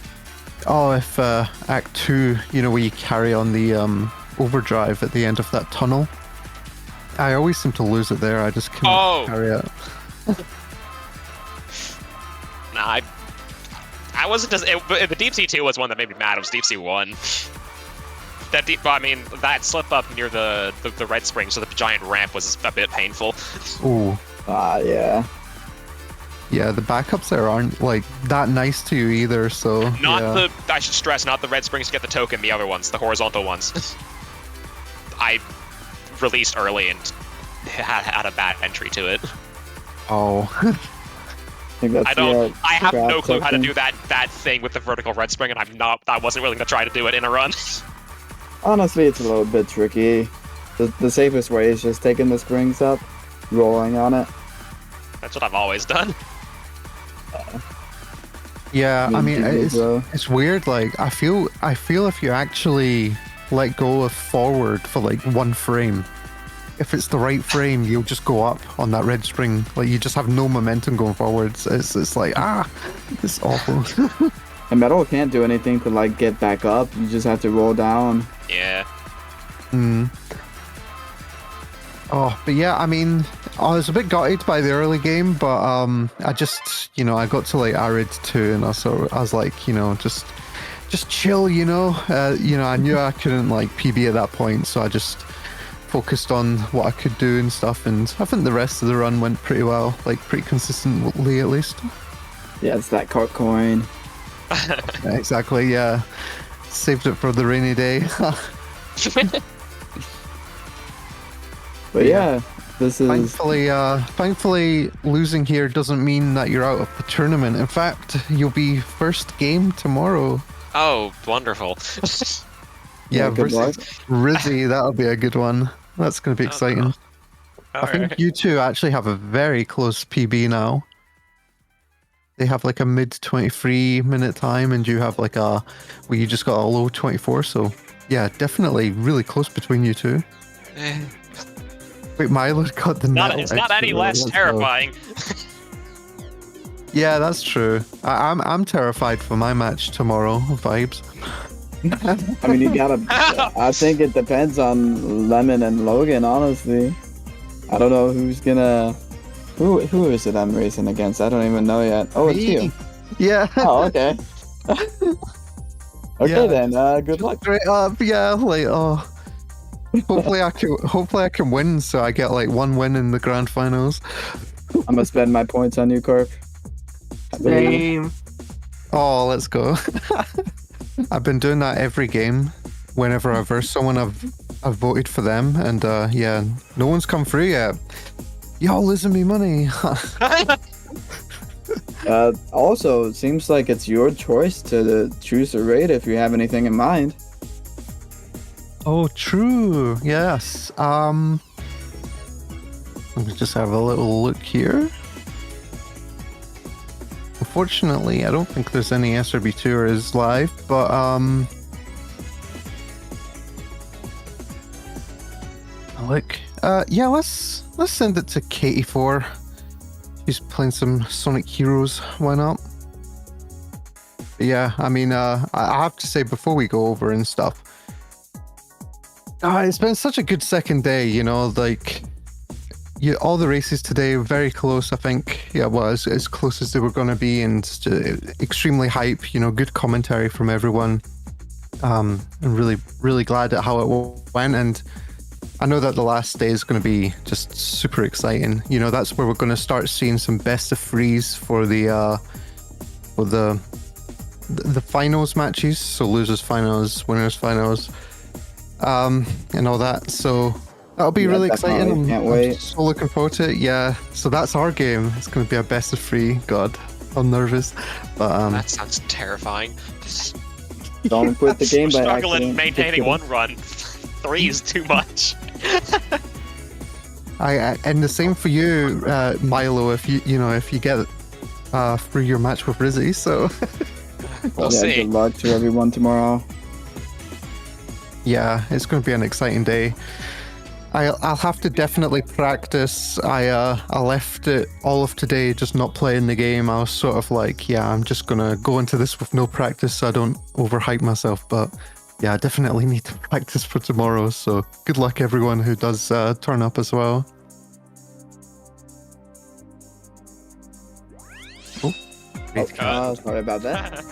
Oh, if Act 2, you know, where you carry on the overdrive at the end of that tunnel. I always seem to lose it there. I just can't carry it. Nah, I wasn't just... the Deep Sea 2 was one that made me mad. It was Deep Sea 1. That slip up near the Red Spring, so the giant ramp was a bit painful. Ooh. Yeah. Yeah, the backups there aren't, like, that nice to you either, so... I should stress, not the Red Springs to get the token, the other ones, the horizontal ones. I released early and had a bad entry to it. Oh. I have no clue how to do that thing with the vertical Red Spring, and I wasn't willing to try to do it in a run. Honestly, it's a little bit tricky. The safest way is just taking the springs up, rolling on it. That's what I've always done. Yeah, I mean, it's weird. Like, I feel if you actually let go of forward for like one frame, if it's the right frame, you'll just go up on that red spring. Like, you just have no momentum going forwards. It's like, it's awful. And metal can't do anything to like get back up. You just have to roll down. Yeah. Oh, but yeah, I mean, I was a bit gutted by the early game, but I just, I got to like Arid 2, and I was like, just chill, I knew I couldn't like PB at that point, so I just focused on what I could do and stuff, and I think the rest of the run went pretty well, like pretty consistently at least. Yeah, it's that cart coin. Exactly, yeah. Saved it for the rainy day. But yeah, this is... Thankfully, losing here doesn't mean that you're out of the tournament. In fact, you'll be first game tomorrow. Oh, wonderful. Yeah, versus Rizzy, that'll be a good one. That's going to be exciting. I think you two actually have a very close PB now. They have like a mid 23 minute time, and you have like where you just got a low 24. So yeah, definitely really close between you two. Wait, Milo's got the net. It's not any less terrifying. Yeah, that's true. I'm terrified for my match tomorrow. Vibes. I mean, you gotta. I think it depends on Lemon and Logan. Honestly, I don't know who's gonna. Who is it I'm racing against? I don't even know yet. Oh, it's you. Yeah. Oh, okay. Okay then. Good luck. Great. Yeah. Like, hopefully I can win, so I get like one win in the grand finals. I'm gonna spend my points on you, Corp. Same. Oh, let's go. I've been doing that every game. Whenever I verse someone, I've voted for them, and yeah, no one's come through yet. Y'all losing me money. Also, it seems like it's your choice to choose a raid if you have anything in mind. Oh, true. Yes. Let me just have a little look here. Unfortunately, I don't think there's any SRB2 is live, but look. Yeah, let's send it to Katie4. She's playing some Sonic Heroes. Why not? But yeah, I mean, I have to say before we go over and stuff, it's been such a good second day, like yeah, all the races today very close. I think, yeah, well, as close as they were going to be, and extremely hype. You know, good commentary from everyone. And really glad at how it went. And I know that the last day is going to be just super exciting. You know, that's where we're going to start seeing some best of threes for the finals matches. So losers finals, winners finals, and all that. So that'll be really exciting. Can't wait. I'm so looking forward to it. Yeah. So that's our game. It's going to be a best of three. God, I'm nervous, but That sounds terrifying. Just Don't quit the game by struggling accident. maintaining one run. 3 is too much. and the same for you, Milo. If you get through your match with Rizzy, so We'll yeah, see. good luck to everyone tomorrow. yeah, it's going to be an exciting day. I'll have to definitely practice. I left it all of today just not playing the game. I was sort of like, yeah, I'm just gonna go into this with no practice so I don't overhype myself. But yeah, I definitely need to practice for tomorrow. So good luck everyone who does turn up as well. Oh, Sorry about that.